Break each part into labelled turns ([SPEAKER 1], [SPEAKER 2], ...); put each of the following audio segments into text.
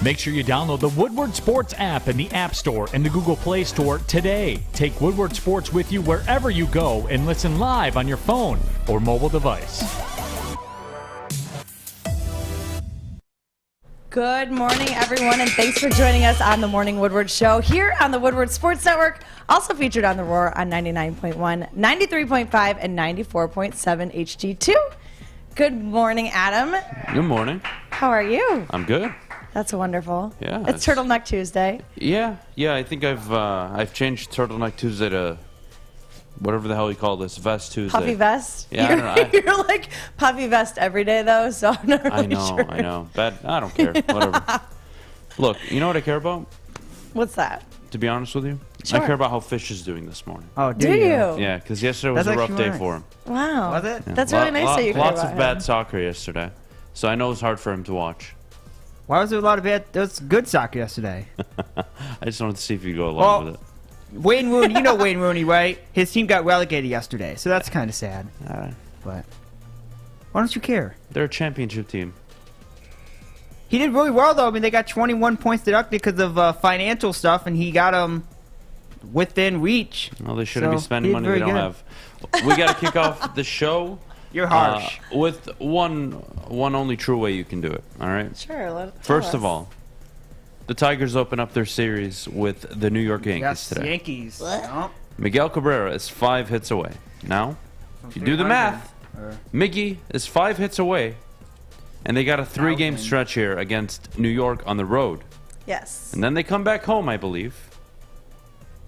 [SPEAKER 1] Make sure you download the Woodward Sports app in the App Store and the Google Play Store today. Take Woodward Sports with you wherever you go and listen live on your phone or mobile device.
[SPEAKER 2] Good morning, everyone, and thanks for joining us on the Morning Woodward Show here on the Woodward Sports Network, also featured on The Roar on 99.1, 93.5, and 94.7 HD2. Good morning, Adam.
[SPEAKER 3] Good morning.
[SPEAKER 2] How are you?
[SPEAKER 3] I'm good.
[SPEAKER 2] That's wonderful.
[SPEAKER 3] Yeah.
[SPEAKER 2] It's Turtleneck Tuesday.
[SPEAKER 3] Yeah. I think I've changed Turtleneck Tuesday to whatever the hell you call this, Vest Tuesday.
[SPEAKER 2] Puffy vest?
[SPEAKER 3] Yeah, I don't know.
[SPEAKER 2] You're like puffy vest every day, though, so I'm not really sure.
[SPEAKER 3] I know. I don't care. Whatever. Look, you know what I care about?
[SPEAKER 2] What's that?
[SPEAKER 3] To be honest with you?
[SPEAKER 2] Sure.
[SPEAKER 3] I care about how Fish is doing this morning.
[SPEAKER 4] Oh,
[SPEAKER 2] Do you?
[SPEAKER 3] Yeah, because yesterday was
[SPEAKER 4] That's
[SPEAKER 3] a rough
[SPEAKER 4] actually
[SPEAKER 3] day
[SPEAKER 4] nice.
[SPEAKER 3] for him.
[SPEAKER 2] Wow.
[SPEAKER 4] Was it?
[SPEAKER 3] Yeah.
[SPEAKER 2] That's really nice that you care
[SPEAKER 3] Lots
[SPEAKER 2] about
[SPEAKER 3] of bad
[SPEAKER 2] him.
[SPEAKER 3] soccer yesterday. So I know it was hard for him to watch.
[SPEAKER 4] Why was there a lot of bad? There was good soccer yesterday.
[SPEAKER 3] I just wanted to see if you'd go along with it.
[SPEAKER 4] Wayne Rooney, you know Wayne Rooney, right? His team got relegated yesterday, so that's kind of sad. But why don't you care?
[SPEAKER 3] They're a championship team.
[SPEAKER 4] He did really well, though. I mean, they got 21 points deducted because of financial stuff, and he got them within reach.
[SPEAKER 3] Well, they shouldn't be
[SPEAKER 4] So,
[SPEAKER 3] spending
[SPEAKER 4] he
[SPEAKER 3] money
[SPEAKER 4] did
[SPEAKER 3] they
[SPEAKER 4] very
[SPEAKER 3] don't have. We got to kick off the show.
[SPEAKER 4] You're harsh.
[SPEAKER 3] With one only true way you can do it, all right?
[SPEAKER 2] Sure.
[SPEAKER 3] First of all, the Tigers open up their series with the New York Yankees
[SPEAKER 4] Yes,
[SPEAKER 3] today.
[SPEAKER 4] Yankees.
[SPEAKER 2] What?
[SPEAKER 4] Yep.
[SPEAKER 3] Miguel Cabrera is 5 hits away. Now, if you do the math, Miggy is 5 hits away, and they got a 3-game stretch here against New York on the road.
[SPEAKER 2] Yes.
[SPEAKER 3] And then they come back home, I believe,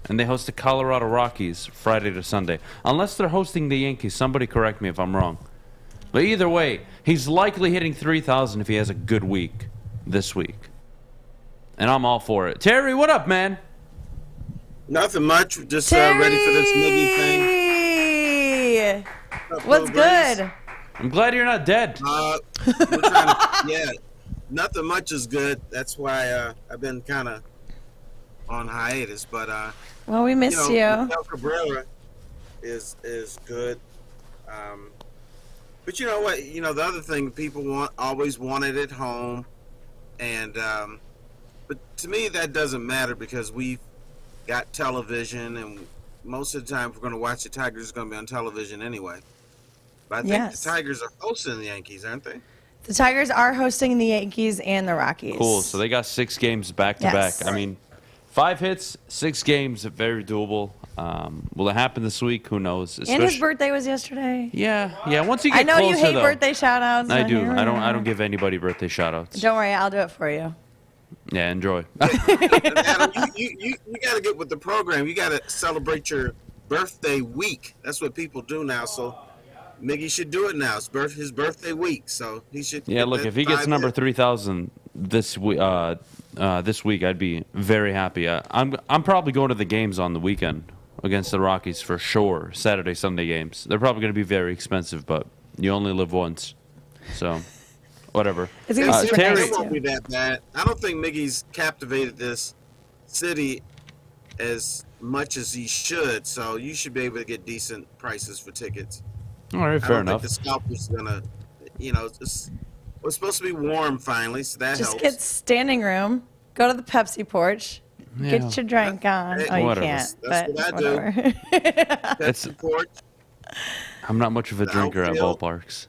[SPEAKER 3] and they host the Colorado Rockies Friday to Sunday. Unless they're hosting the Yankees. Somebody correct me if I'm wrong. But either way, he's likely hitting 3,000 if he has a good week this week. And I'm all for it. Terry, what up, man?
[SPEAKER 5] Nothing much. Just ready for this Miggy thing.
[SPEAKER 2] What's good?
[SPEAKER 3] I'm glad you're not dead.
[SPEAKER 5] We're trying to, nothing much is good. That's why I've been kind of on hiatus. But
[SPEAKER 2] Well, we missed you.
[SPEAKER 5] Miguel Cabrera is good. But you know what? You know the other thing people always wanted at home, and but to me that doesn't matter because we've got television, and most of the time if we're going to watch the Tigers, it's going to be on television anyway. But I think the Tigers are hosting the Yankees, aren't they?
[SPEAKER 2] The Tigers are hosting the Yankees and the Rockies.
[SPEAKER 3] Cool. So they got 6 games back to back. I mean, 5 hits, 6 games, very doable. Will it happen this week? Who knows?
[SPEAKER 2] And his birthday was yesterday.
[SPEAKER 3] Yeah. Once you get
[SPEAKER 2] I know
[SPEAKER 3] closer,
[SPEAKER 2] you hate
[SPEAKER 3] though,
[SPEAKER 2] birthday shout-outs.
[SPEAKER 3] I do. I don't give anybody birthday shout-outs.
[SPEAKER 2] Don't worry, I'll do it for you.
[SPEAKER 3] Yeah, enjoy.
[SPEAKER 5] Adam, you got to get with the program. You got to celebrate your birthday week. That's what people do now. So Miggy should do it now. It's his birthday week, so he should.
[SPEAKER 3] Yeah, look, if he gets number 3,000 this week, I'd be very happy. I'm probably going to the games on the weekend against the Rockies for sure. Saturday, Sunday games. They're probably going to be very expensive, but you only live once, so whatever.
[SPEAKER 2] It's gonna be super
[SPEAKER 5] Terry,
[SPEAKER 2] nice
[SPEAKER 5] it won't
[SPEAKER 2] too.
[SPEAKER 5] be that bad. I don't think Miggy's captivated this city as much as he should. So you should be able to get decent prices for tickets.
[SPEAKER 3] All right,
[SPEAKER 5] I
[SPEAKER 3] fair
[SPEAKER 5] don't
[SPEAKER 3] enough.
[SPEAKER 5] think the scalpers gonna, it's supposed to be warm finally, so that
[SPEAKER 2] Just
[SPEAKER 5] helps.
[SPEAKER 2] get standing room. Go to the Pepsi porch.
[SPEAKER 3] Yeah.
[SPEAKER 2] Get your drink on.
[SPEAKER 5] Hey,
[SPEAKER 2] Oh, you
[SPEAKER 3] whatever.
[SPEAKER 2] can't.
[SPEAKER 5] That's
[SPEAKER 2] but
[SPEAKER 5] what I do.
[SPEAKER 2] whatever.
[SPEAKER 5] Pepsi porch.
[SPEAKER 3] I'm not much of a
[SPEAKER 5] The
[SPEAKER 3] drinker at
[SPEAKER 5] outfield.
[SPEAKER 3] ballparks,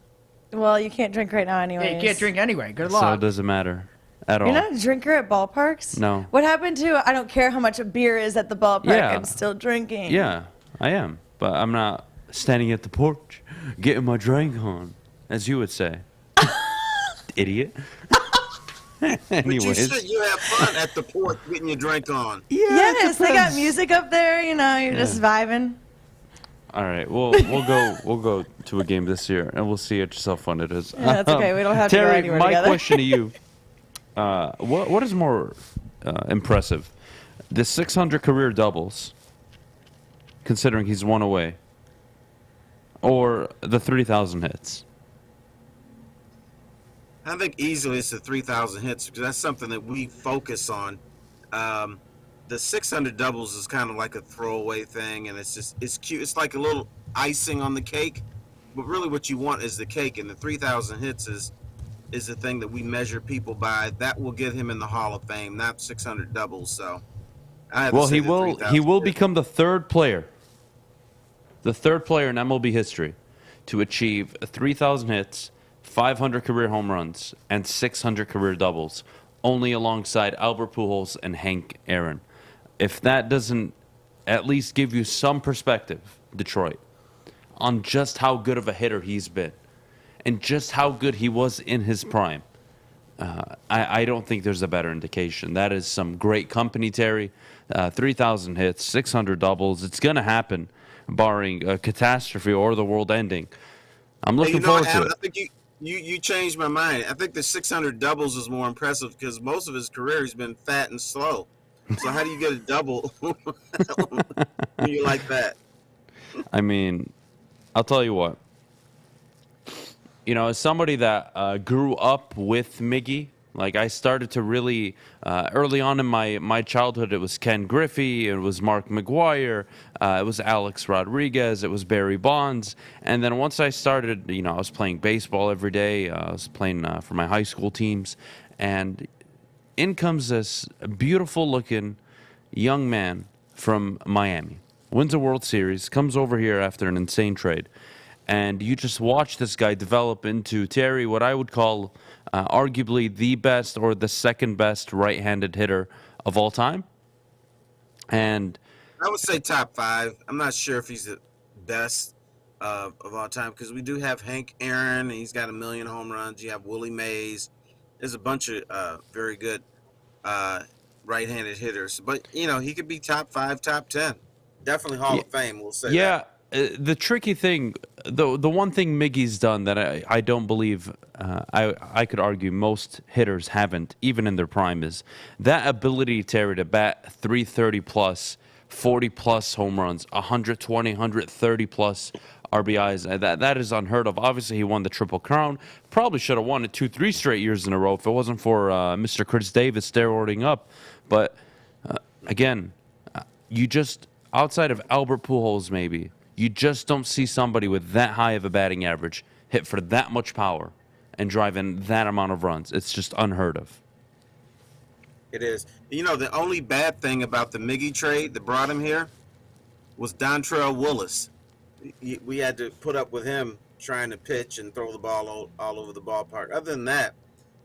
[SPEAKER 2] Well, you can't drink right now anyway.
[SPEAKER 4] Hey, you can't drink anyway. Good
[SPEAKER 3] so it
[SPEAKER 4] luck.
[SPEAKER 3] doesn't matter at all.
[SPEAKER 2] You're not a drinker at ballparks?
[SPEAKER 3] No.
[SPEAKER 2] What happened to I don't care how much a beer is at the ballpark,
[SPEAKER 3] Yeah.
[SPEAKER 2] I'm still drinking.
[SPEAKER 3] Yeah, I am, but I'm not standing at the porch getting my drink on, as you would say. Idiot.
[SPEAKER 5] But you
[SPEAKER 3] Anyways.
[SPEAKER 5] said you have fun at the porch getting your drink on.
[SPEAKER 2] Yes, they got music up there, you're just vibing.
[SPEAKER 3] All right, we'll go to a game this year, and we'll see just how fun it is.
[SPEAKER 2] Yeah, that's okay. We don't have to go
[SPEAKER 3] Terry,
[SPEAKER 2] anywhere
[SPEAKER 3] my
[SPEAKER 2] together.
[SPEAKER 3] question to you: what is more impressive, the 600 career doubles, considering he's one away, or the 3,000 hits?
[SPEAKER 5] I think easily it's the 3,000 hits because that's something that we focus on. The 600 doubles is kind of like a throwaway thing, and it's cute. It's like a little icing on the cake, but really what you want is the cake, and the 3,000 hits is is the thing that we measure people by. That will get him in the Hall of Fame, not 600 doubles. So I have to
[SPEAKER 3] Well,
[SPEAKER 5] say
[SPEAKER 3] he
[SPEAKER 5] the
[SPEAKER 3] will
[SPEAKER 5] 3,000 hits.
[SPEAKER 3] become the third player in MLB history to achieve 3,000 hits, 500 career home runs, and 600 career doubles, only alongside Albert Pujols and Hank Aaron. If that doesn't at least give you some perspective, Detroit, on just how good of a hitter he's been and just how good he was in his prime, I don't think there's a better indication. That is some great company, Terry. 3,000 hits, 600 doubles. It's going to happen, barring a catastrophe or the world ending. I'm looking forward to it.
[SPEAKER 5] I think you changed my mind. I think the 600 doubles is more impressive because most of his career he's been fat and slow. So how do you get a double when you like that?
[SPEAKER 3] I mean, I'll tell you what. You know, as somebody that grew up with Miggy, like I started to really, early on in my childhood, it was Ken Griffey, it was Mark McGuire, it was Alex Rodriguez, it was Barry Bonds. And then once I started, I was playing baseball every day. I was playing for my high school teams. And in comes this beautiful-looking young man from Miami. Wins a World Series, comes over here after an insane trade. And you just watch this guy develop into, Terry, what I would call arguably the best or the second best right-handed hitter of all time. And
[SPEAKER 5] I would say top 5. I'm not sure if he's the best of all time because we do have Hank Aaron, and he's got 1 million home runs. You have Willie Mays. There's a bunch of very good right-handed hitters. But, he could be top 5, top 10. Definitely Hall of Fame, we'll say that.
[SPEAKER 3] The tricky thing, the one thing Miggy's done that I don't believe I could argue most hitters haven't, even in their prime, is that ability, Terry, to bat 330 plus, 40 plus home runs, 120, 130 plus RBIs. That is unheard of. Obviously, he won the Triple Crown. Probably should have won it 2-3 straight years in a row if it wasn't for Mr. Chris Davis steroiding up. But again, you just, outside of Albert Pujols maybe, you just don't see somebody with that high of a batting average hit for that much power and drive in that amount of runs. It's just unheard of.
[SPEAKER 5] It is. The only bad thing about the Miggy trade that brought him here was Dontrell Willis. We had to put up with him trying to pitch and throw the ball all over the ballpark. Other than that,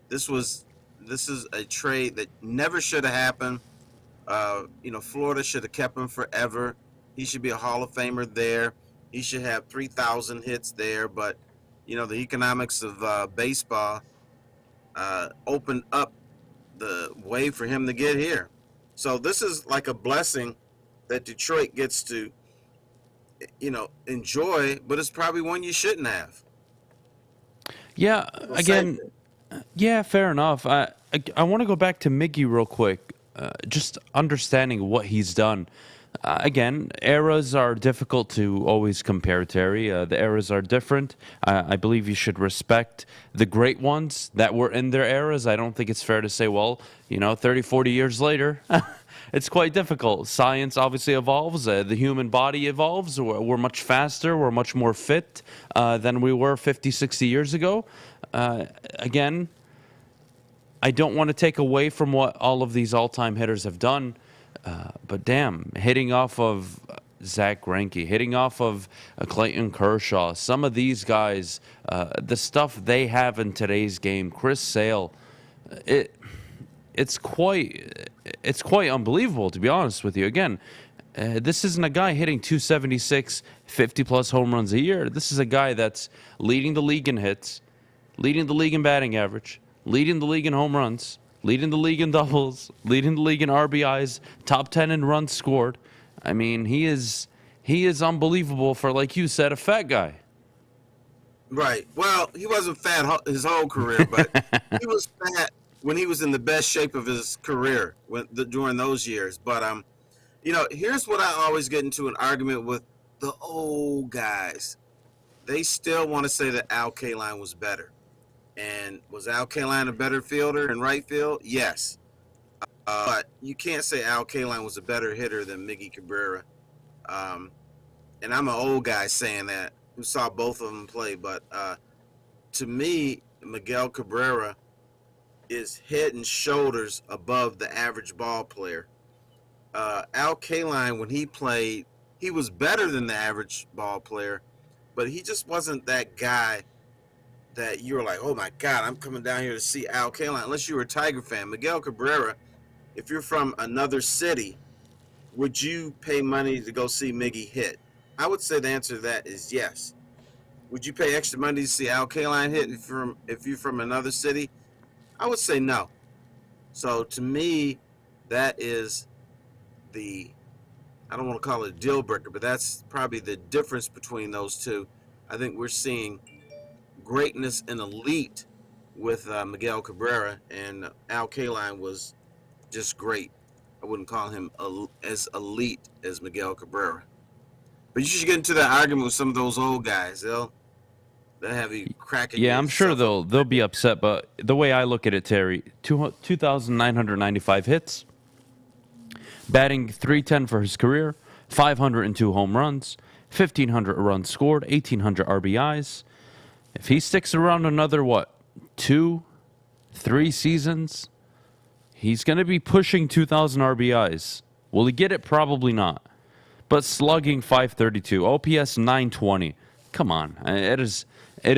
[SPEAKER 5] this is a trade that never should have happened. Florida should have kept him forever. He should be a Hall of Famer there. He should have 3,000 hits there. But, the economics of baseball opened up the way for him to get here. So this is like a blessing that Detroit gets to, enjoy, but it's probably one you shouldn't have.
[SPEAKER 3] Yeah, again, fair enough. I want to go back to Miggy real quick, just understanding what he's done. Again, eras are difficult to always compare, Terry. The eras are different. I believe you should respect the great ones that were in their eras. I don't think it's fair to say, 30, 40 years later, it's quite difficult. Science obviously evolves. The human body evolves. We're much faster. We're much more fit than we were 50, 60 years ago. Again, I don't want to take away from what all of these all-time hitters have done. But damn, hitting off of Zach Greinke, hitting off of Clayton Kershaw, some of these guys, the stuff they have in today's game, Chris Sale, it's quite unbelievable, to be honest with you. Again, this isn't a guy hitting 276, 50-plus home runs a year. This is a guy that's leading the league in hits, leading the league in batting average, leading the league in home runs, leading the league in doubles, leading the league in RBIs, top 10 in runs scored. I mean, he is unbelievable for, like you said, a fat guy.
[SPEAKER 5] Right. Well, he wasn't fat his whole career, but he was fat when he was in the best shape of his career during those years. But here's what I always get into an argument with the old guys. They still want to say that Al Kaline was better. And was Al Kaline a better fielder in right field? Yes. But you can't say Al Kaline was a better hitter than Miggy Cabrera. And I'm an old guy saying that, who saw both of them play. But to me, Miguel Cabrera is head and shoulders above the average ball player. Al Kaline, when he played, he was better than the average ball player, but he just wasn't that guy that you were like, oh my God, I'm coming down here to see Al Kaline. Unless you were a Tiger fan. Miguel Cabrera, if you're from another city, would you pay money to go see Miggy hit? I would say the answer to that is yes. Would you pay extra money to see Al Kaline hit if you're from another city? I would say no. So to me, that is I don't want to call it a deal breaker, but that's probably the difference between those two. I think we're seeing greatness and elite with Miguel Cabrera, and Al Kaline was just great. I wouldn't call him as elite as Miguel Cabrera. But you should get into that argument with some of those old guys. They'll have you cracking.
[SPEAKER 3] Yeah, I'm sure they'll be upset, but the way I look at it, Terry, 2,995 hits, batting .310 for his career, 502 home runs, 1,500 runs scored, 1,800 RBIs. If he sticks around another, 2-3 seasons, he's going to be pushing 2,000 RBIs. Will he get it? Probably not. But slugging .532, OPS .920. Come on, it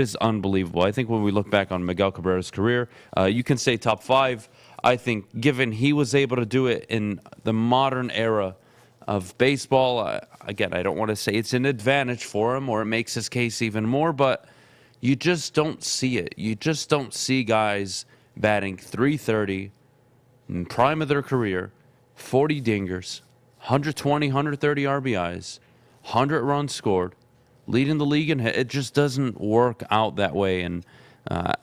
[SPEAKER 3] is unbelievable. I think when we look back on Miguel Cabrera's career, you can say top 5. I think given he was able to do it in the modern era of baseball, again, I don't want to say it's an advantage for him or it makes his case even more, but you just don't see it. You just don't see guys batting .330 in prime of their career, 40 dingers, 120, 130 RBIs, 100 runs scored, leading the league in hit. It just doesn't work out that way, and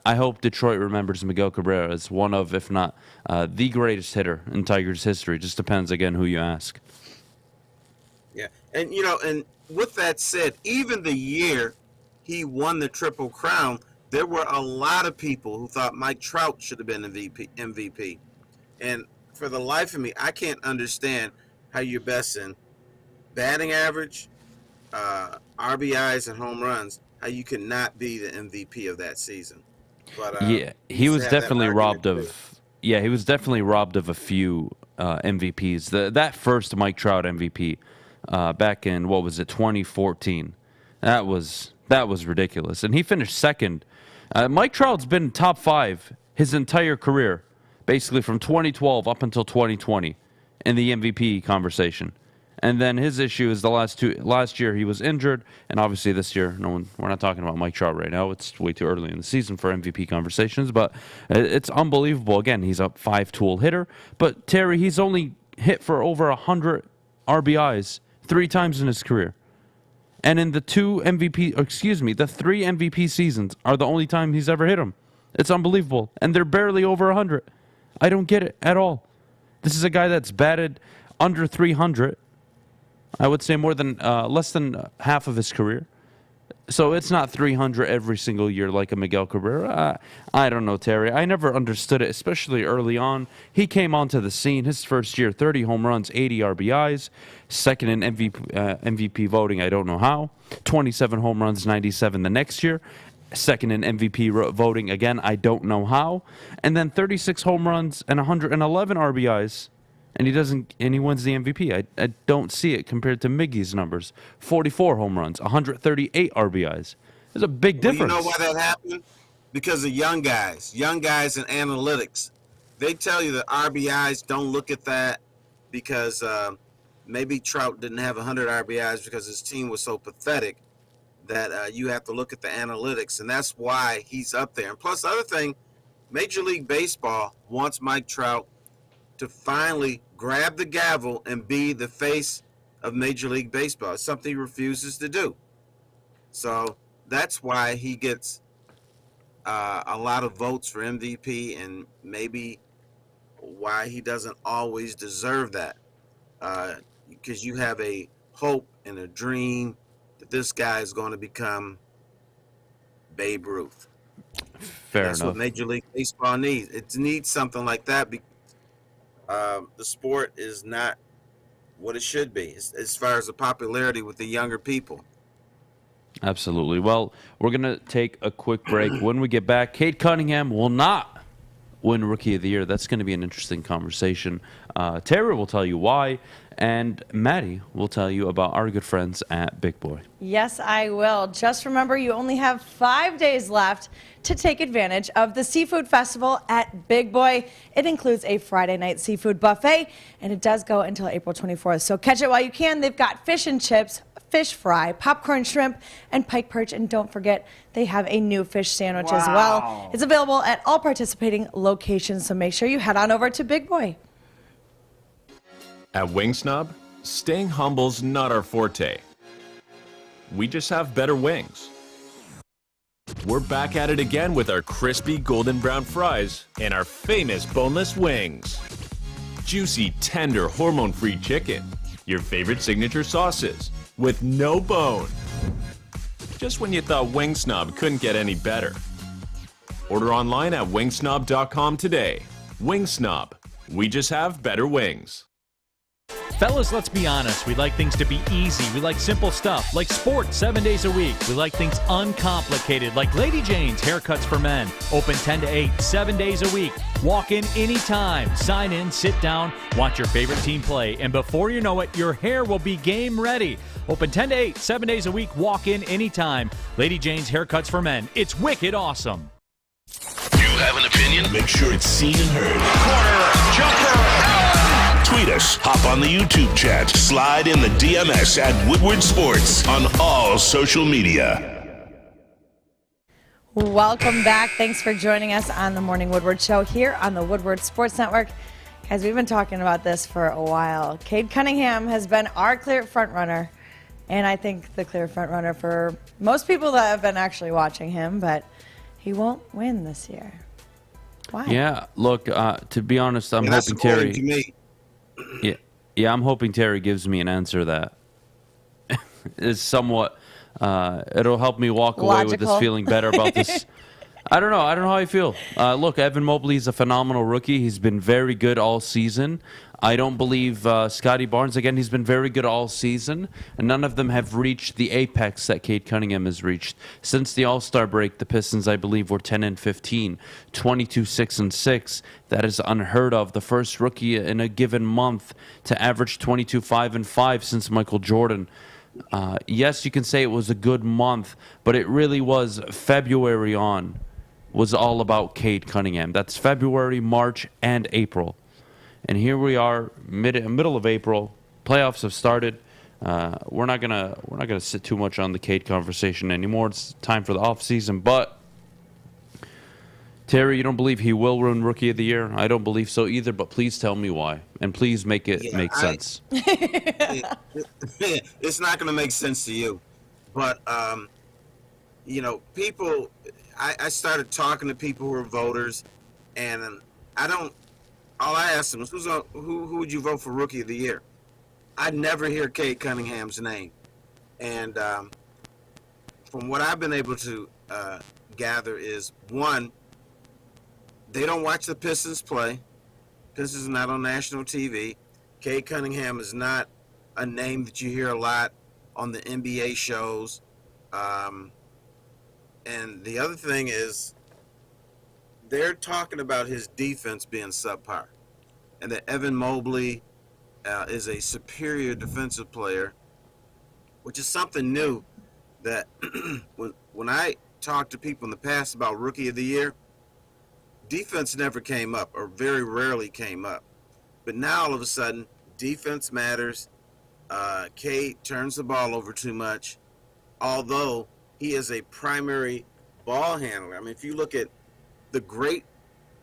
[SPEAKER 3] I hope Detroit remembers Miguel Cabrera as one of, if not the greatest hitter in Tigers history. Just depends, again, who you ask.
[SPEAKER 5] Yeah, and and with that said, even the year he won the Triple Crown, there were a lot of people who thought Mike Trout should have been MVP. And for the life of me, I can't understand how you're best in batting average, RBIs, and home runs, how you could not be the MVP of that season. But
[SPEAKER 3] yeah, he was definitely robbed of. Yeah, he was definitely robbed of a few MVPs. That first Mike Trout MVP back in 2014. That was ridiculous, and he finished second. Mike Trout's been top 5 his entire career, basically from 2012 up until 2020, in the MVP conversation. And then his issue is last year he was injured, and obviously this year we're not talking about Mike Trout right now. It's way too early in the season for MVP conversations, but it's unbelievable. Again, he's a 5-tool hitter, but Terry, he's only hit for over 100 RBIs 3 times in his career. And in the 3 MVP seasons are the only time he's ever hit them. It's unbelievable, and they're barely over 100. I don't get it at all. This is a guy that's batted under 300. I would say less than half of his career. So it's not 300 every single year like a Miguel Cabrera. I don't know, Terry. I never understood it, especially early on. He came onto the scene his first year, 30 home runs, 80 RBIs. Second in MVP voting, I don't know how. 27 home runs, 97 the next year. Second in MVP voting, again, I don't know how. And then 36 home runs and 111 RBIs. And he wins the MVP. I don't see it compared to Miggy's numbers. 44 home runs, 138 RBIs. There's a big difference.
[SPEAKER 5] You know why that happened? Because of young guys and analytics. They tell you that RBIs, don't look at that because maybe Trout didn't have 100 RBIs because his team was so pathetic that you have to look at the analytics, and that's why he's up there. And plus, the other thing, Major League Baseball wants Mike Trout to finally grab the gavel and be the face of Major League Baseball. It's something he refuses to do. So that's why he gets a lot of votes for MVP, and maybe why he doesn't always deserve that. Because you have a hope and a dream that this guy is going to become Babe Ruth.
[SPEAKER 3] Fair enough.
[SPEAKER 5] That's what Major League Baseball needs. It needs something like that. The sport is not what it should be as far as the popularity with the younger people.
[SPEAKER 3] Absolutely. Well, we're going to take a quick break. When we get back, Cade Cunningham will not win Rookie of the Year. That's going to be an interesting conversation. Tara will tell you why, and Maddie will tell you about our good friends at Big Boy.
[SPEAKER 2] Yes, I will. Just remember, you only have 5 days left to take advantage of the Seafood Festival at Big Boy. It includes a Friday night seafood buffet, and it does go until April 24th. So catch it while you can. They've got fish and chips, fish fry, popcorn shrimp, and pike perch. And don't forget, they have a new fish sandwich as well. It's available at all participating locations, so make sure you head on over to Big Boy.
[SPEAKER 6] At Wing Snob, staying humble's not our forte. We just have better wings. We're back at it again with our crispy golden brown fries and our famous boneless wings. Juicy, tender, hormone-free chicken. Your favorite signature sauces with no bone. Just when you thought Wing Snob couldn't get any better. Order online at wingsnob.com today. Wing Snob. We just have better wings.
[SPEAKER 1] Fellas, let's be honest. We like things to be easy. We like simple stuff, like sports 7 days a week. We like things uncomplicated, like Lady Jane's Haircuts for Men. Open 10 to 8, 7 days a week. Walk in anytime. Sign in, sit down, watch your favorite team play. And before you know it, your hair will be game ready. Open 10 to 8, 7 days a week. Walk in anytime. Lady Jane's Haircuts for Men. It's wicked awesome.
[SPEAKER 7] You have an opinion? Make sure it's seen and heard. Corner, jumper, tweet us, hop on the YouTube chat, slide in the DMS at Woodward Sports on all social media.
[SPEAKER 2] Welcome back. Thanks for joining us on the Morning Woodward Show here on the Woodward Sports Network. Guys, we've been talking about this for a while. Cade Cunningham has been our clear front runner, and I think the clear front runner for most people that have been actually watching him, but he won't win this year. Why?
[SPEAKER 3] Yeah, look, to be honest, I'm hoping Terry.
[SPEAKER 5] To me.
[SPEAKER 3] Yeah, I'm hoping Terry gives me an answer that is somewhat. It'll help me walk away with this feeling better about this. I don't know how I feel. Look, Evan Mobley is a phenomenal rookie. He's been very good all season. I don't believe Scotty Barnes, again, he's been very good all season, and none of them have reached the apex that Cade Cunningham has reached. Since the All-Star break, the Pistons, I believe, were 10-15, 22-6-6. That is unheard of. The first rookie in a given month to average 22-5-5 since Michael Jordan. Yes, you can say it was a good month, but it really was February on was all about Cade Cunningham. That's February, March, and April. And here we are, middle of April. Playoffs have started. We're not gonna sit too much on the Cade conversation anymore. It's time for the off season. But Terry, you don't believe he will win Rookie of the Year? I don't believe so either. But please tell me why, and please make it make sense.
[SPEAKER 5] It's not going to make sense to you, but people. I started talking to people who are voters, and I don't. All I asked them was, who would you vote for Rookie of the Year? I never hear Cade Cunningham's name. And from what I've been able to gather is, one, they don't watch the Pistons play. Pistons is not on national TV. Cade Cunningham is not a name that you hear a lot on the NBA shows. And the other thing is, they're talking about his defense being subpar, and that Evan Mobley is a superior defensive player, which is something new. That when I talked to people in the past about Rookie of the Year, defense never came up, or very rarely came up. But now all of a sudden, defense matters. Cade turns the ball over too much, although he is a primary ball handler. I mean, if you look at the great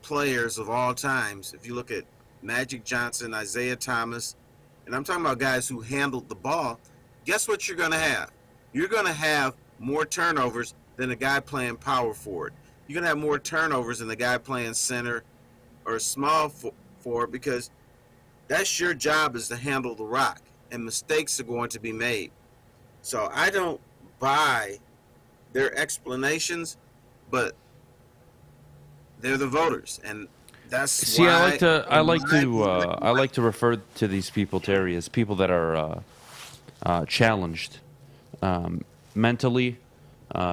[SPEAKER 5] players of all times, if you look at Magic Johnson, Isaiah Thomas, and I'm talking about guys who handled the ball, guess what you're going to have? You're going to have more turnovers than a guy playing power forward. You're going to have more turnovers than the guy playing center or small forward, because that's your job, is to handle the rock, and mistakes are going to be made. So I don't buy their explanations, but they're the voters, and that's why.
[SPEAKER 3] I like to refer to these people, Terry, as people that are challenged. mentally,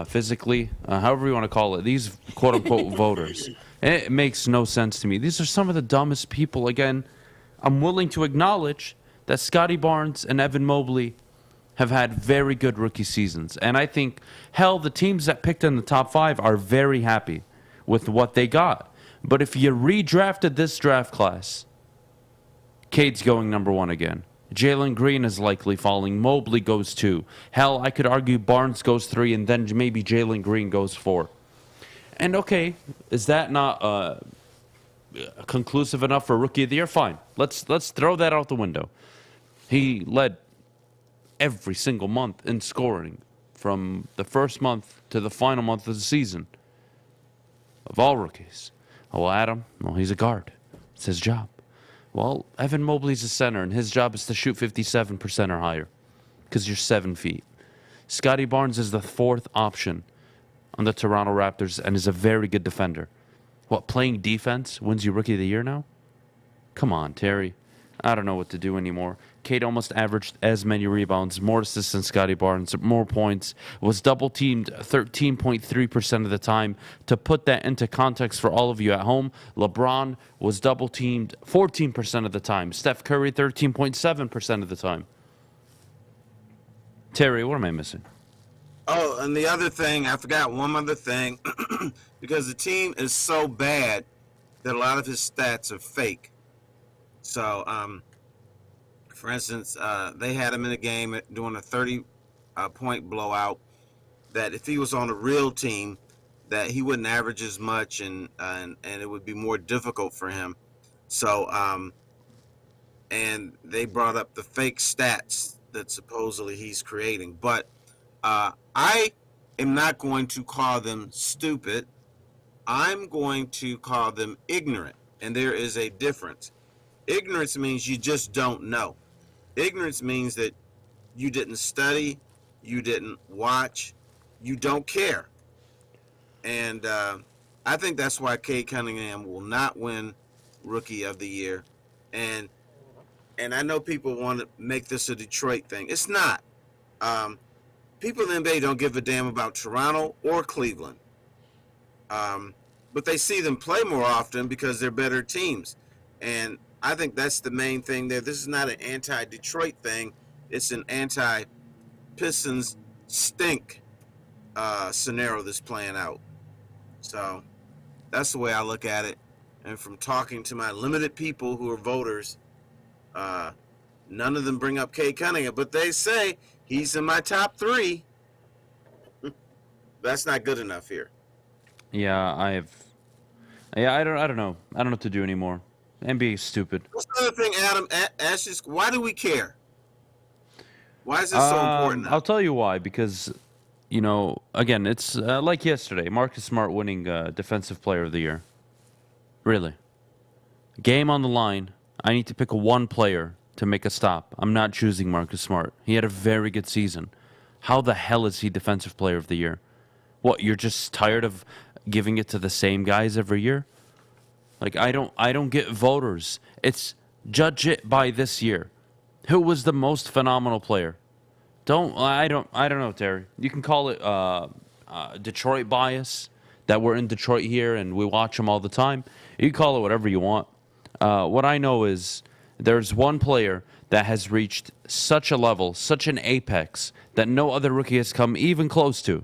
[SPEAKER 3] physically, however you want to call it, these quote-unquote voters. It makes no sense to me. These are some of the dumbest people. Again, I'm willing to acknowledge that Scotty Barnes and Evan Mobley have had very good rookie seasons. And I think, hell, the teams that picked in the top 5 are very happy with what they got. But if you redrafted this draft class, Cade's going number 1 again. Jalen Green is likely falling. Mobley goes 2. Hell, I could argue Barnes goes 3, and then maybe Jalen Green goes 4. And okay, is that not conclusive enough for Rookie of the Year? Fine. Let's throw that out the window. He led every single month in scoring from the first month to the final month of the season of all rookies. Oh, well, Adham, well, he's a guard. It's his job. Well, Evan Mobley's a center, and his job is to shoot 57% or higher because you're 7 feet. Scotty Barnes is the 4th option on the Toronto Raptors and is a very good defender. What, playing defense wins you Rookie of the Year now? Come on, Terry. I don't know what to do anymore. Cade almost averaged as many rebounds, more assists than Scotty Barnes, more points, was double-teamed 13.3% of the time. To put that into context for all of you at home, LeBron was double-teamed 14% of the time. Steph Curry, 13.7% of the time. Terry, what am I missing?
[SPEAKER 5] Oh, and the other thing, I forgot one other thing, because the team is so bad that a lot of his stats are fake. So, for instance, they had him in a game doing a 30-point blowout. That if he was on a real team, that he wouldn't average as much, and it would be more difficult for him. So, and they brought up the fake stats that supposedly he's creating. But I am not going to call them stupid. I'm going to call them ignorant, and there is a difference. Ignorance means you just don't know. Ignorance means that you didn't study, you didn't watch, you don't care. And I think that's why Cade Cunningham will not win Rookie of the Year. And I know people want to make this a Detroit thing. It's not. People in the NBA don't give a damn about Toronto or Cleveland. But they see them play more often because they're better teams. And I think that's the main thing there. This is not an anti-Detroit thing. It's an anti-Pistons stink scenario that's playing out. So that's the way I look at it. And from talking to my limited people who are voters, none of them bring up Cade Cunningham, but they say he's in my top 3. That's not good enough here.
[SPEAKER 3] Yeah, I don't know. I don't know what to do anymore. NBA is stupid.
[SPEAKER 5] What's the other thing, Adam? Ask us, why do we care? Why is this so important now?
[SPEAKER 3] I'll tell you why. Because, again, it's like yesterday. Marcus Smart winning Defensive Player of the Year. Really. Game on the line. I need to pick one player to make a stop. I'm not choosing Marcus Smart. He had a very good season. How the hell is he Defensive Player of the Year? What, you're just tired of giving it to the same guys every year? Like, I don't get voters. It's judge it by this year. Who was the most phenomenal player? I don't know, Terry. You can call it Detroit bias, that we're in Detroit here and we watch them all the time. You can call it whatever you want. What I know is there's one player that has reached such a level, such an apex, that no other rookie has come even close to,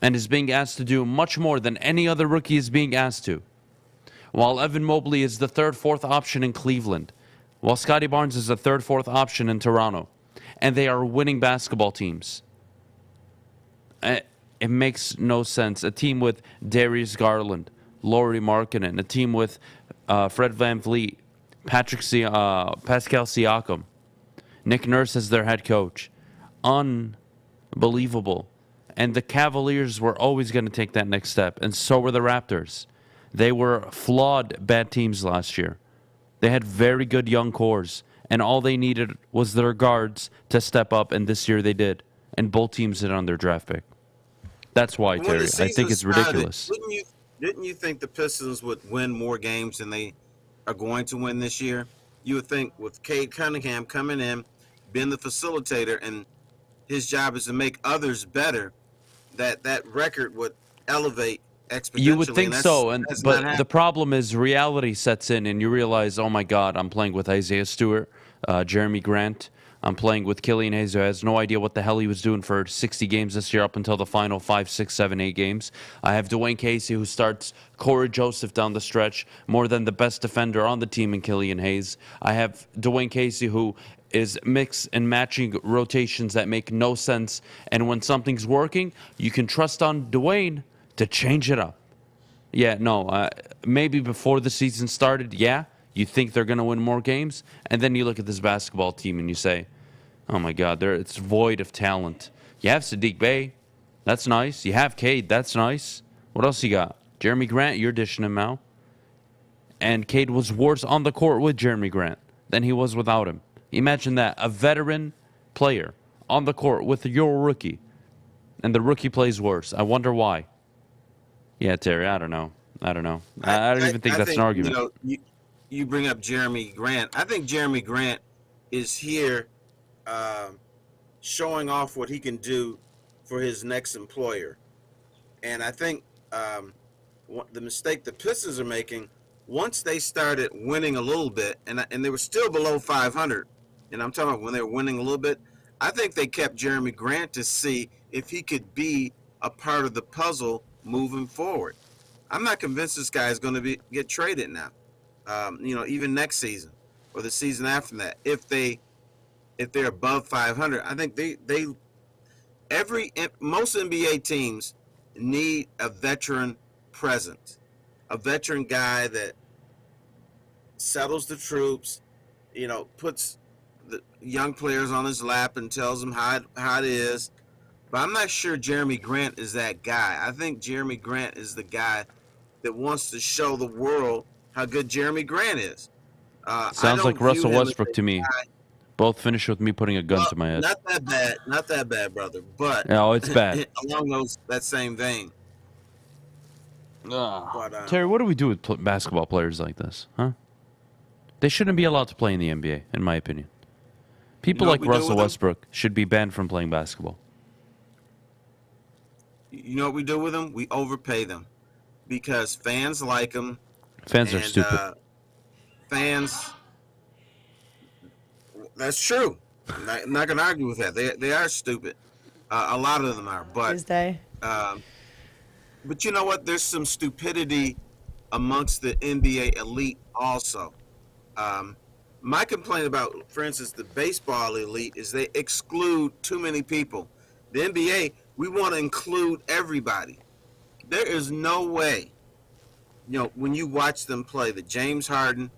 [SPEAKER 3] and is being asked to do much more than any other rookie is being asked to. While Evan Mobley is the 3rd, 4th option in Cleveland, while Scotty Barnes is the 3rd, 4th option in Toronto, and they are winning basketball teams. It makes no sense. A team with Darius Garland, Lauri Markkanen, a team with Fred VanVleet, Pascal Siakam, Nick Nurse as their head coach. Unbelievable. And the Cavaliers were always going to take that next step, and so were the Raptors. They were flawed bad teams last year. They had very good young cores, and all they needed was their guards to step up, and this year they did. And both teams hit on their draft pick. That's why, Terry. I think it's ridiculous.
[SPEAKER 5] Didn't you think the Pistons would win more games than they are going to win this year? You would think with Cade Cunningham coming in, being the facilitator, and his job is to make others better, that record would elevate exponentially.
[SPEAKER 3] You would think so,
[SPEAKER 5] that's not
[SPEAKER 3] but
[SPEAKER 5] happening.
[SPEAKER 3] the problem is reality sets in, and you realize, oh my God, I'm playing with Isaiah Stewart, Jeremy Grant. I'm playing with Killian Hayes, who has no idea what the hell he was doing for 60 games this year up until the final 5, 6, 7, 8 games. I have Dwayne Casey, who starts Corey Joseph down the stretch more than the best defender on the team in Killian Hayes. I have Dwayne Casey, who is mix and matching rotations that make no sense. And when something's working, you can trust on Dwayne to change it up. Yeah, no, maybe before the season started, yeah, you think they're going to win more games. And then you look at this basketball team and you say, oh my God, it's void of talent. You have Sadiq Bey. That's nice. You have Cade. That's nice. What else you got? Jeremy Grant, you're dishing him out. And Cade was worse on the court with Jeremy Grant than he was without him. Imagine that. A veteran player on the court with your rookie. And the rookie plays worse. I wonder why. Yeah, Terry, I don't know. I don't even think that's an argument.
[SPEAKER 5] You bring up Jeremy Grant. I think Jeremy Grant is here showing off what he can do for his next employer. And I think the mistake the Pistons are making, once they started winning a little bit, and they were still below 500, and I'm talking about when they were winning a little bit, I think they kept Jeremy Grant to see if he could be a part of the puzzle moving forward. I'm not convinced this guy is going to get traded now. Even next season or the season after that, if they're above 500, I think most NBA teams need a veteran presence, a veteran guy that settles the troops, puts the young players on his lap and tells them how it is. But I'm not sure Jeremy Grant is that guy. I think Jeremy Grant is the guy that wants to show the world how good Jeremy Grant is.
[SPEAKER 3] Sounds like Russell Westbrook to me. Both finish with me putting a gun to my head.
[SPEAKER 5] Not that bad, brother. But
[SPEAKER 3] no, it's bad.
[SPEAKER 5] Along that same vein.
[SPEAKER 3] Terry, what do we do with basketball players like this, huh? They shouldn't be allowed to play in the NBA, in my opinion. People like Russell Westbrook should be banned from playing basketball.
[SPEAKER 5] You know what we do with them? We overpay them because fans like them.
[SPEAKER 3] Fans are stupid.
[SPEAKER 5] Fans, that's true. I'm not going to argue with that. They are stupid. A lot of them are. But you know what? There's some stupidity amongst the NBA elite also. My complaint about, for instance, the baseball elite is they exclude too many people. The NBA, we want to include everybody. There is no way, when you watch them play, that James Harden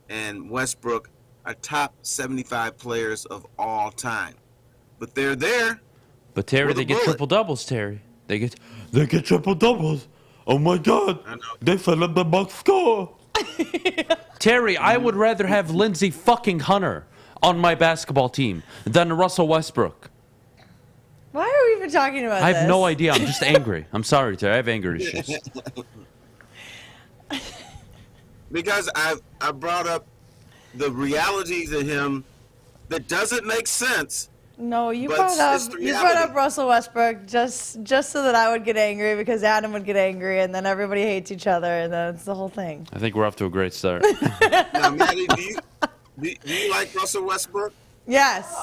[SPEAKER 5] and Westbrook are top 75 players of all time. But they're there.
[SPEAKER 3] But Terry, they get triple doubles, Terry. They get triple doubles. Oh my God. They fell in the box score. Terry, I would rather have Lindsey fucking Hunter on my basketball team than Russell Westbrook.
[SPEAKER 2] Why are we even talking about this?
[SPEAKER 3] I have no idea. I'm just angry. I'm sorry, Terry. I have anger issues.
[SPEAKER 5] Because I brought up the realities of him that doesn't make sense.
[SPEAKER 2] No, you brought up Russell Westbrook just so that I would get angry because Adam would get angry and then everybody hates each other and then it's the whole thing.
[SPEAKER 3] I think we're off to a great start.
[SPEAKER 5] Now, Maddie, do you like Russell Westbrook?
[SPEAKER 2] Yes.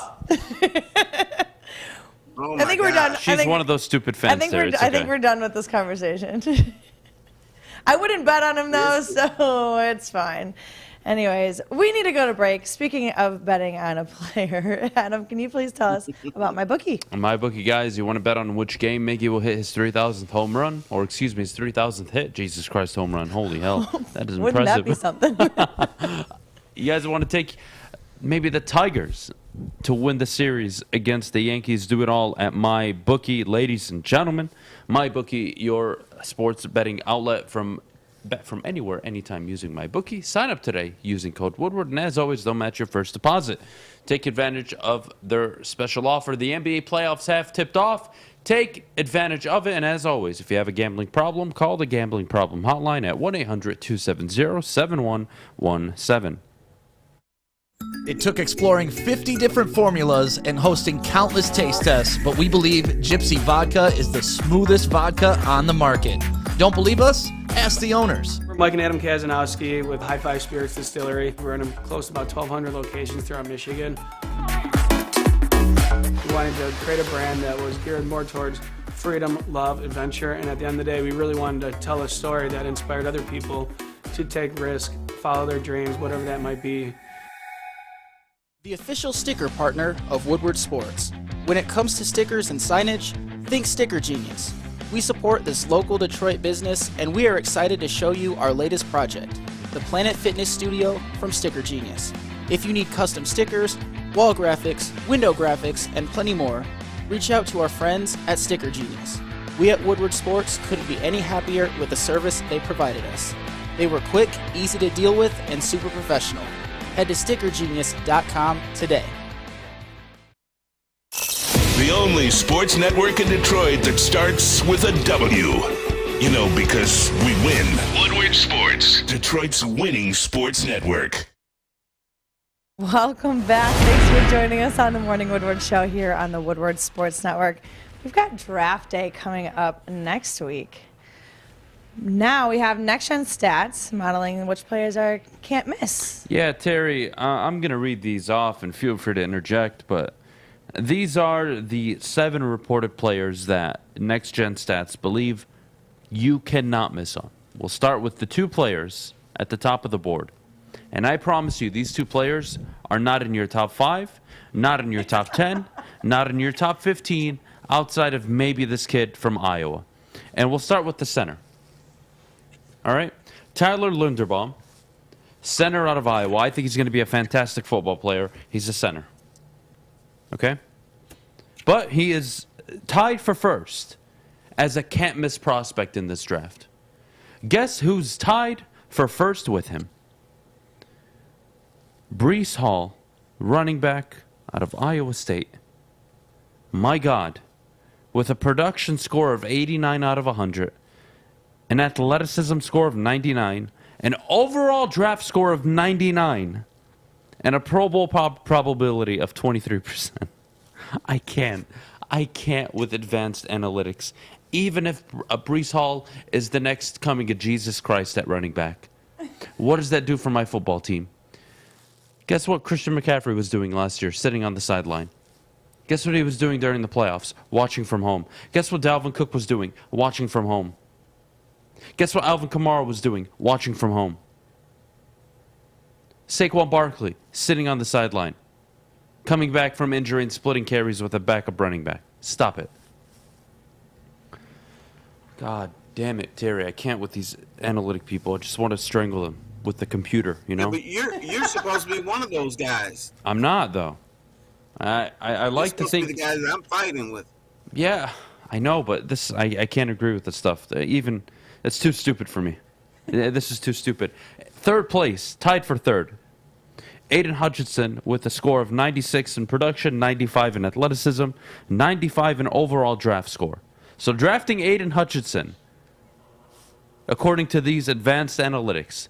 [SPEAKER 5] Oh
[SPEAKER 2] I think we're done.
[SPEAKER 3] She's one of those stupid fans.
[SPEAKER 2] I think we're done with this conversation. I wouldn't bet on him though, so it's fine. Anyways, we need to go to break. Speaking of betting on a player, Adam, can you please tell us about my bookie?
[SPEAKER 3] My bookie, guys, you want to bet on which game Miggy will hit his 3,000th home run? Or, excuse me, his 3,000th hit? Jesus Christ, home run. Holy hell. That is
[SPEAKER 2] Wouldn't
[SPEAKER 3] impressive.
[SPEAKER 2] Wouldn't that be something?
[SPEAKER 3] You guys want to take maybe the Tigers to win the series against the Yankees? Do it all at my bookie, ladies and gentlemen. My bookie, your sports betting outlet bet from anywhere, anytime using my bookie. Sign up today using code Woodward, and as always, they'll match your first deposit. Take advantage of their special offer. The NBA playoffs have tipped off. Take advantage of it, and as always, if you have a gambling problem, call the Gambling Problem Hotline at 1-800-270-7117.
[SPEAKER 8] It took exploring 50 different formulas and hosting countless taste tests, but we believe Gypsy Vodka is the smoothest vodka on the market. Don't believe us? Ask the owners.
[SPEAKER 9] We're Mike and Adam Kazanowski with High Five Spirits Distillery. We're in close to about 1,200 locations throughout Michigan. We wanted to create a brand that was geared more towards freedom, love, adventure, and at the end of the day, we really wanted to tell a story that inspired other people to take risk, follow their dreams, whatever that might be.
[SPEAKER 10] The official sticker partner of Woodward Sports. When it comes to stickers and signage, think Sticker Genius. We support this local Detroit business, and we are excited to show you our latest project, the Planet Fitness Studio from Sticker Genius. If you need custom stickers, wall graphics, window graphics, and plenty more, reach out to our friends at Sticker Genius. We at Woodward Sports couldn't be any happier with the service they provided us. They were quick, easy to deal with, and super professional. Head to stickergenius.com today.
[SPEAKER 7] The only sports network in Detroit that starts with a W. You know, because we win. Woodward Sports, Detroit's winning sports network.
[SPEAKER 2] Welcome back. Thanks for joining us on the Morning Woodward Show here on the Woodward Sports Network. We've got draft day coming up next week. Now we have Next Gen Stats modeling which players are can't miss.
[SPEAKER 3] Yeah, Terry, I'm going to read these off and feel free to interject, but these are the 7 reported players that Next Gen Stats believe you cannot miss on. We'll start with the 2 players at the top of the board. And I promise you, these 2 players are not in your top 5, not in your top 10, not in your top 15, outside of maybe this kid from Iowa. And we'll start with the center. All right? Tyler Linderbaum, center out of Iowa. I think he's going to be a fantastic football player. He's a center. Okay? But he is tied for first as a can't-miss prospect in this draft. Guess who's tied for first with him? Breece Hall, running back out of Iowa State. My God. With a production score of 89 out of 100, an athleticism score of 99, an overall draft score of 99, and a Pro Bowl probability of 23%. I can't with advanced analytics. Even if Breece Hall is the next coming of Jesus Christ at running back. What does that do for my football team? Guess what Christian McCaffrey was doing last year, sitting on the sideline? Guess what he was doing during the playoffs? Watching from home. Guess what Dalvin Cook was doing? Watching from home. Guess what Alvin Kamara was doing? Watching from home. Saquon Barkley, sitting on the sideline. Coming back from injury and splitting carries with a backup running back. Stop it. God damn it, Terry. I can't with these analytic people. I just want to strangle them with the computer, you know?
[SPEAKER 5] Yeah, but you're supposed to be one of those guys.
[SPEAKER 3] I'm not, though. I like to think...
[SPEAKER 5] Be the guys that I'm fighting with.
[SPEAKER 3] Yeah, I know, but this I can't agree with this stuff. Even... It's too stupid for me. This is too stupid. Third place, tied for third. Aiden Hutchinson with a score of 96 in production, 95 in athleticism, 95 in overall draft score. So drafting Aiden Hutchinson, according to these advanced analytics,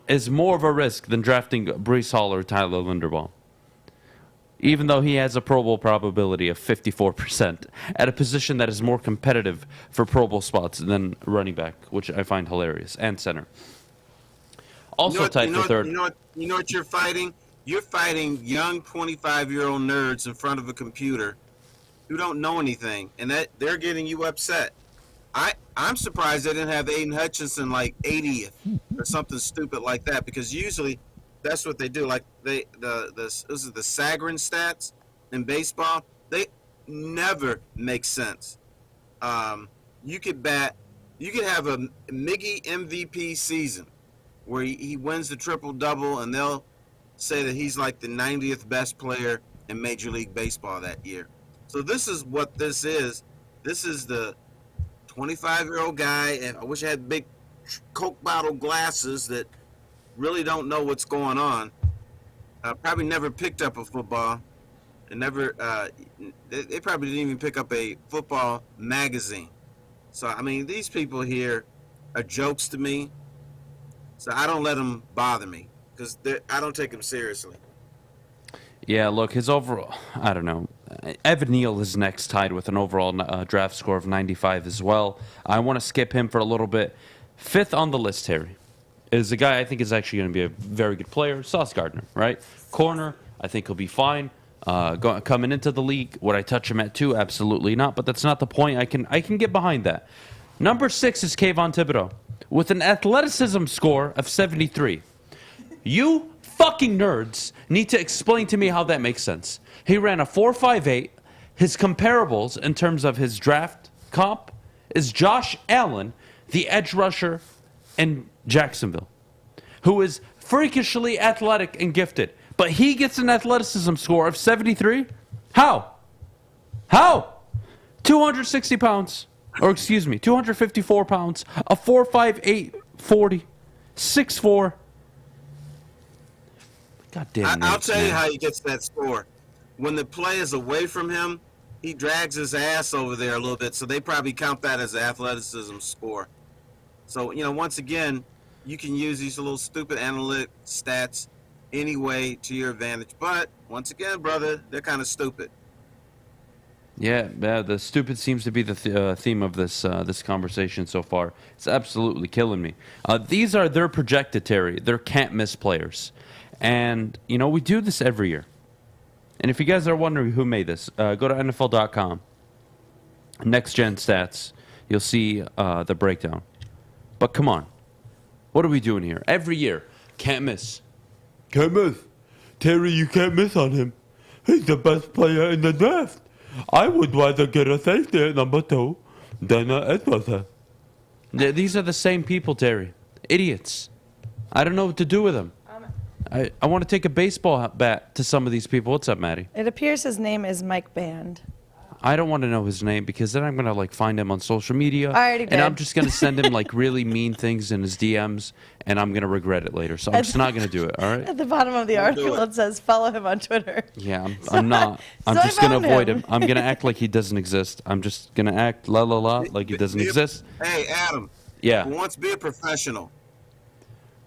[SPEAKER 3] is more of a risk than drafting Breece Hall or Tyler Linderbaum. Even though he has a Pro Bowl probability of 54% at a position that is more competitive for Pro Bowl spots than running back, which I find hilarious, and center. Also tied for third.
[SPEAKER 5] You know what you're fighting? You're fighting young 25-year-old nerds in front of a computer who don't know anything, and that they're getting you upset. I'm surprised they didn't have Aiden Hutchinson like 80th or something stupid like that, because usually that's what they do. Like this is the Sagarin stats in baseball. They never make sense. You could have a Miggy MVP season where he wins the triple-double, and they'll say that he's like the 90th best player in Major League Baseball that year. So this is what this is. This is the 25-year-old guy, and I wish I had big Coke bottle glasses that really don't know what's going on. Probably never picked up a football, and never. They probably didn't even pick up a football magazine. So I mean, these people here are jokes to me. So I don't let them bother me because I don't take them seriously.
[SPEAKER 3] Yeah, look, his overall, I don't know. Evan Neal is next, tied with an overall draft score of 95 as well. I want to skip him for a little bit. Fifth on the list, Terry, is a guy I think is actually going to be a very good player, Sauce Gardner, right? Corner, I think he'll be fine. Coming into the league, would I touch him at 2? Absolutely not, but that's not the point. I can get behind that. Number 6 is Kayvon Thibodeau with an athleticism score of 73. You fucking nerds need to explain to me how that makes sense. He ran a 4.58. His comparables in terms of his draft comp is Josh Allen, the edge rusher in Jacksonville, who is freakishly athletic and gifted. But he gets an athleticism score of 73? How? 260 pounds. Or excuse me, 254 pounds. A 4.58 40. 6'4". God damn it.
[SPEAKER 5] I'll tell you how he gets that score. When the play is away from him, he drags his ass over there a little bit, so they probably count that as an athleticism score. So, once again, you can use these little stupid analytic stats anyway to your advantage. But, once again, brother, they're kind of stupid.
[SPEAKER 3] Yeah, the stupid seems to be the theme of this conversation so far. It's absolutely killing me. These are their projected, Terry. They're can't-miss players. And, we do this every year. And if you guys are wondering who made this, go to NFL.com. Next Gen Stats. You'll see the breakdown. But come on. What are we doing here? Every year. Can't miss. Can't miss. Terry, you can't miss on him. He's the best player in the draft. I would rather get a safety at number 2 than an edge rusher. These are the same people, Terry. Idiots. I don't know what to do with them. I want to take a baseball bat to some of these people. What's up, Maddie?
[SPEAKER 2] It appears his name is Mike Band.
[SPEAKER 3] I don't want to know his name because then I'm going to find him on social media.
[SPEAKER 2] I already did.
[SPEAKER 3] And I'm just going to send him really mean things in his DMs and I'm going to regret it later. So I'm just not going to do it, all right?
[SPEAKER 2] At the bottom of the article, it says, follow him on Twitter.
[SPEAKER 3] Yeah, I'm not. I'm just going to avoid him. I'm going to act like he doesn't exist. I'm just going to act like he doesn't exist.
[SPEAKER 5] Hey, Adam.
[SPEAKER 3] Yeah.
[SPEAKER 5] For once, be a professional.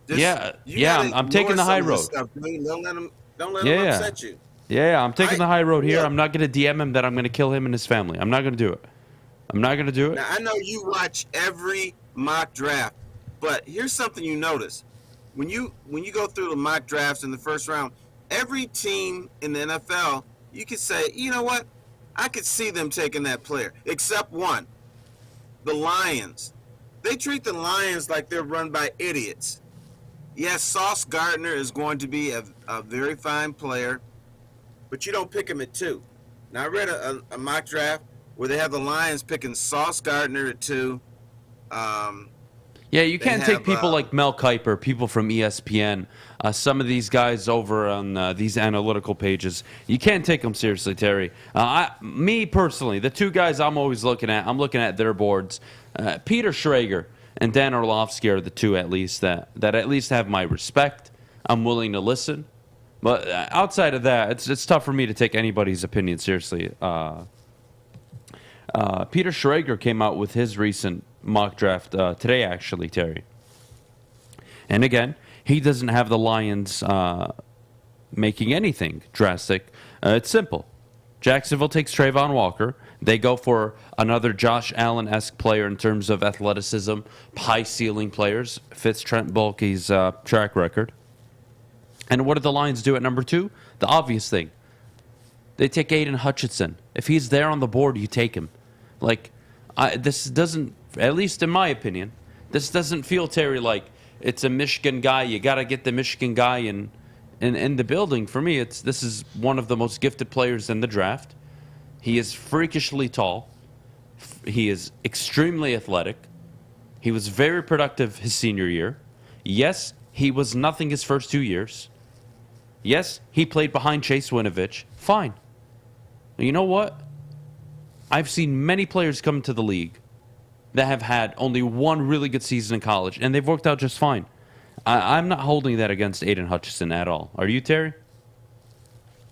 [SPEAKER 3] I'm taking the high road.
[SPEAKER 5] Don't let him upset you.
[SPEAKER 3] Yeah, I'm taking the high road here. I'm not going to DM him that I'm going to kill him and his family. I'm not going to do it.
[SPEAKER 5] Now, I know you watch every mock draft, but here's something you notice. When you go through the mock drafts in the first round, every team in the NFL, you could say, you know what? I could see them taking that player, except one. The Lions. They treat the Lions like they're run by idiots. Yes, Sauce Gardner is going to be a very fine player, but you don't pick him at 2. Now, I read a mock draft where they have the Lions picking Sauce Gardner at 2.
[SPEAKER 3] Yeah, you can't take people like Mel Kiper, people from ESPN, some of these guys over on these analytical pages. You can't take them seriously, Terry. Me personally, the 2 guys I'm always looking at their boards. Peter Schrager and Dan Orlovsky are the 2 at least that at least have my respect. I'm willing to listen. But outside of that, it's tough for me to take anybody's opinion seriously. Peter Schrager came out with his recent mock draft today, actually, Terry. And again, he doesn't have the Lions making anything drastic. It's simple. Jacksonville takes Trayvon Walker. They go for another Josh Allen-esque player in terms of athleticism, high-ceiling players. Fits Trent Baalke's track record. And what do the Lions do at number 2? The obvious thing. They take Aiden Hutchinson. If he's there on the board, you take him. This doesn't, at least in my opinion, this doesn't feel, Terry, like it's a Michigan guy. You got to get the Michigan guy in the building. For me, this is one of the most gifted players in the draft. He is freakishly tall. He is extremely athletic. He was very productive his senior year. Yes, he was nothing his first 2 years. Yes, he played behind Chase Winovich. Fine. You know what? I've seen many players come to the league that have had only one really good season in college, and they've worked out just fine. I'm not holding that against Aiden Hutchinson at all. Are you, Terry?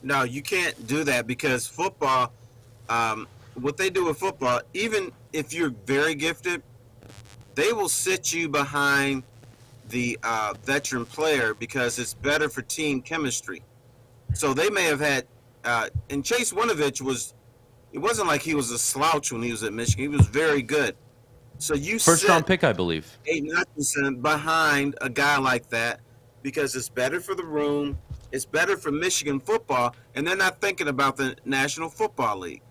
[SPEAKER 5] No, you can't do that because football, what they do with football, even if you're very gifted, they will sit you behind the veteran player because it's better for team chemistry. So they may have had, and Chase Winovich it wasn't like he was a slouch when he was at Michigan. He was very good. So you
[SPEAKER 3] First round pick, I believe.
[SPEAKER 5] Aiden Hutchinson behind a guy like that because it's better for the room, it's better for Michigan football, and they're not thinking about the National Football League.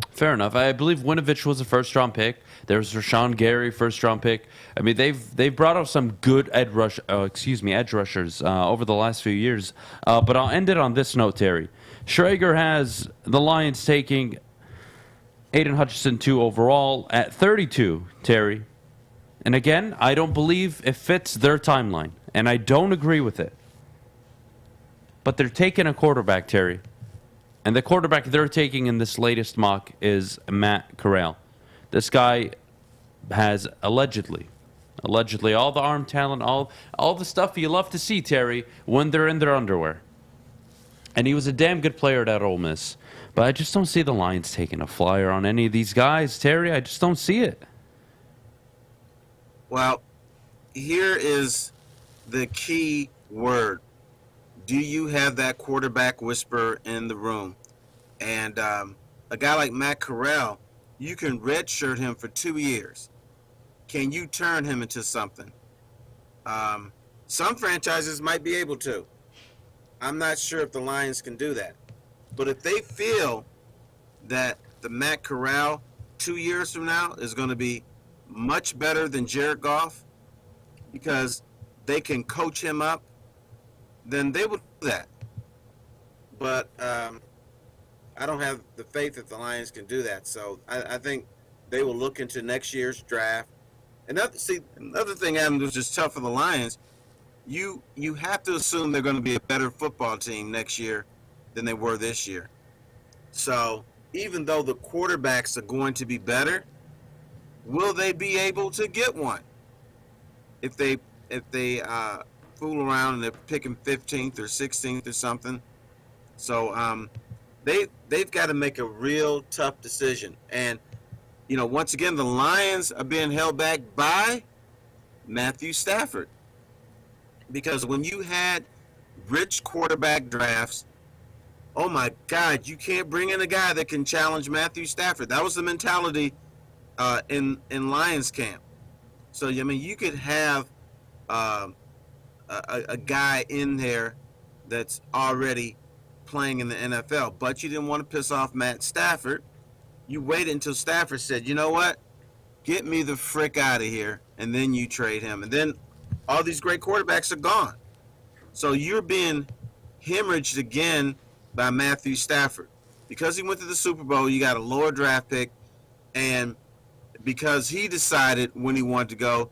[SPEAKER 3] Fair enough. I believe Winovich was a first-round pick. There was Rashawn Gary, first-round pick. I mean, they've brought out some good edge rushers over the last few years. But I'll end it on this note, Terry. Schrager has the Lions taking Aiden Hutchinson 2 overall at 32, Terry. And again, I don't believe it fits their timeline, and I don't agree with it. But they're taking a quarterback, Terry. And the quarterback they're taking in this latest mock is Matt Corral. This guy has allegedly all the arm talent, all the stuff you love to see, Terry, when they're in their underwear. And he was a damn good player at Ole Miss. But I just don't see the Lions taking a flyer on any of these guys, Terry. I just don't see it.
[SPEAKER 5] Well, here is the key word. Do you have that quarterback whisperer in the room? And a guy like Matt Corral, you can redshirt him for 2 years. Can you turn him into something? Some franchises might be able to. I'm not sure if the Lions can do that. But if they feel that the Matt Corral 2 years from now is going to be much better than Jared Goff because they can coach him up, then they will do that. But I don't have the faith that the Lions can do that. So I think they will look into next year's draft. Another thing, Adam, was just tough for the Lions. You have to assume they're going to be a better football team next year than they were this year. So even though the quarterbacks are going to be better, will they be able to get one? If they fool around and they're picking 15th or 16th or something. So they've got to make a real tough decision. And, once again, the Lions are being held back by Matthew Stafford. Because when you had rich quarterback drafts, oh, my God, you can't bring in a guy that can challenge Matthew Stafford. That was the mentality in Lions camp. So, you could have a guy in there that's already playing in the NFL, but you didn't want to piss off Matt Stafford. You waited until Stafford said, you know what, get me the frick out of here, and then you trade him. And then all these great quarterbacks are gone. So you're being hemorrhaged again by Matthew Stafford. Because he went to the Super Bowl, you got a lower draft pick, and because he decided when he wanted to go,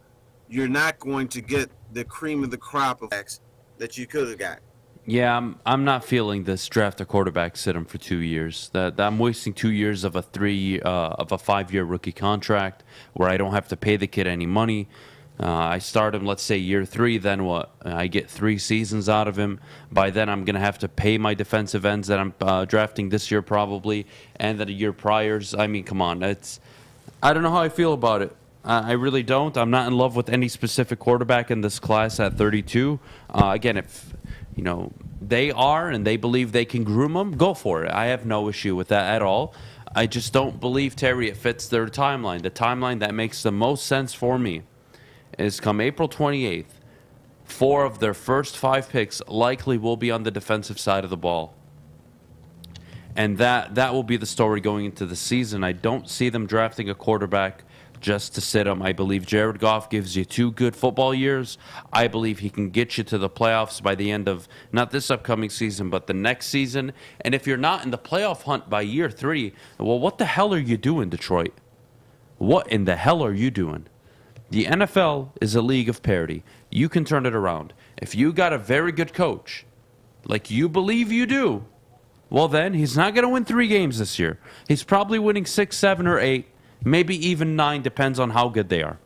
[SPEAKER 5] you're not going to get the cream of the crop of backs that you could have got.
[SPEAKER 3] Yeah, I'm not feeling this draft a quarterback, sit him for 2 years. That I'm wasting 2 years of a 5-year rookie contract where I don't have to pay the kid any money. I start him, let's say, year 3, then what? I get 3 seasons out of him. By then, I'm going to have to pay my defensive ends that I'm drafting this year probably, and that a year priors. I mean, come on. I don't know how I feel about it. I really don't. I'm not in love with any specific quarterback in this class at 32. Again, if they are and they believe they can groom them, go for it. I have no issue with that at all. I just don't believe, Terry, it fits their timeline. The timeline that makes the most sense for me is come April 28th, 4 of their first 5 picks likely will be on the defensive side of the ball. And that will be the story going into the season. I don't see them drafting a quarterback just to sit him. I believe Jared Goff gives you 2 good football years. I believe he can get you to the playoffs by the end of not this upcoming season, but the next season. And if you're not in the playoff hunt by year 3, well, what the hell are you doing, Detroit? What in the hell are you doing? The NFL is a league of parity. You can turn it around. If you got a very good coach, like you believe you do, well then, he's not going to win 3 games this year. He's probably winning 6, 7, or 8. Maybe even 9, depends on how good they are.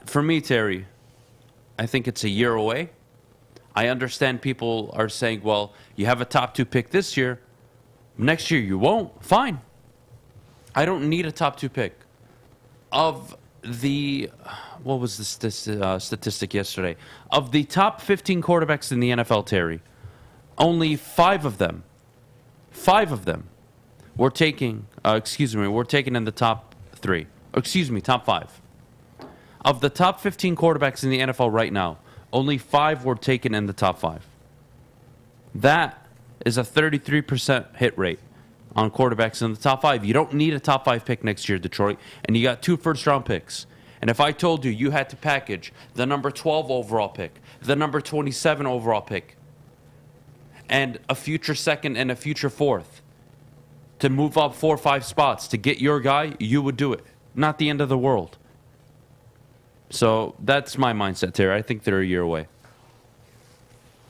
[SPEAKER 3] For me, Terry, I think it's a year away. I understand people are saying, well, you have a top 2 pick this year. Next year you won't. Fine. I don't need a top 2 pick. Of the what was the statistic yesterday? Of the top 15 quarterbacks in the NFL, Terry, only 5 of them were taken in the top 3. Top 5. Of the top 15 quarterbacks in the NFL right now, only 5 were taken in the top 5. That is a 33% hit rate on quarterbacks in the top 5. You don't need a top 5 pick next year, Detroit, and you got 2 first-round picks. And if I told you you had to package the number 12 overall pick, the number 27 overall pick, and a future second and a future fourth to move up 4 or 5 spots to get your guy, you would do it. Not the end of the world. So that's my mindset, Terry. I think they're a year away.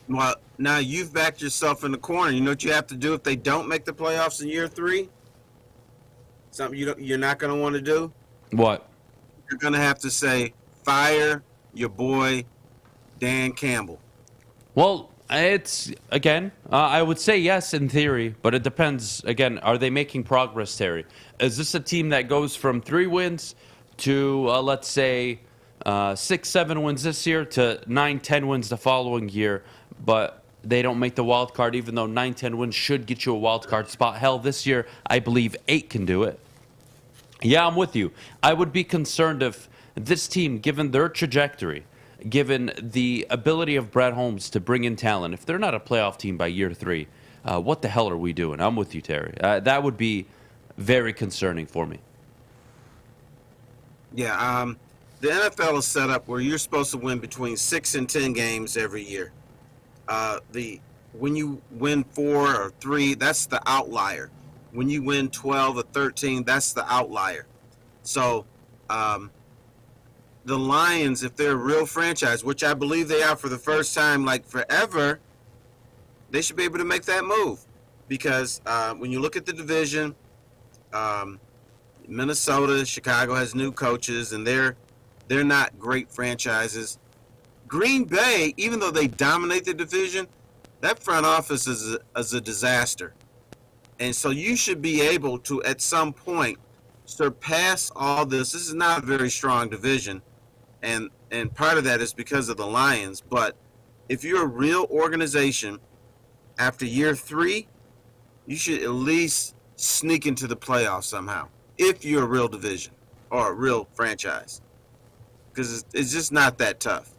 [SPEAKER 5] Well, now you've backed yourself in the corner. You know what you have to do if they don't make the playoffs in year 3? Something you're not going to want to do?
[SPEAKER 3] What?
[SPEAKER 5] You're going to have to say, fire your boy Dan Campbell.
[SPEAKER 3] Well, it's, again, I would say yes in theory, but it depends. Again, are they making progress, Terry? Is this a team that goes from 3 wins to, let's say, 6-7 wins this year to 9-10 wins the following year, but they don't make the wild card, even though 9-10 wins should get you a wild card spot? Hell, this year, I believe 8 can do it. Yeah, I'm with you. I would be concerned if this team, given their trajectory, given the ability of Brad Holmes to bring in talent, if they're not a playoff team by year 3, what the hell are we doing? I'm with you, Terry. That would be very concerning for me.
[SPEAKER 5] Yeah, the NFL is set up where you're supposed to win between 6 and 10 games every year. When you win 4 or 3, that's the outlier. When you win 12 or 13, that's the outlier. So the Lions, if they're a real franchise, which I believe they are for the first time like forever, they should be able to make that move. Because when you look at the division, Minnesota, Chicago has new coaches, and they're not great franchises. Green Bay, even though they dominate the division, that front office is a disaster. And so you should be able to, at some point, surpass all this. This is not a very strong division, and part of that is because of the Lions. But if you're a real organization, after year 3, you should at least sneak into the playoffs somehow, if you're a real division or a real franchise, because it's just not that tough.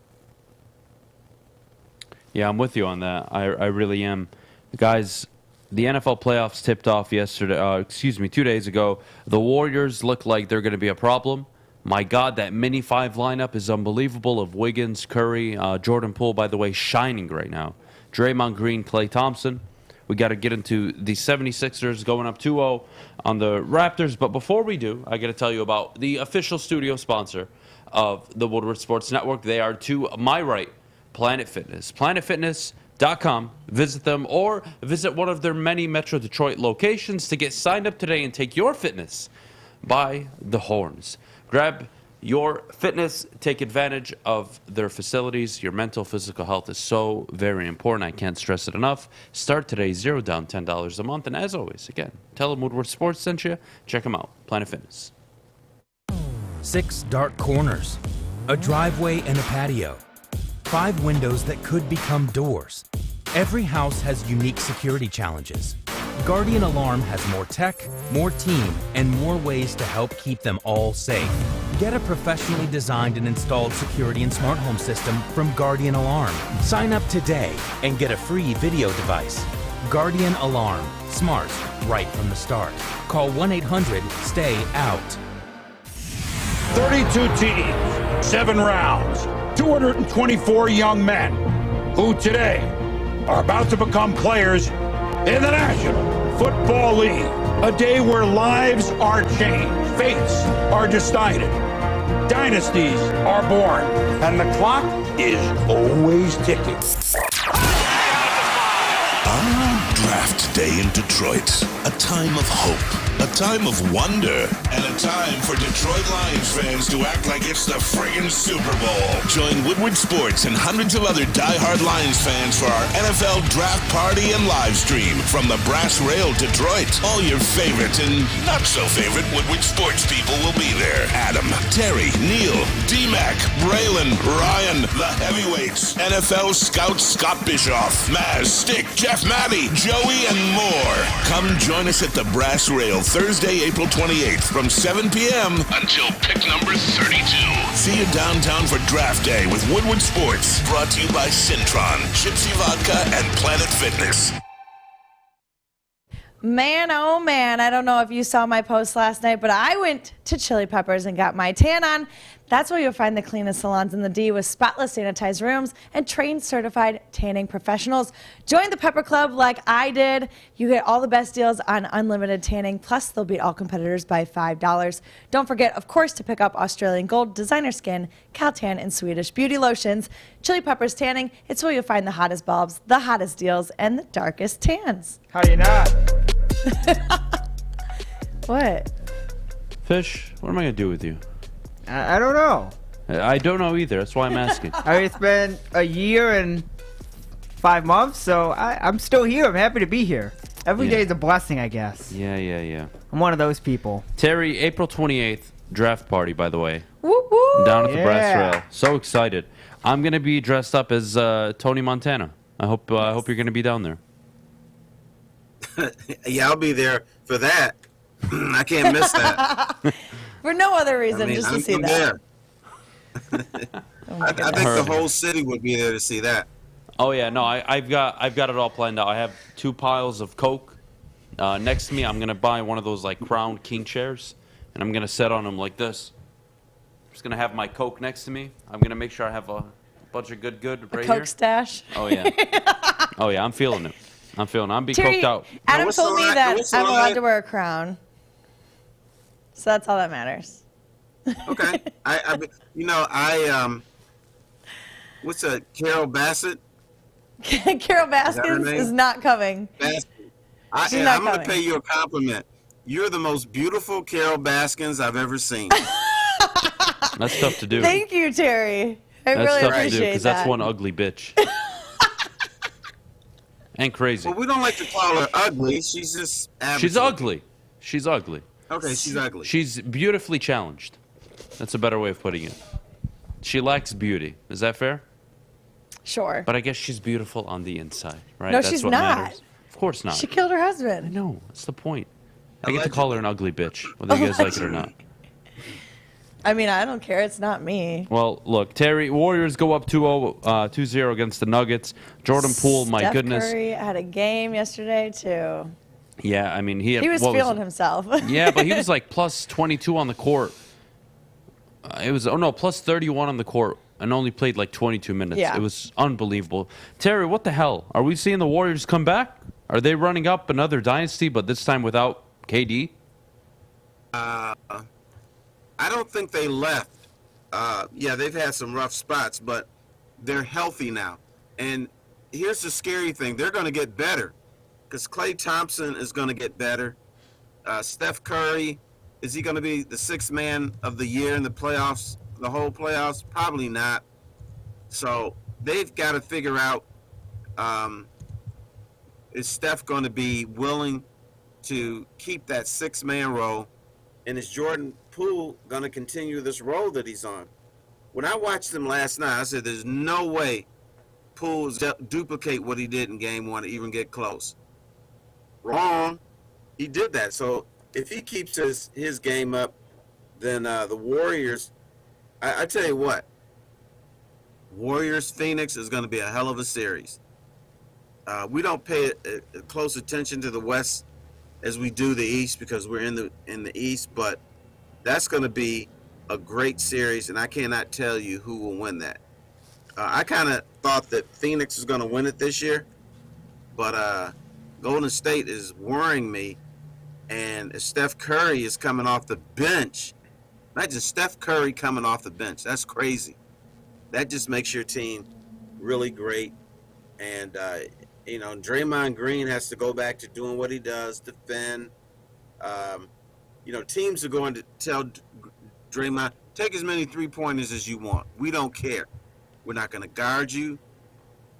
[SPEAKER 3] Yeah, I'm with you on that. I really am. Guys, the NFL playoffs tipped off 2 days ago. The Warriors look like they're going to be a problem. My God, that mini 5 lineup is unbelievable of Wiggins, Curry, Jordan Poole, by the way, shining right now. Draymond Green, Klay Thompson. We got to get into the 76ers going up 2-0 on the Raptors. But before we do, I got to tell you about the official studio sponsor of the Woodward Sports Network. They are to my right, Planet Fitness. PlanetFitness.com. Visit them or visit one of their many Metro Detroit locations to get signed up today and take your fitness by the horns. Grab your fitness, take advantage of their facilities. Your mental, physical health is so very important. I can't stress it enough. Start today, $0 down, $10 a month. And as always, again, tell them Woodward Sports sent you. Check them out. Planet Fitness.
[SPEAKER 11] 6 dark corners, a driveway and a patio, 5 windows that could become doors. Every house has unique security challenges. Guardian Alarm has more tech, more team, and more ways to help keep them all safe. Get a professionally designed and installed security and smart home system from Guardian Alarm. Sign up today and get a free video device. Guardian Alarm. Smart, right from the start. Call 1-800-STAY-OUT.
[SPEAKER 12] 32 teams, 7 rounds, 224 young men who today are about to become players in the National Football League. A day where lives are changed, fates are decided, dynasties are born, and the clock is always ticking.
[SPEAKER 7] On draft day in Detroit, A time of hope, a time of wonder, and a time for Detroit Lions fans to act like it's the friggin' Super Bowl. Join Woodward Sports and hundreds of other diehard Lions fans for our NFL draft party and live stream from the Brass Rail Detroit. All your favorite and not so favorite Woodward Sports people will be there. Adham, Terry, Neil, D-Mac, Braylon, Ryan, the heavyweights, NFL scout Scott Bischoff, Maz, Stick, Jeff Maddie, Joey, and more. Come join us at the Brass Rail Thursday, April 28th from 7 p.m. until pick number 32. See you downtown for Draft Day with Woodward Sports. Brought to you by Cintron, Gypsy Vodka, and Planet Fitness.
[SPEAKER 2] Man, oh man, I don't know if you saw my post last night, but I went to Chili Peppers and got my tan on. That's where you'll find the cleanest salons in the D with spotless sanitized rooms and trained certified tanning professionals. Join the Pepper Club like I did. You get all the best deals on unlimited tanning, plus they'll beat all competitors by $5. Don't forget, of course, to pick up Australian Gold, Designer Skin, Caltan, and Swedish Beauty Lotions. Chili Peppers Tanning, it's where you'll find the hottest bulbs, the hottest deals, and the darkest tans.
[SPEAKER 4] How do you not?
[SPEAKER 2] What?
[SPEAKER 3] Fish, what am I going to do with you?
[SPEAKER 4] I don't know.
[SPEAKER 3] I don't know either. That's why I'm asking.
[SPEAKER 4] I mean, it's been a year and 5 months, so I'm still here. I'm happy to be here. Every day is a blessing, I guess.
[SPEAKER 3] Yeah.
[SPEAKER 4] I'm one of those people.
[SPEAKER 3] Terry, April 28th, draft party, by the way.
[SPEAKER 2] Woo-woo!
[SPEAKER 3] Down at the Brass Rail. So excited. I'm going to be dressed up as Tony Montana. I hope you're going to be down there.
[SPEAKER 5] Yeah, I'll be there for that. I can't miss that.
[SPEAKER 2] For no other reason, just to
[SPEAKER 5] I'm
[SPEAKER 2] see that.
[SPEAKER 5] There. I think the whole city would be there to see that.
[SPEAKER 3] Oh yeah, no, I've got it all planned out. I have 2 piles of Coke next to me. I'm gonna buy one of those like crown king chairs, and I'm gonna sit on them like this. I'm just gonna have my Coke next to me. I'm gonna make sure I have a bunch of good right
[SPEAKER 2] Coke
[SPEAKER 3] here.
[SPEAKER 2] stash.
[SPEAKER 3] Oh yeah, oh yeah, I'm feeling it. I'm being
[SPEAKER 2] Terry,
[SPEAKER 3] coked out.
[SPEAKER 2] Adam told me that I'm allowed to wear a crown, so that's all that matters.
[SPEAKER 5] Okay, what's a Carol Bassett?
[SPEAKER 2] Carol Baskins is not coming.
[SPEAKER 5] I'm going to pay you a compliment. You're the most beautiful Carol Baskins I've ever seen.
[SPEAKER 3] That's tough to do.
[SPEAKER 2] Thank you, Terry.
[SPEAKER 3] That's
[SPEAKER 2] really
[SPEAKER 3] tough
[SPEAKER 2] appreciate
[SPEAKER 3] to do because that's one ugly bitch. And crazy.
[SPEAKER 5] Well, we don't like to call her ugly. She's just average.
[SPEAKER 3] She's ugly. She's ugly.
[SPEAKER 5] Okay, she's ugly.
[SPEAKER 3] She's beautifully challenged. That's a better way of putting it. She lacks beauty. Is that fair?
[SPEAKER 2] Sure.
[SPEAKER 3] But I guess she's beautiful on the inside, right?
[SPEAKER 2] No,
[SPEAKER 3] That's
[SPEAKER 2] she's
[SPEAKER 3] what
[SPEAKER 2] not.
[SPEAKER 3] matters. Of course not.
[SPEAKER 2] She killed her husband.
[SPEAKER 3] No, that's the point. I get to call her an ugly bitch, whether you guys like it or not.
[SPEAKER 2] I mean, I don't care. It's not me.
[SPEAKER 3] Well, look, Terry, Warriors go up 2-0 against the Nuggets. Jordan Poole, my goodness.
[SPEAKER 2] Steph Curry had a game yesterday, too.
[SPEAKER 3] Yeah, I mean, he
[SPEAKER 2] was feeling himself.
[SPEAKER 3] Yeah, but he was like plus 22 on the court. Plus 31 on the court and only played like 22 minutes.
[SPEAKER 2] Yeah.
[SPEAKER 3] It was unbelievable. Terry, what the hell? Are we seeing the Warriors come back? Are they running up another dynasty, but this time without KD?
[SPEAKER 5] I don't think they left. They've had some rough spots, but they're healthy now. And here's the scary thing. They're going to get better because Klay Thompson is going to get better. Steph Curry, is he going to be the 6th man of the year in the playoffs, the whole playoffs? Probably not. So they've got to figure out, is Steph going to be willing to keep that 6-man role? And is Jordan Poole going to continue this role that he's on? When I watched him last night, I said there's no way Poole is duplicate what he did in game 1 to even get close. Wrong. He did that. So if he keeps his game up, then the Warriors, I tell you what, Warriors-Phoenix is going to be a hell of a series. We don't pay close attention to the West as we do the East because we're in the East, but that's going to be a great series, and I cannot tell you who will win that. I kind of thought that Phoenix is going to win it this year, but Golden State is worrying me, and if Steph Curry is coming off the bench, imagine Steph Curry coming off the bench. That's crazy. That just makes your team really great, and Draymond Green has to go back to doing what he does, defend. Teams are going to tell Draymond, take as many three-pointers as you want. We don't care. We're not going to guard you,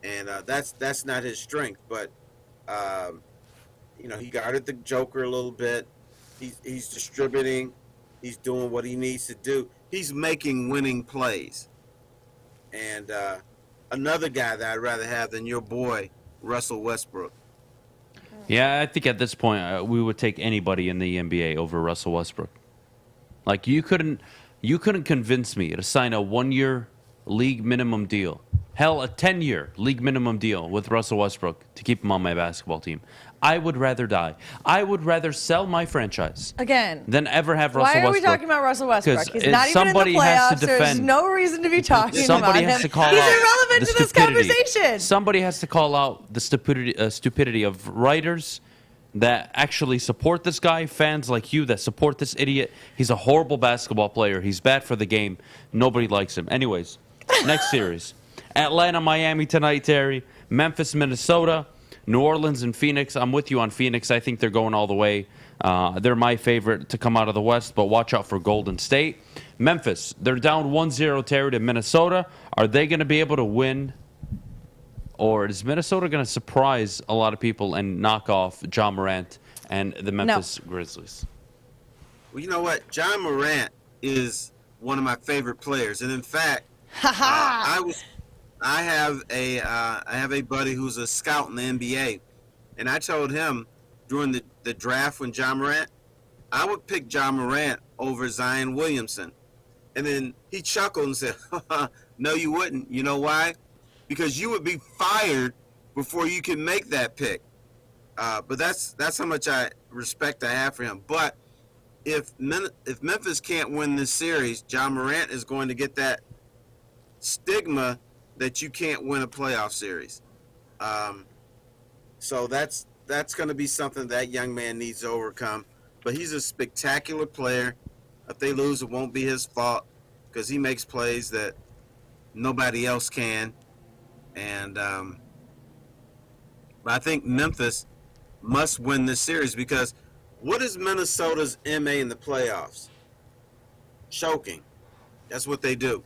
[SPEAKER 5] and that's not his strength. But he guarded the Joker a little bit. He's distributing. He's doing what he needs to do. He's making winning plays. And another guy that I'd rather have than your boy, Russell Westbrook.
[SPEAKER 3] Yeah, I think at this point we would take anybody in the NBA over Russell Westbrook. Like you couldn't convince me to sign a 1-year league minimum deal. Hell, a 10-year league minimum deal with Russell Westbrook to keep him on my basketball team. I would rather die. I would rather sell my franchise
[SPEAKER 2] again
[SPEAKER 3] than ever have Russell Westbrook.
[SPEAKER 2] Why are we talking about Russell Westbrook? He's not even in the
[SPEAKER 3] somebody has
[SPEAKER 2] playoffs.
[SPEAKER 3] to defend.
[SPEAKER 2] There's no reason to be talking
[SPEAKER 3] Somebody
[SPEAKER 2] about
[SPEAKER 3] has
[SPEAKER 2] him.
[SPEAKER 3] to call
[SPEAKER 2] He's
[SPEAKER 3] out
[SPEAKER 2] irrelevant
[SPEAKER 3] the
[SPEAKER 2] to this
[SPEAKER 3] stupidity.
[SPEAKER 2] conversation.
[SPEAKER 3] Somebody has to call out the stupidity of writers that actually support this guy, fans like you that support this idiot. He's a horrible basketball player. He's bad for the game. Nobody likes him. Anyways, next series. Atlanta, Miami tonight, Terry. Memphis, Minnesota. New Orleans and Phoenix. I'm with you on Phoenix. I think they're going all the way. They're my favorite to come out of the West, but watch out for Golden State. Memphis, they're down 1-0, Terry, to Minnesota. Are they going to be able to win? Or is Minnesota going to surprise a lot of people and knock off John Morant and the Memphis Grizzlies?
[SPEAKER 5] Well, you know what? John Morant is one of my favorite players. And in fact, I have a buddy who's a scout in the NBA, and I told him during the draft when John Morant, I would pick John Morant over Zion Williamson. And then he chuckled and said, no, you wouldn't. You know why? Because you would be fired before you can make that pick. But that's how much respect I have for him. But if Memphis can't win this series, John Morant is going to get that stigma that you can't win a playoff series. So that's going to be something that young man needs to overcome. But he's a spectacular player. If they lose, it won't be his fault because he makes plays that nobody else can. And but I think Memphis must win this series because what is Minnesota's MA in the playoffs? Choking. That's what they do.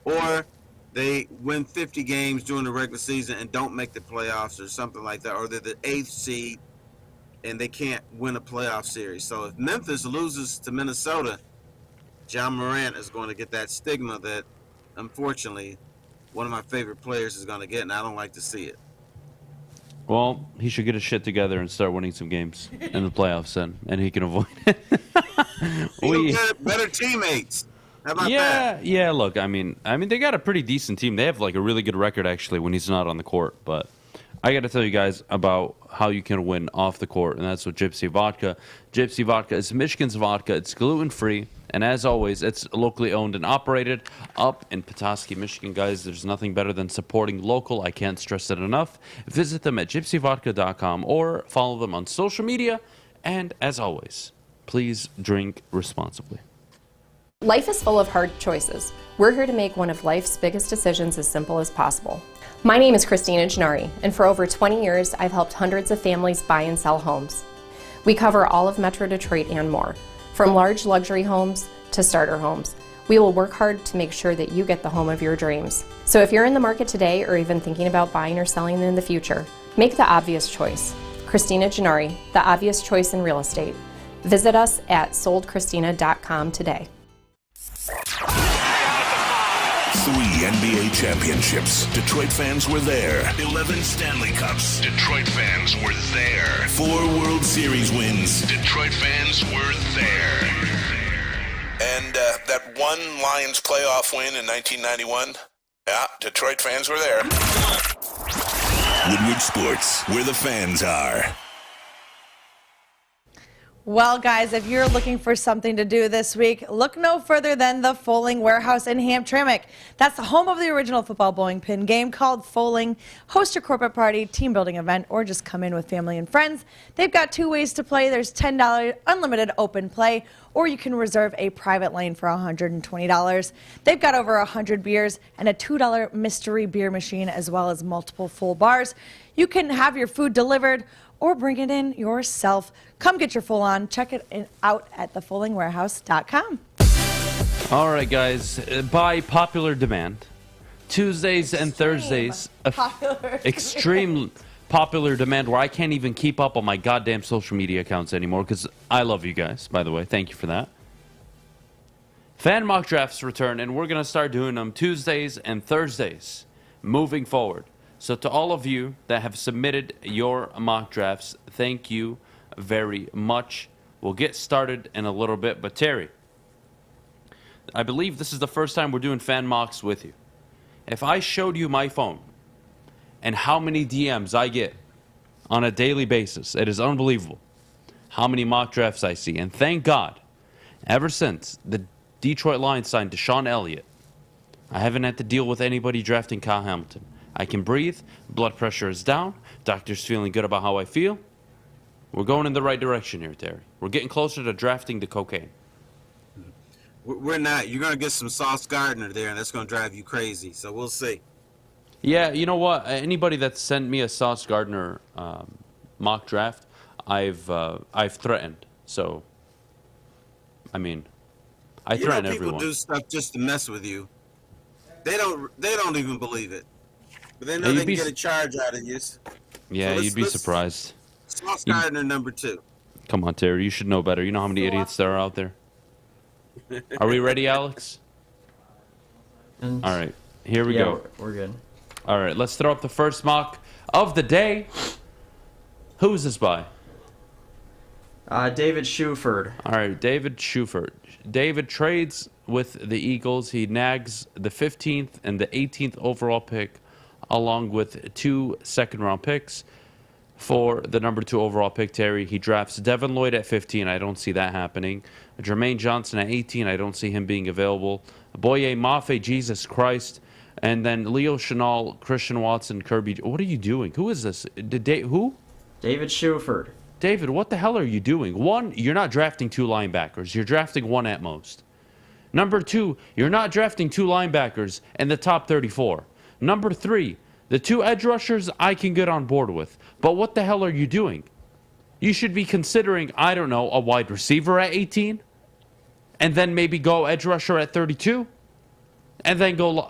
[SPEAKER 5] Or they win 50 games during the regular season and don't make the playoffs or something like that. Or they're the 8th seed and they can't win a playoff series. So if Memphis loses to Minnesota, John Morant is going to get that stigma that, unfortunately, one of my favorite players is going to get, and I don't like to see it.
[SPEAKER 3] Well, he should get his shit together and start winning some games in the playoffs then, and he can avoid it.
[SPEAKER 5] He'll get better teammates. How about that?
[SPEAKER 3] Yeah, look, I mean, they got a pretty decent team. They have like a really good record actually when he's not on the court. But I got to tell you guys about how you can win off the court, and that's with Gypsy Vodka. Gypsy Vodka is Michigan's vodka. It's gluten-free, and as always, it's locally owned and operated up in Petoskey, Michigan. Guys, there's nothing better than supporting local. I can't stress it enough. Visit them at gypsyvodka.com or follow them on social media. And as always, please drink responsibly.
[SPEAKER 13] Life is full of hard choices. We're here to make one of life's biggest decisions as simple as possible. My name is Christina Gennari, and for over 20 years, I've helped hundreds of families buy and sell homes. We cover all of Metro Detroit and more, from large luxury homes to starter homes. We will work hard to make sure that you get the home of your dreams. So if you're in the market today or even thinking about buying or selling in the future, make the obvious choice. Christina Gennari, the obvious choice in real estate. Visit us at soldchristina.com today.
[SPEAKER 7] 3 NBA championships. Detroit fans were there. 11 Stanley Cups. Detroit fans were there. 4 World Series wins. Detroit fans were there. And that one Lions playoff win in 1991. Yeah, Detroit fans were there. Woodward Sports, where the fans are.
[SPEAKER 2] Well, guys, if you're looking for something to do this week, look no further than the Foaling Warehouse in Hamtramck. That's the home of the original football bowling pin game called Foaling. Host a corporate party, team building event, or just come in with family and friends. They've got 2 ways to play. There's $10 unlimited open play, or you can reserve a private lane for $120. They've got over 100 beers and a $2 mystery beer machine, as well as multiple full bars. You can have your food delivered or bring it in yourself. Come get your full on. Check it out at thefoalingwarehouse.com.
[SPEAKER 3] All right, guys. By popular demand, Tuesdays and Thursdays, extreme popular demand where I can't even keep up on my goddamn social media accounts anymore because I love you guys, by the way. Thank you for that. Fan mock drafts return, and we're going to start doing them Tuesdays and Thursdays moving forward. So to all of you that have submitted your mock drafts, thank you very much. We'll get started in a little bit, but Terry, I believe this is the first time we're doing fan mocks with you. If I showed you my phone and how many DMs I get on a daily basis, it is unbelievable how many mock drafts I see. And thank God, ever since the Detroit Lions signed Deshaun Elliott, I haven't had to deal with anybody drafting Kyle Hamilton. I can breathe, blood pressure is down, doctor's feeling good about how I feel. We're going in the right direction here, Terry. We're getting closer to drafting the cocaine.
[SPEAKER 5] We're not. You're going to get some Sauce Gardner there, and that's going to drive you crazy. So we'll see.
[SPEAKER 3] Yeah, you know what? Anybody that sent me a Sauce Gardner mock draft, I've threatened. So, I mean, I threaten everyone.
[SPEAKER 5] People do stuff just to mess with you. They don't even believe it. But they know they can get a charge out of you.
[SPEAKER 3] Yeah, so you'd be surprised.
[SPEAKER 5] Sauce Gardner number 2.
[SPEAKER 3] Come on, Terry. You should know better. You know how many idiots there are out there. Are we ready, Alex? All right. Here we go.
[SPEAKER 14] We're good.
[SPEAKER 3] All right. Let's throw up the first mock of the day. Who is this by?
[SPEAKER 14] David Shuford.
[SPEAKER 3] All right. David Shuford. David trades with the Eagles. He nags the 15th and the 18th overall pick, along with 2 second-round picks for the number 2 overall pick, Terry. He drafts Devin Lloyd at 15. I don't see that happening. Jermaine Johnson at 18. I don't see him being available. Boye Mafe, Jesus Christ. And then Leo Chenal, Christian Watson, Kirby. What are you doing? Who is this? Who?
[SPEAKER 14] David Shuford.
[SPEAKER 3] David, what the hell are you doing? 1, you're not drafting 2 linebackers. You're drafting 1 at most. Number 2, you're not drafting 2 linebackers in the top 34. Number 3, the 2 edge rushers I can get on board with. But what the hell are you doing? You should be considering, I don't know, a wide receiver at 18, and then maybe go edge rusher at 32, and then go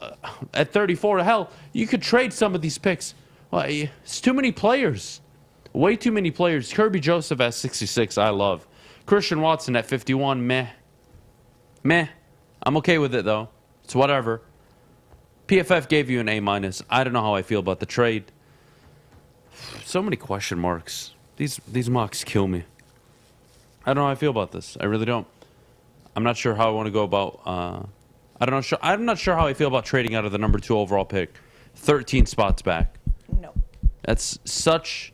[SPEAKER 3] at 34. Hell, you could trade some of these picks. Well, it's too many players. Way too many players. Kirby Joseph at 66, I love. Christian Watson at 51, meh. Meh. I'm okay with it, though. It's whatever. PFF gave you an A-. I don't know how I feel about the trade. So many question marks. These mocks kill me. I don't know how I feel about this. I really don't. I'm not sure how I want to go about... I'm not sure how I feel about trading out of the number 2 overall pick. 13 spots back.
[SPEAKER 2] No.
[SPEAKER 3] That's such...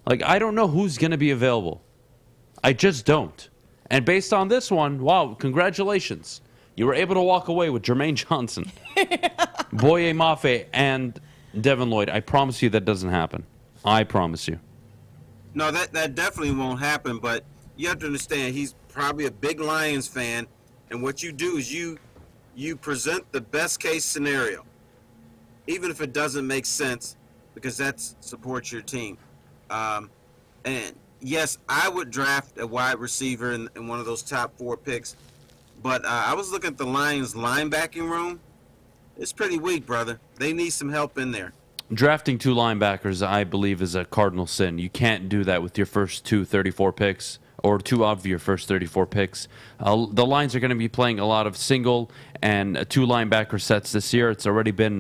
[SPEAKER 3] Like, I don't know who's going to be available. I just don't. And based on this one, wow, congratulations. You were able to walk away with Jermaine Johnson, Boye Mafe, and Devin Lloyd. I promise you that doesn't happen. I promise you.
[SPEAKER 5] No, that definitely won't happen, but you have to understand he's probably a big Lions fan, and what you do is you present the best case scenario, even if it doesn't make sense, because that supports your team. And yes, I would draft a wide receiver in one of those top 4 picks, but I was looking at the Lions linebacking room. It's pretty weak, brother. They need some help in there.
[SPEAKER 3] Drafting 2 linebackers, I believe, is a cardinal sin. You can't do that with your first 34 picks, or 2 of your first 34 picks. The Lions are going to be playing a lot of single and 2 linebacker sets this year. It's already been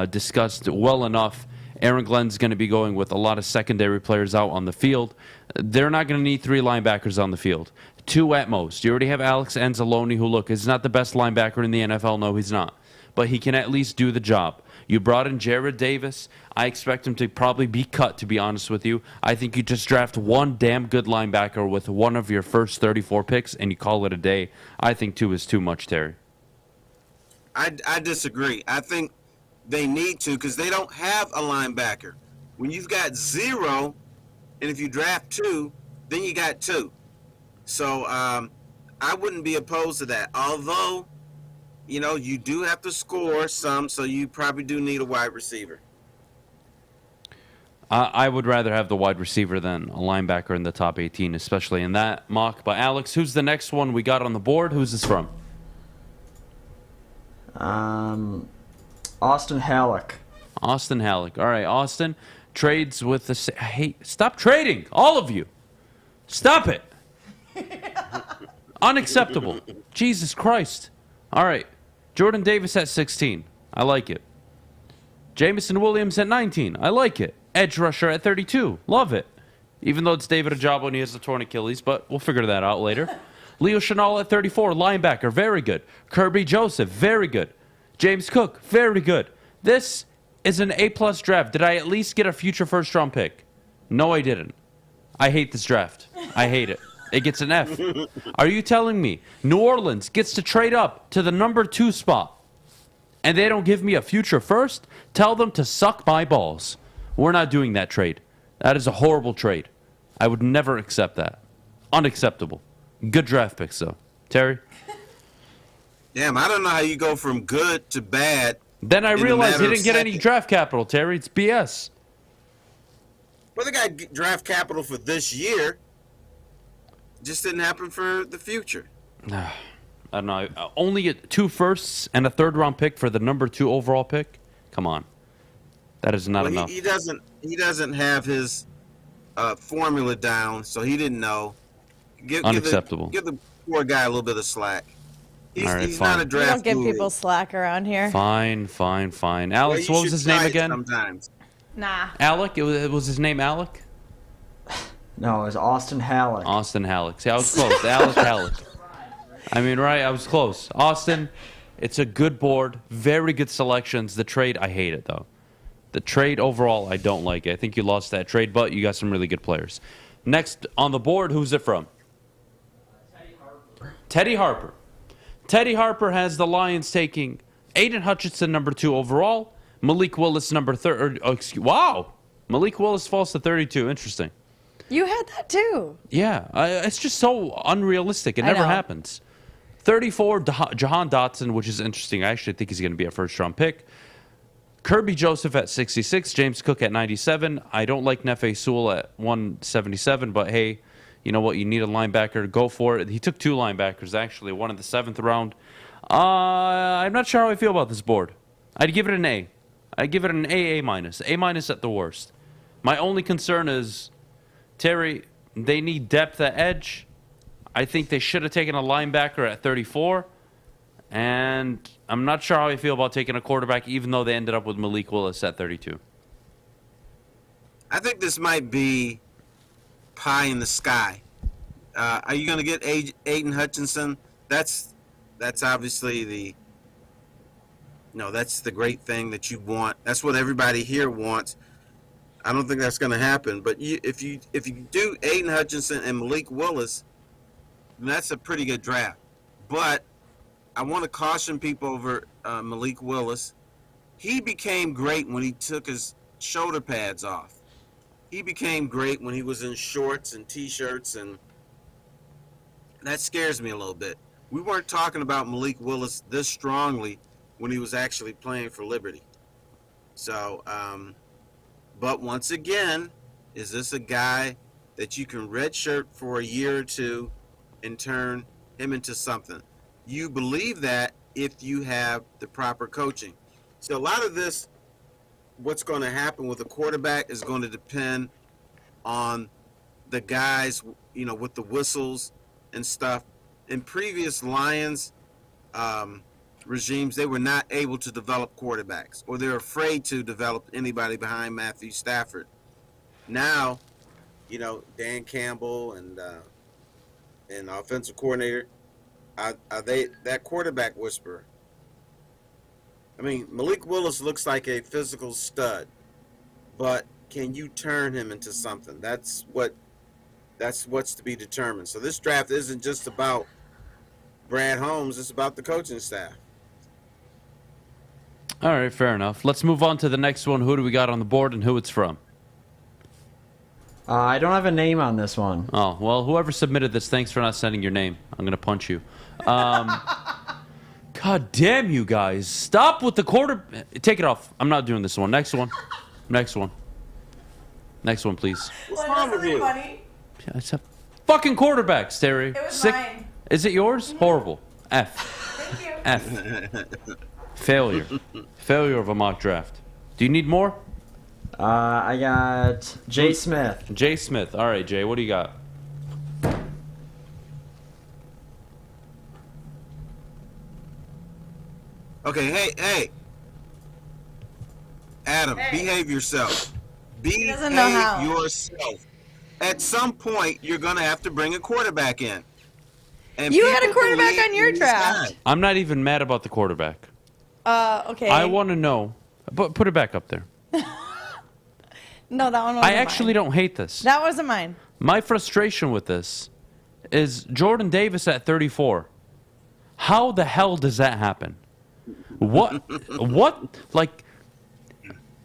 [SPEAKER 3] discussed well enough. Aaron Glenn's going to be going with a lot of secondary players out on the field. They're not going to need 3 linebackers on the field. 2 at most. You already have Alex Anzalone, who, look, is not the best linebacker in the NFL. No, he's not. But he can at least do the job. You brought in Jared Davis. I expect him to probably be cut, to be honest with you. I think you just draft one damn good linebacker with one of your first 34 picks, and you call it a day. I think 2 is too much, Terry.
[SPEAKER 5] I disagree. I think they need to because they don't have a linebacker. When you've got 0, and if you draft 2, then you got 2. So I wouldn't be opposed to that. Although, you do have to score some, so you probably do need a wide receiver.
[SPEAKER 3] I would rather have the wide receiver than a linebacker in the top 18, especially in that mock. But Alex, who's the next one we got on the board? Who's this from?
[SPEAKER 14] Austin Halleck.
[SPEAKER 3] Austin Halleck. All right, Austin trades with the. Hey, stop trading, all of you. Stop it. Unacceptable. Jesus Christ. All right, Jordan Davis at 16. I like it. Jamison Williams at 19. I like it. Edge rusher at 32. Love it. Even though it's David Ojabo and he has a torn Achilles, but we'll figure that out later. Leo Chenal at 34. Linebacker, very good. Kirby Joseph, very good. James Cook, very good. This is an A-plus draft. Did I at least get a future first-round pick? No, I didn't. I hate this draft. I hate it. It gets an F. Are you telling me New Orleans gets to trade up to the number 2 spot and they don't give me a future first? Tell them to suck my balls. We're not doing that trade. That is a horrible trade. I would never accept that. Unacceptable. Good draft picks, though. Terry?
[SPEAKER 5] Damn, I don't know how you go from good to bad.
[SPEAKER 3] Then I realized he didn't get any draft capital, Terry. It's BS.
[SPEAKER 5] Well, they got draft capital for this year. Just didn't happen for the future.
[SPEAKER 3] I don't know. Only 2 firsts and a 3rd-round pick for the number 2 overall pick? Come on. That is not enough.
[SPEAKER 5] He doesn't have his formula down, so he didn't know.
[SPEAKER 3] Unacceptable.
[SPEAKER 5] Give the poor guy a little bit of slack. He's
[SPEAKER 3] fine.
[SPEAKER 5] not a draft.
[SPEAKER 2] We don't give people slack around here.
[SPEAKER 3] Fine. Alex, what was his name again?
[SPEAKER 5] Sometimes.
[SPEAKER 2] Nah.
[SPEAKER 3] Alec? Was his name Alec?
[SPEAKER 14] No, it was Austin Halleck.
[SPEAKER 3] Austin Halleck. See, I was close. Alec Halleck. I mean, right? I was close. Austin, it's a good board. Very good selections. The trade, I hate it, though. The trade overall, I don't like it. I think you lost that trade, but you got some really good players. Next on the board, who's it from? Teddy Harper. Teddy Harper has the Lions taking Aiden Hutchinson, number 2 overall. Malik Willis, number 3. Wow. Malik Willis falls to 32. Interesting.
[SPEAKER 2] You had that too.
[SPEAKER 3] Yeah. It's just so unrealistic. It never happens. 34, Jahan Dotson, which is interesting. I actually think he's going to be a first-round pick. Kirby Joseph at 66. James Cook at 97. I don't like Nefe Sewell at 177, but hey, you know what? You need a linebacker. Go for it. He took 2 linebackers, actually. One in the 7th round. I'm not sure how I feel about this board. I'd give it an A. I'd give it an A minus. A minus at the worst. My only concern is, Terry, they need depth at edge. I think they should have taken a linebacker at 34. And I'm not sure how I feel about taking a quarterback, even though they ended up with Malik Willis at 32.
[SPEAKER 5] I think this might be pie in the sky. Are you going to get Aiden Hutchinson? That's obviously that's the great thing that you want. That's what everybody here wants. I don't think that's going to happen. But if you do Aiden Hutchinson and Malik Willis, then that's a pretty good draft. But I want to caution people over Malik Willis. He became great when he took his shoulder pads off. He became great when he was in shorts and T-shirts, and that scares me a little bit. We weren't talking about Malik Willis this strongly when he was actually playing for Liberty. So, but once again, is this a guy that you can redshirt for a year or two and turn him into something? You believe that if you have the proper coaching. So a lot of this, what's going to happen with a quarterback is going to depend on the guys, with the whistles and stuff. In previous Lions regimes, they were not able to develop quarterbacks, or they're afraid to develop anybody behind Matthew Stafford. Now, Dan Campbell and offensive coordinator, are they that quarterback whisperer? I mean, Malik Willis looks like a physical stud, but can you turn him into something? That's what's to be determined. So this draft isn't just about Brad Holmes, it's about the coaching staff.
[SPEAKER 3] All right, fair enough. Let's move on to the next one. Who do we got on the board and who it's from?
[SPEAKER 14] I don't have a name on this one.
[SPEAKER 3] Oh, well, whoever submitted this, thanks for not sending your name. I'm going to punch you. God damn you guys. Stop with the quarter. Take it off. I'm not doing this one. Next one. Next one. Next one, please.
[SPEAKER 5] What's wrong with you?
[SPEAKER 2] Funny?
[SPEAKER 3] Yeah, it's a fucking quarterback, Terry.
[SPEAKER 2] It was mine.
[SPEAKER 3] Is it yours? Horrible. F.
[SPEAKER 2] Thank you.
[SPEAKER 3] F. Failure. Failure of a mock draft. Do you need more?
[SPEAKER 14] I got Jay Smith.
[SPEAKER 3] Jay Smith. All right, Jay, what do you got?
[SPEAKER 5] Okay, hey. Adam, behave yourself.
[SPEAKER 2] doesn't know how.
[SPEAKER 5] Behave yourself. At some point, you're going to have to bring a quarterback in. And
[SPEAKER 2] You had a
[SPEAKER 5] people
[SPEAKER 2] quarterback
[SPEAKER 5] believe
[SPEAKER 2] on your
[SPEAKER 5] in this
[SPEAKER 2] draft.
[SPEAKER 5] guy.
[SPEAKER 3] I'm not even mad about the quarterback.
[SPEAKER 2] Okay.
[SPEAKER 3] I want to know. But put it back up there.
[SPEAKER 2] No, that one wasn't
[SPEAKER 3] I actually
[SPEAKER 2] mine.
[SPEAKER 3] don't hate this.
[SPEAKER 2] That wasn't mine.
[SPEAKER 3] My frustration with this is Jordan Davis at 34. How the hell does that happen? What? Like,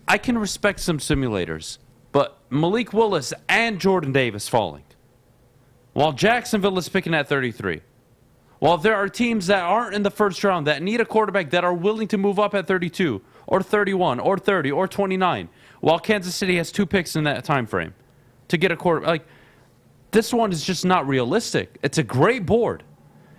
[SPEAKER 3] I can respect some simulators, but Malik Willis and Jordan Davis falling, while Jacksonville is picking at 33. While there are teams that aren't in the first round that need a quarterback that are willing to move up at 32 or 31 or 30 or 29, while Kansas City has 2 picks in that time frame to get a quarterback. Like, this one is just not realistic. It's a great board,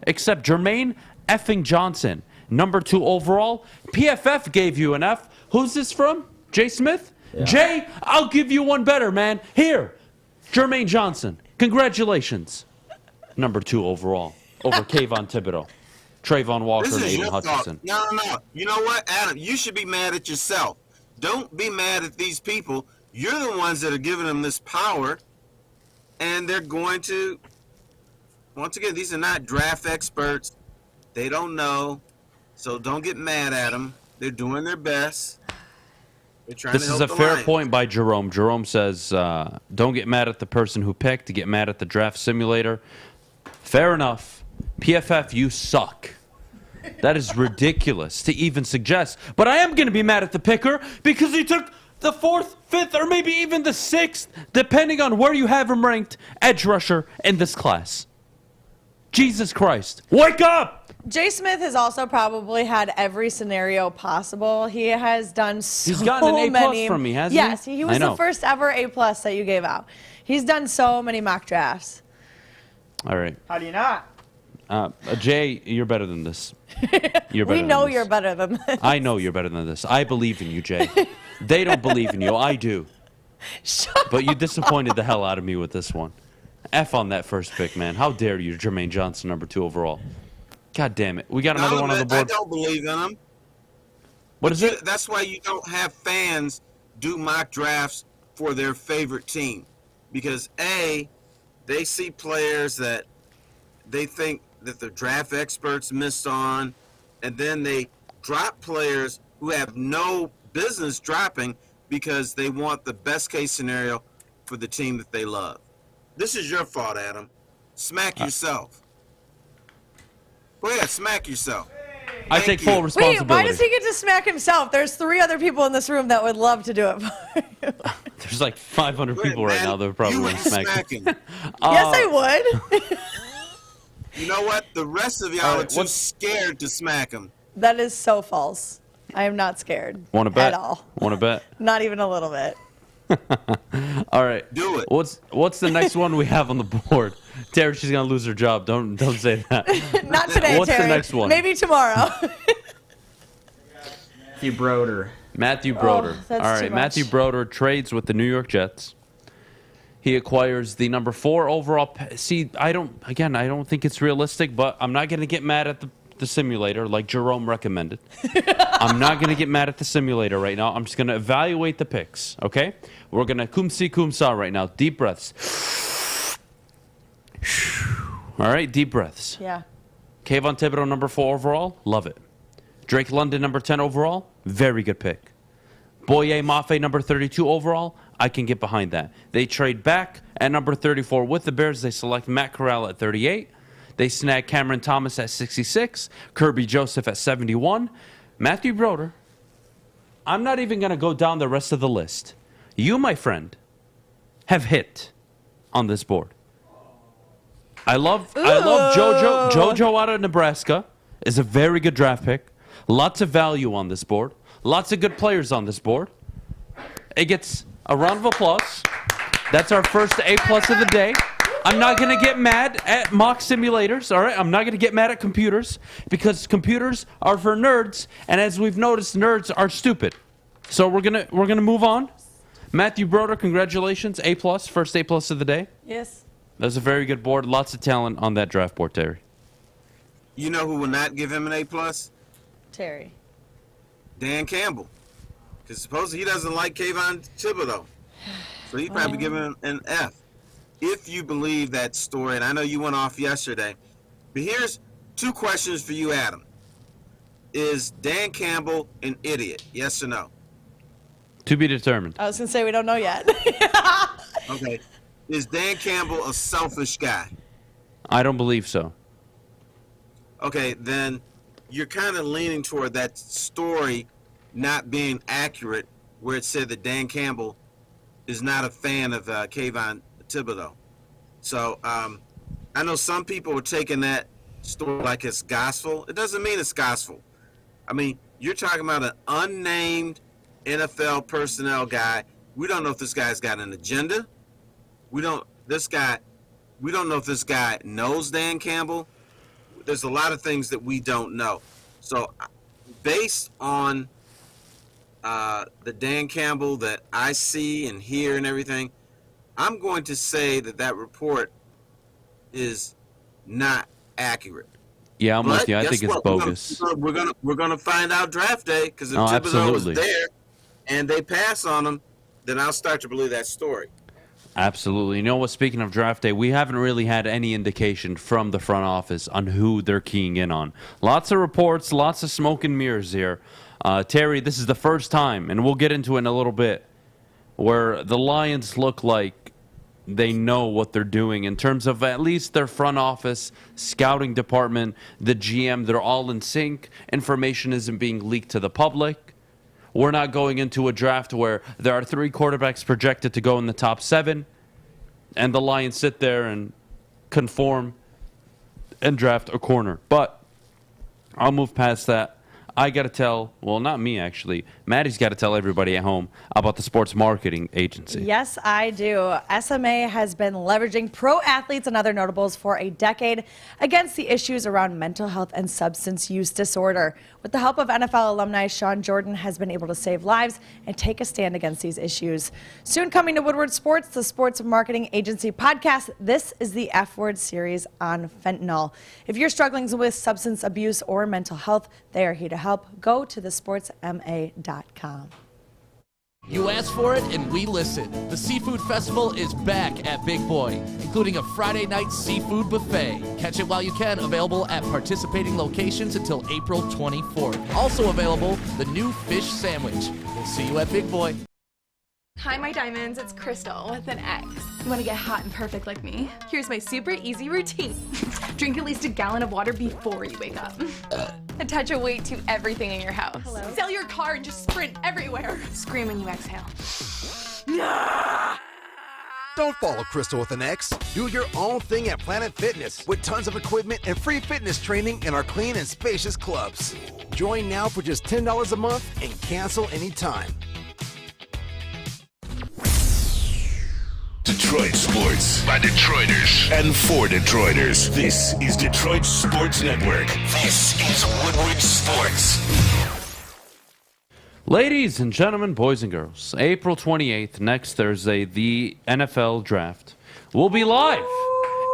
[SPEAKER 3] except Jermaine effing Johnson, number 2 overall. PFF gave you an F. Who's this from? Jay Smith?
[SPEAKER 14] Yeah.
[SPEAKER 3] Jay, I'll give you one better, man. Here, Jermaine Johnson. Congratulations. Number 2 overall over Kayvon Thibodeau, Trayvon Walker,
[SPEAKER 5] This
[SPEAKER 3] and
[SPEAKER 5] is
[SPEAKER 3] Aiden
[SPEAKER 5] your
[SPEAKER 3] Hutchinson.
[SPEAKER 5] fault. No. You know what, Adam? You should be mad at yourself. Don't be mad at these people. You're the ones that are giving them this power, and they're going to. Once again, these are not draft experts. They don't know, so don't get mad at them. They're doing their best. They're trying
[SPEAKER 3] This
[SPEAKER 5] to
[SPEAKER 3] is
[SPEAKER 5] help
[SPEAKER 3] a
[SPEAKER 5] the
[SPEAKER 3] fair
[SPEAKER 5] Lions.
[SPEAKER 3] point by Jerome. Jerome says, don't get mad at the person who picked, get mad at the draft simulator. Fair enough. PFF, you suck. That is ridiculous to even suggest. But I am going to be mad at the picker because he took the 4th, 5th, or maybe even the 6th, depending on where you have him ranked, edge rusher in this class. Jesus Christ. Wake up!
[SPEAKER 2] Jay Smith has also probably had every scenario possible. He has done so
[SPEAKER 3] He's gotten an A+
[SPEAKER 2] many.
[SPEAKER 3] from me, hasn't he?
[SPEAKER 2] Yes, he
[SPEAKER 3] I
[SPEAKER 2] was
[SPEAKER 3] know.
[SPEAKER 2] the first ever A+ that you gave out. He's done so many mock drafts.
[SPEAKER 3] All right.
[SPEAKER 4] How do you not?
[SPEAKER 3] Jay, you're better than this. You're better
[SPEAKER 2] We
[SPEAKER 3] than
[SPEAKER 2] know
[SPEAKER 3] this.
[SPEAKER 2] you're better than this.
[SPEAKER 3] I know you're better than this. I believe in you, Jay. They don't believe in you. I do. But you disappointed the hell out of me with this one. F on that first pick, man. How dare you, Jermaine Johnson, number 2 overall. God damn it. We got another one on the board.
[SPEAKER 5] I don't believe in them.
[SPEAKER 3] What is it?
[SPEAKER 5] That's why you don't have fans do mock drafts for their favorite team. Because, A, they see players that they think that the draft experts missed on, and then they drop players who have no business dropping because they want the best case scenario for the team that they love. This is your fault, Adam. Smack yourself. Go ahead, smack yourself.
[SPEAKER 3] I take full
[SPEAKER 2] Wait,
[SPEAKER 3] responsibility.
[SPEAKER 2] why does he get to smack himself? There's 3 other people in this room that would love to do it for you.
[SPEAKER 3] There's like 500 people right now that would probably want to smack him.
[SPEAKER 2] Yes, I would.
[SPEAKER 5] You know what? The rest of y'all are too scared to smack him.
[SPEAKER 2] That is so false. I am not scared.
[SPEAKER 3] Want to bet?
[SPEAKER 2] At all.
[SPEAKER 3] Want to bet?
[SPEAKER 2] Not even a little bit.
[SPEAKER 3] All right.
[SPEAKER 5] Do it.
[SPEAKER 3] What's the next one we have on the board? Terry, she's gonna lose her job. Don't say that.
[SPEAKER 2] Not today,
[SPEAKER 3] What's
[SPEAKER 2] Terry.
[SPEAKER 3] the next one?
[SPEAKER 2] Maybe tomorrow.
[SPEAKER 14] Matthew Broder.
[SPEAKER 3] Matthew Broder.
[SPEAKER 2] that's
[SPEAKER 3] All
[SPEAKER 2] too
[SPEAKER 3] right.
[SPEAKER 2] much.
[SPEAKER 3] Matthew Broder trades with the New York Jets. He acquires the number 4 overall. See, I don't think it's realistic, but I'm not gonna get mad at the simulator like Jerome recommended. I'm not going to get mad at the simulator right now. I'm just going to evaluate the picks, okay? We're going to kumsi kumsa right now. Deep breaths. All right, deep breaths.
[SPEAKER 2] Yeah.
[SPEAKER 3] Kayvon Thibodeau, number 4 overall. Love it. Drake London, number 10 overall, very good pick. Boye Mafe, number 32 overall, I can get behind that. They trade back at number 34 with the Bears. They select Matt Corral at 38. They snag Cameron Thomas at 66, Kirby Joseph at 71, Matthew Broder. I'm not even going to go down the rest of the list. You, my friend, have hit on this board. I love JoJo. JoJo out of Nebraska is a very good draft pick. Lots of value on this board. Lots of good players on this board. It gets a round of applause. That's our first A+ of the day. I'm not going to get mad at mock simulators, all right? I'm not going to get mad at computers because computers are for nerds, and as we've noticed, nerds are stupid. So we're going to move on. Matthew Broder, congratulations. A+, first A+ of the day.
[SPEAKER 2] Yes.
[SPEAKER 3] That was a very good board. Lots of talent on that draft board, Terry.
[SPEAKER 5] You know who will not give him an A+?
[SPEAKER 2] Terry.
[SPEAKER 5] Dan Campbell. Because supposedly he doesn't like Kayvon Thibodeau. So he'd probably give him an F. If you believe that story, and I know you went off yesterday, but here's 2 questions for you, Adam. Is Dan Campbell an idiot? Yes or no?
[SPEAKER 3] To be determined.
[SPEAKER 2] I was going to say we don't know yet.
[SPEAKER 5] Okay. Is Dan Campbell a selfish guy?
[SPEAKER 3] I don't believe so.
[SPEAKER 5] Okay, then you're kind of leaning toward that story not being accurate, where it said that Dan Campbell is not a fan of Kayvon Thibodeau. So I know some people are taking that story like it's gospel. It doesn't mean it's gospel. I mean, you're talking about an unnamed NFL personnel guy. We don't know if this guy's got an agenda. We don't know if this guy knows Dan Campbell. There's a lot of things that we don't know. So based on the Dan Campbell that I see and hear and everything, I'm going to say that report is not accurate.
[SPEAKER 3] Yeah, I'm with you. I think it's bogus.
[SPEAKER 5] We're gonna find out draft day, because if Thibodeau was there and they pass on him, then I'll start to believe that story.
[SPEAKER 3] Absolutely. You know what? Speaking of draft day, we haven't really had any indication from the front office on who they're keying in on. Lots of reports, lots of smoke and mirrors here. Terry, this is the first time, and we'll get into it in a little bit, where the Lions look like they know what they're doing in terms of at least their front office, scouting department, the GM. They're all in sync. Information isn't being leaked to the public. We're not going into a draft where there are 3 quarterbacks projected to go in the top 7, and the Lions sit there and conform and draft a corner. But I'll move past that. I got to tell, well, not me actually, Maddie's got to tell everybody at home about the sports marketing agency.
[SPEAKER 2] Yes, I do. SMA has been leveraging pro athletes and other notables for a decade against the issues around mental health and substance use disorder. With the help of NFL alumni, Sean Jordan has been able to save lives and take a stand against these issues. Soon coming to Woodward Sports, the sports marketing agency podcast, this is the F Word series on fentanyl. If you're struggling with substance abuse or mental health, they are here to help. Go to thesportsma.com.
[SPEAKER 8] You asked for it, and we listened. The Seafood Festival is back at Big Boy, including a Friday night seafood buffet. Catch it while you can, available at participating locations until April 24th. Also available, the new fish sandwich. We'll see you at Big Boy.
[SPEAKER 15] Hi, my diamonds. It's Crystal with an X. You want to get hot and perfect like me? Here's my super easy routine. Drink at least a gallon of water before you wake up. Attach a weight to everything in your house. Hello? Sell your car and just sprint everywhere. Scream when you exhale.
[SPEAKER 16] Don't follow Crystal with an X. Do your own thing at Planet Fitness with tons of equipment and free fitness training in our clean and spacious clubs. Join now for just $10 a month and cancel anytime.
[SPEAKER 7] Detroit Sports by Detroiters and for Detroiters. This is Detroit Sports Network. This is Woodward Sports.
[SPEAKER 3] Ladies and gentlemen, boys and girls, April 28th, next Thursday, the NFL Draft will be live.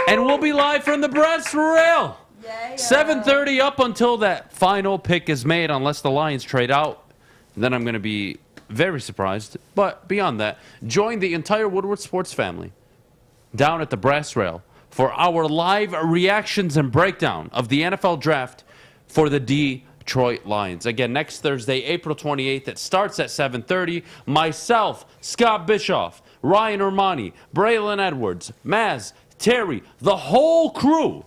[SPEAKER 3] And we'll be live from the Breast Rail. 7:30 up until that final pick is made, unless the Lions trade out. Then I'm going to be very surprised. But beyond that, join the entire Woodward Sports family down at the Brass Rail for our live reactions and breakdown of the NFL Draft for the Detroit Detroit Lions. Again, next Thursday, April 28th. It starts at 7:30. Myself, Scott Bischoff, Ryan Ermani, Braylon Edwards, Maz, Terry, the whole crew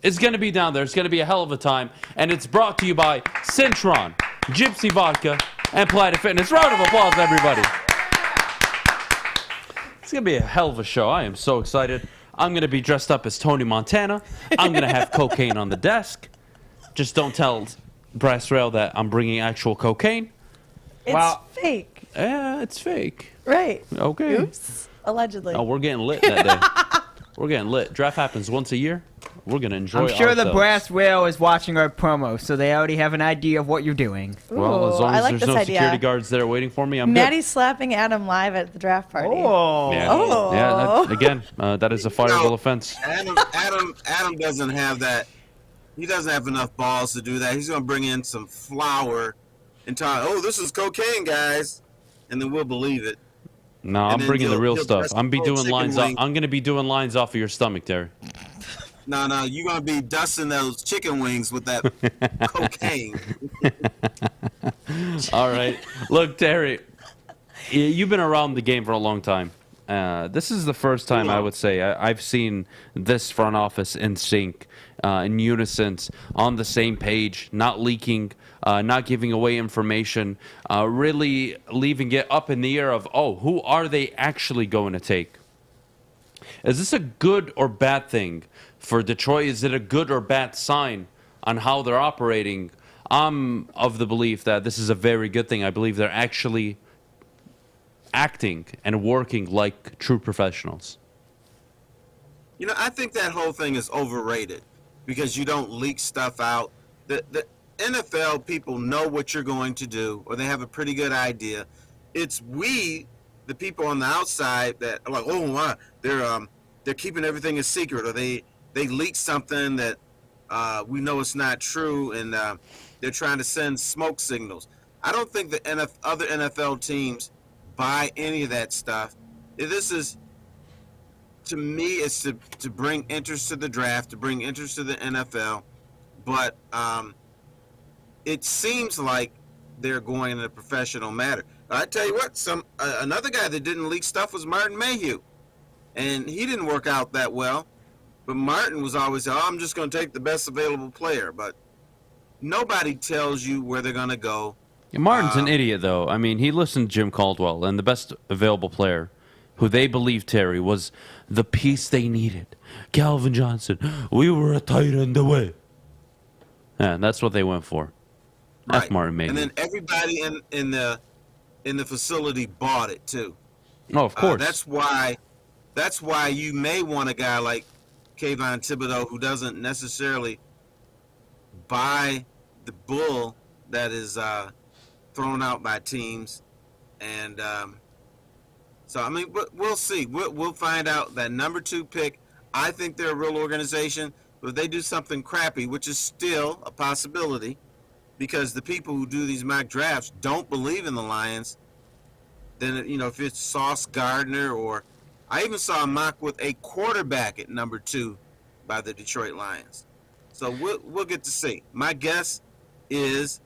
[SPEAKER 3] is going to be down there. It's going to be a hell of a time. And it's brought to you by Cintron, Gypsy Vodka, and Planet Fitness. Round of applause, everybody. It's going to be a hell of a show. I am so excited. I'm going to be dressed up as Tony Montana. I'm going to have cocaine on the desk. Just don't tell Brass Rail that I'm bringing actual cocaine.
[SPEAKER 2] It's fake.
[SPEAKER 3] Yeah, it's fake.
[SPEAKER 2] Right.
[SPEAKER 3] Okay.
[SPEAKER 2] Oops. Allegedly.
[SPEAKER 3] Oh, we're getting lit that day. We're getting lit. Draft happens once a year. We're going to enjoy
[SPEAKER 4] I'm sure
[SPEAKER 3] ourselves.
[SPEAKER 4] the Brass Rail is watching our promo, so they already have an idea of what you're doing.
[SPEAKER 3] Well, as long
[SPEAKER 2] I
[SPEAKER 3] as
[SPEAKER 2] like
[SPEAKER 3] there's
[SPEAKER 2] this
[SPEAKER 3] no
[SPEAKER 2] idea.
[SPEAKER 3] security guards there waiting for me, I'm
[SPEAKER 2] Maddie's slapping Adam live at the draft party.
[SPEAKER 4] Oh.
[SPEAKER 3] Yeah.
[SPEAKER 2] Oh.
[SPEAKER 3] Yeah, again, that is a fireable offense.
[SPEAKER 5] Adam doesn't have that. He doesn't have enough balls to do that. He's going to bring in some flour and tell, oh, this is cocaine, guys. And then we'll believe it.
[SPEAKER 3] No,
[SPEAKER 5] And
[SPEAKER 3] I'm
[SPEAKER 5] then
[SPEAKER 3] bringing the real
[SPEAKER 5] he'll
[SPEAKER 3] stuff.
[SPEAKER 5] dress
[SPEAKER 3] I'm
[SPEAKER 5] the whole
[SPEAKER 3] doing
[SPEAKER 5] chicken
[SPEAKER 3] lines.
[SPEAKER 5] wing.
[SPEAKER 3] I'm going to be doing lines off of your stomach, Terry.
[SPEAKER 5] No, you're going to be dusting those chicken wings with that cocaine.
[SPEAKER 3] All right. Look, Terry, you've been around the game for a long time. This is the first time I would say I've seen this front office in sync, in unison, on the same page, not leaking, not giving away information, really leaving it up in the air of, who are they actually going to take? Is this a good or bad thing for Detroit? Is it a good or bad sign on how they're operating? I'm of the belief that this is a very good thing. I believe they're actually acting and working like true professionals.
[SPEAKER 5] You know, I think that whole thing is overrated because you don't leak stuff out. The NFL people know what you're going to do, or they have a pretty good idea. It's we, the people on the outside, that are like, oh my, they're keeping everything a secret, or they leak something that we know it's not true, and they're trying to send smoke signals. I don't think the other NFL teams buy any of that stuff. This is, to me, it's to bring interest to the draft, to bring interest to the NFL, but it seems like they're going in a professional manner. I tell you what, another guy that didn't leak stuff was Martin Mayhew, and he didn't work out that well. But Martin was always, I'm just going to take the best available player. But nobody tells you where they're going to go.
[SPEAKER 3] Yeah, Martin's an idiot, though. I mean, he listened to Jim Caldwell, and the best available player, who they believed, Terry, was the piece they needed. Calvin Johnson. We were a tight end away. Yeah, that's what they went for. F. Martin Mayhew.
[SPEAKER 5] And then everybody in the facility bought it too.
[SPEAKER 3] Oh, of course.
[SPEAKER 5] That's why you may want a guy like Kayvon Thibodeau, who doesn't necessarily buy the bull that is thrown out by teams, and so I mean, we'll see. We'll find out. That number 2 pick, I think they're a real organization. But if they do something crappy, which is still a possibility, because the people who do these mock drafts don't believe in the Lions, then if it's Sauce Gardner, or I even saw a mock with a quarterback at number 2 by the Detroit Lions. So we'll get to see. My guess is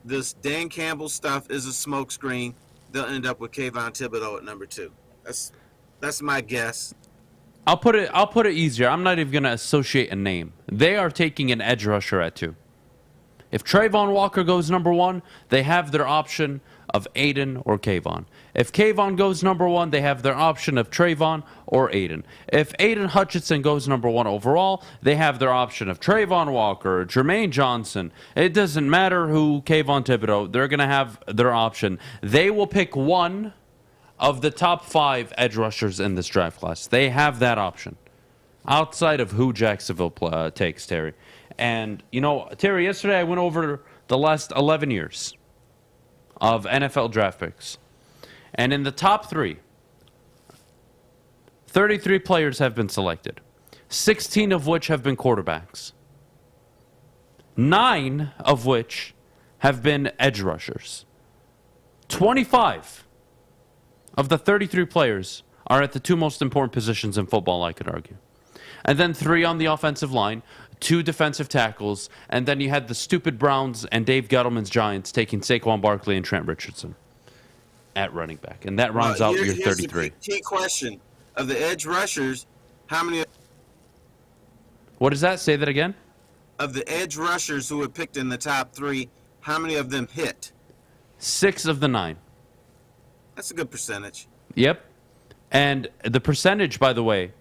[SPEAKER 5] this Dan Campbell stuff is a smokescreen. They'll end up with Kayvon Thibodeau at number 2. That's my guess.
[SPEAKER 3] I'll put it easier. I'm not even going to associate a name. They are taking an edge rusher at 2. If Trayvon Walker goes number 1, they have their option of Aiden or Kayvon. If Kayvon goes number 1, they have their option of Trayvon or Aiden. If Aiden Hutchinson goes number 1 overall, they have their option of Trayvon Walker, Jermaine Johnson. It doesn't matter who, Kayvon Thibodeau, they're going to have their option. They will pick one of the top 5 edge rushers in this draft class. They have that option outside of who Jacksonville takes, Terry. And, Terry, yesterday I went over the last 11 years of NFL draft picks. And in the top 3, 33 players have been selected, 16 of which have been quarterbacks, 9 of which have been edge rushers. 25 of the 33 players are at the 2 most important positions in football, I could argue. And then 3 on the offensive line, 2 defensive tackles, and then you had the stupid Browns and Dave Gettleman's Giants taking Saquon Barkley and Trent Richardson at running back. And that rounds out your 33.
[SPEAKER 5] Here's the key question. Of the edge rushers, how many...
[SPEAKER 3] What does that? Say that again?
[SPEAKER 5] Of the edge rushers who were picked in the top 3, how many of them hit?
[SPEAKER 3] 6 of the 9.
[SPEAKER 5] That's a good percentage.
[SPEAKER 3] Yep. And the percentage, by the way,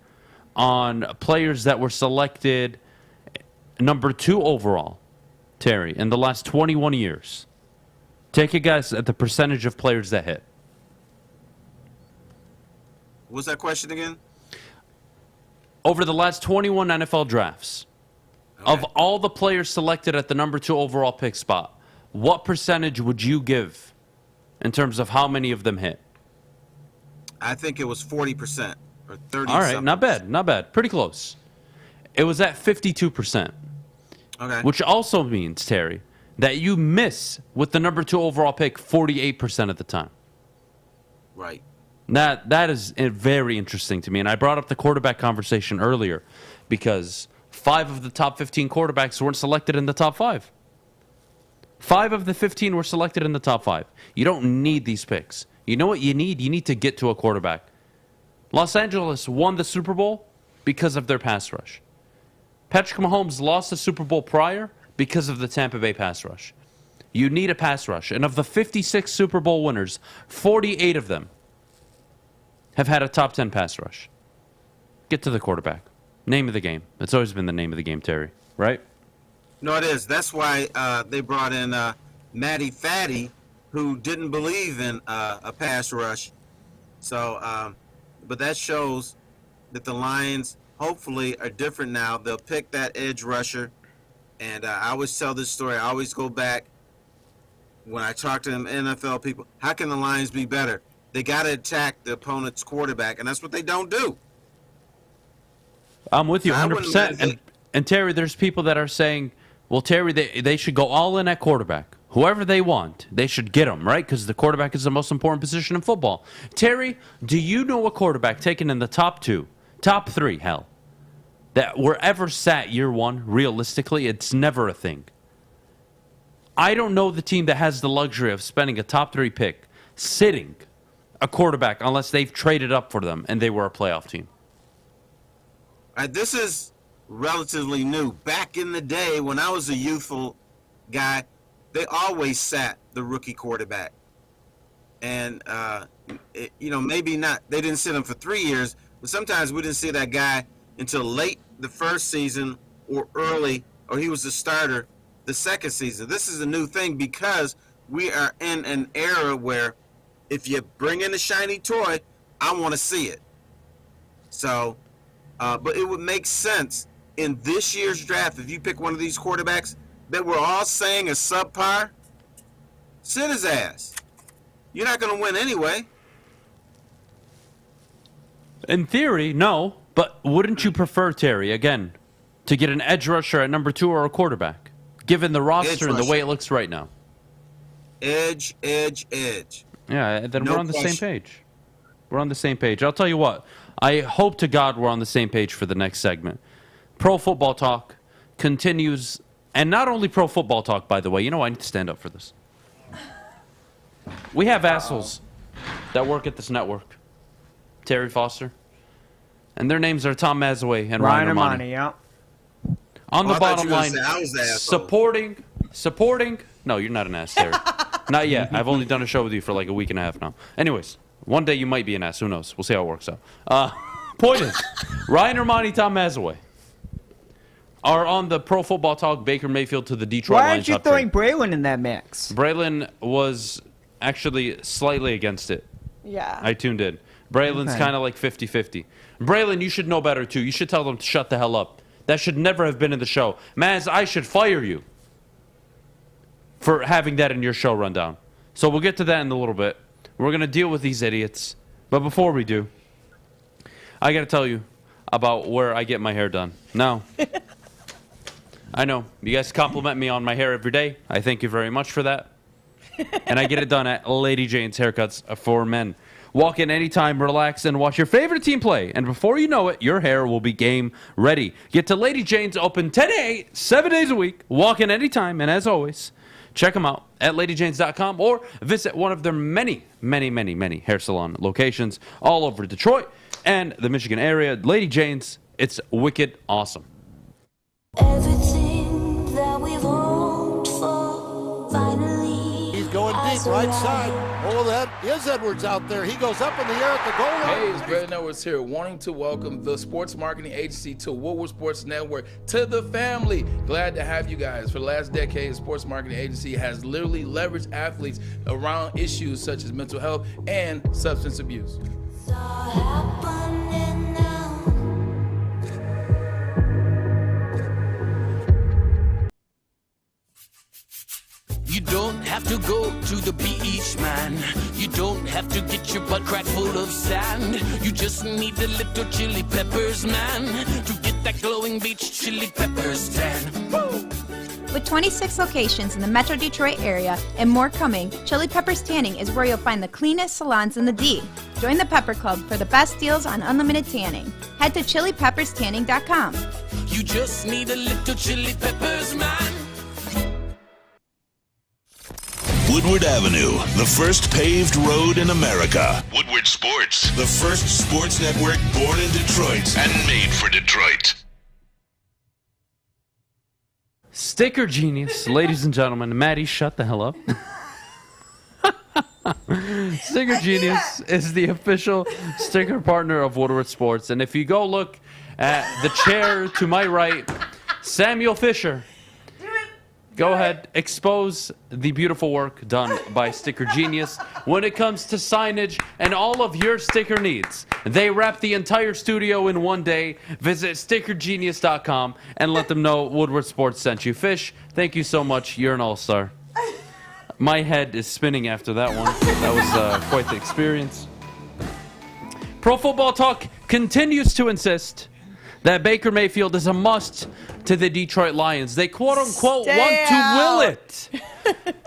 [SPEAKER 3] on players that were selected number 2 overall, Terry, in the last 21 years. Take a guess at the percentage of players that hit.
[SPEAKER 5] What's that question again?
[SPEAKER 3] Over the last 21 NFL drafts, of all the players selected at the number 2 overall pick spot, what percentage would you give in terms of how many of them hit?
[SPEAKER 5] I think it was 40% or 30%.
[SPEAKER 3] All right, not bad, not bad. Pretty close. It was at 52%.
[SPEAKER 5] Okay.
[SPEAKER 3] Which also means, Terry, that you miss with the number 2 overall pick 48% of the time.
[SPEAKER 5] Right.
[SPEAKER 3] That is very interesting to me. And I brought up the quarterback conversation earlier because 5 of the top 15 quarterbacks weren't selected in the top 5. 5 of the 15 were selected in the top 5. You don't need these picks. You know what you need? You need to get to a quarterback. Los Angeles won the Super Bowl because of their pass rush. Patrick Mahomes lost the Super Bowl prior because of the Tampa Bay pass rush. You need a pass rush. And of the 56 Super Bowl winners, 48 of them have had a top 10 pass rush. Get to the quarterback. Name of the game. It's always been the name of the game, Terry, right?
[SPEAKER 5] No, it is. That's why they brought in Matty Fatty, who didn't believe in a pass rush. So, but that shows that the Lions hopefully are different now. They'll pick that edge rusher. And I always tell this story. I always go back when I talk to them NFL people. How can the Lions be better? They got to attack the opponent's quarterback, and that's what they don't do.
[SPEAKER 3] I'm with you 100%. And Terry, there's people that are saying, well, Terry, they should go all in at quarterback. Whoever they want, they should get them, right? Because the quarterback is the most important position in football. Terry, do you know a quarterback taken in the top 2, top 3, hell, that were ever sat year 1, realistically? It's never a thing. I don't know the team that has the luxury of spending a top 3 pick sitting a quarterback unless they've traded up for them and they were a playoff team.
[SPEAKER 5] This is relatively new. Back in the day when I was a youthful guy, they always sat the rookie quarterback. And, maybe not. They didn't sit him for 3 years, but sometimes we didn't see that guy until late the first season or early, or he was the starter the second season. This is a new thing because we are in an era where if you bring in a shiny toy, I want to see it. So, but it would make sense in this year's draft, if you pick one of these quarterbacks that we're all saying is subpar, sit his ass. You're not going to win anyway.
[SPEAKER 3] In theory, no. But wouldn't you prefer, Terry, again, to get an edge rusher at number 2 or a quarterback, given the roster and the way it looks right now?
[SPEAKER 5] Edge.
[SPEAKER 3] Yeah, then
[SPEAKER 5] No
[SPEAKER 3] we're on the same
[SPEAKER 5] question.
[SPEAKER 3] page. We're on the same page. I'll tell you what. I hope to God we're on the same page for the next segment. Pro Football Talk continues. And not only Pro Football Talk, by the way. You know, I need to stand up for this. We have assholes that work at this network. Terry Foster. And their names are Tom Mazaway and Ryan Armani.
[SPEAKER 4] Yeah.
[SPEAKER 3] On the
[SPEAKER 5] I thought
[SPEAKER 3] bottom
[SPEAKER 5] you were gonna
[SPEAKER 3] line,
[SPEAKER 5] say I was the asshole.
[SPEAKER 3] supporting. No, you're not an ass, Terry. Not yet. I've only done a show with you for like a week and a half now. Anyways, one day you might be an ass. Who knows? We'll see how it works out. Point is, Ryan Armani, Tom Mazaway are on the Pro Football Talk Baker Mayfield to the Detroit
[SPEAKER 4] Why
[SPEAKER 3] Lions.
[SPEAKER 4] aren't you
[SPEAKER 3] top
[SPEAKER 4] throwing
[SPEAKER 3] trade.
[SPEAKER 4] Braylon in that mix?
[SPEAKER 3] Braylon was actually slightly against it.
[SPEAKER 2] Yeah.
[SPEAKER 3] I tuned in. Braylon's
[SPEAKER 4] Okay.
[SPEAKER 3] kind of like 50-50. Braylon, you should know better, too. You should tell them to shut the hell up. That should never have been in the show. Maz, I should fire you for having that in your show rundown. So we'll get to that in a little bit. We're going to deal with these idiots. But before we do, I got to tell you about where I get my hair done. Now, I know you guys compliment me on my hair every day. I thank you very much for that. And I get it done at Lady Jane's Haircuts for Men. Walk in anytime, relax, and watch your favorite team play. And before you know it, your hair will be game ready. Get to Lady Jane's, open 10 to 8, 7 days a week. Walk in anytime, and as always, check them out at ladyjanes.com or visit one of their many hair salon locations all over Detroit and the Michigan area. Lady Jane's, it's wicked awesome.
[SPEAKER 17] Everything that we've hoped for, finally.
[SPEAKER 18] He's going deep, right side. Oh, that is Edwards out there. He goes up in the air at the goal line.
[SPEAKER 19] Hey, it's Brandon Edwards here, wanting to welcome the sports marketing agency to Woodward Sports Network, to the family. Glad to have you guys. For the last decade, the sports marketing agency has literally leveraged athletes around issues such as mental health and substance abuse.
[SPEAKER 20] You don't have to go to the beach, man. You don't have to get your butt crack full of sand. You just need a little chili peppers, man, to get that glowing beach chili peppers tan. Woo!
[SPEAKER 21] With 26 locations in the Metro Detroit area and more coming, Chili Peppers Tanning is where you'll find the cleanest salons in the D. Join the Pepper Club for the best deals on unlimited tanning. Head to chilipepperstanning.com.
[SPEAKER 20] You just need a little chili peppers, man.
[SPEAKER 7] Woodward Avenue, the first paved road in America. Woodward Sports, the first sports network born in Detroit and made for Detroit.
[SPEAKER 3] Sticker Genius, ladies and gentlemen. Maddie, shut the hell up. Sticker Genius is the official sticker partner of Woodward Sports. And if you go look at the chair to my right, Samuel Fisher. Go ahead, expose the beautiful work done by Sticker Genius when it comes to signage and all of your sticker needs. They wrap the entire studio in one day. Visit stickergenius.com and let them know Woodward Sports sent you. Fish, thank you so much. You're an all-star. My head is spinning after that one. That was quite the experience. Pro Football Talk continues to insist that Baker Mayfield is a must to the Detroit Lions. They quote-unquote want to will it.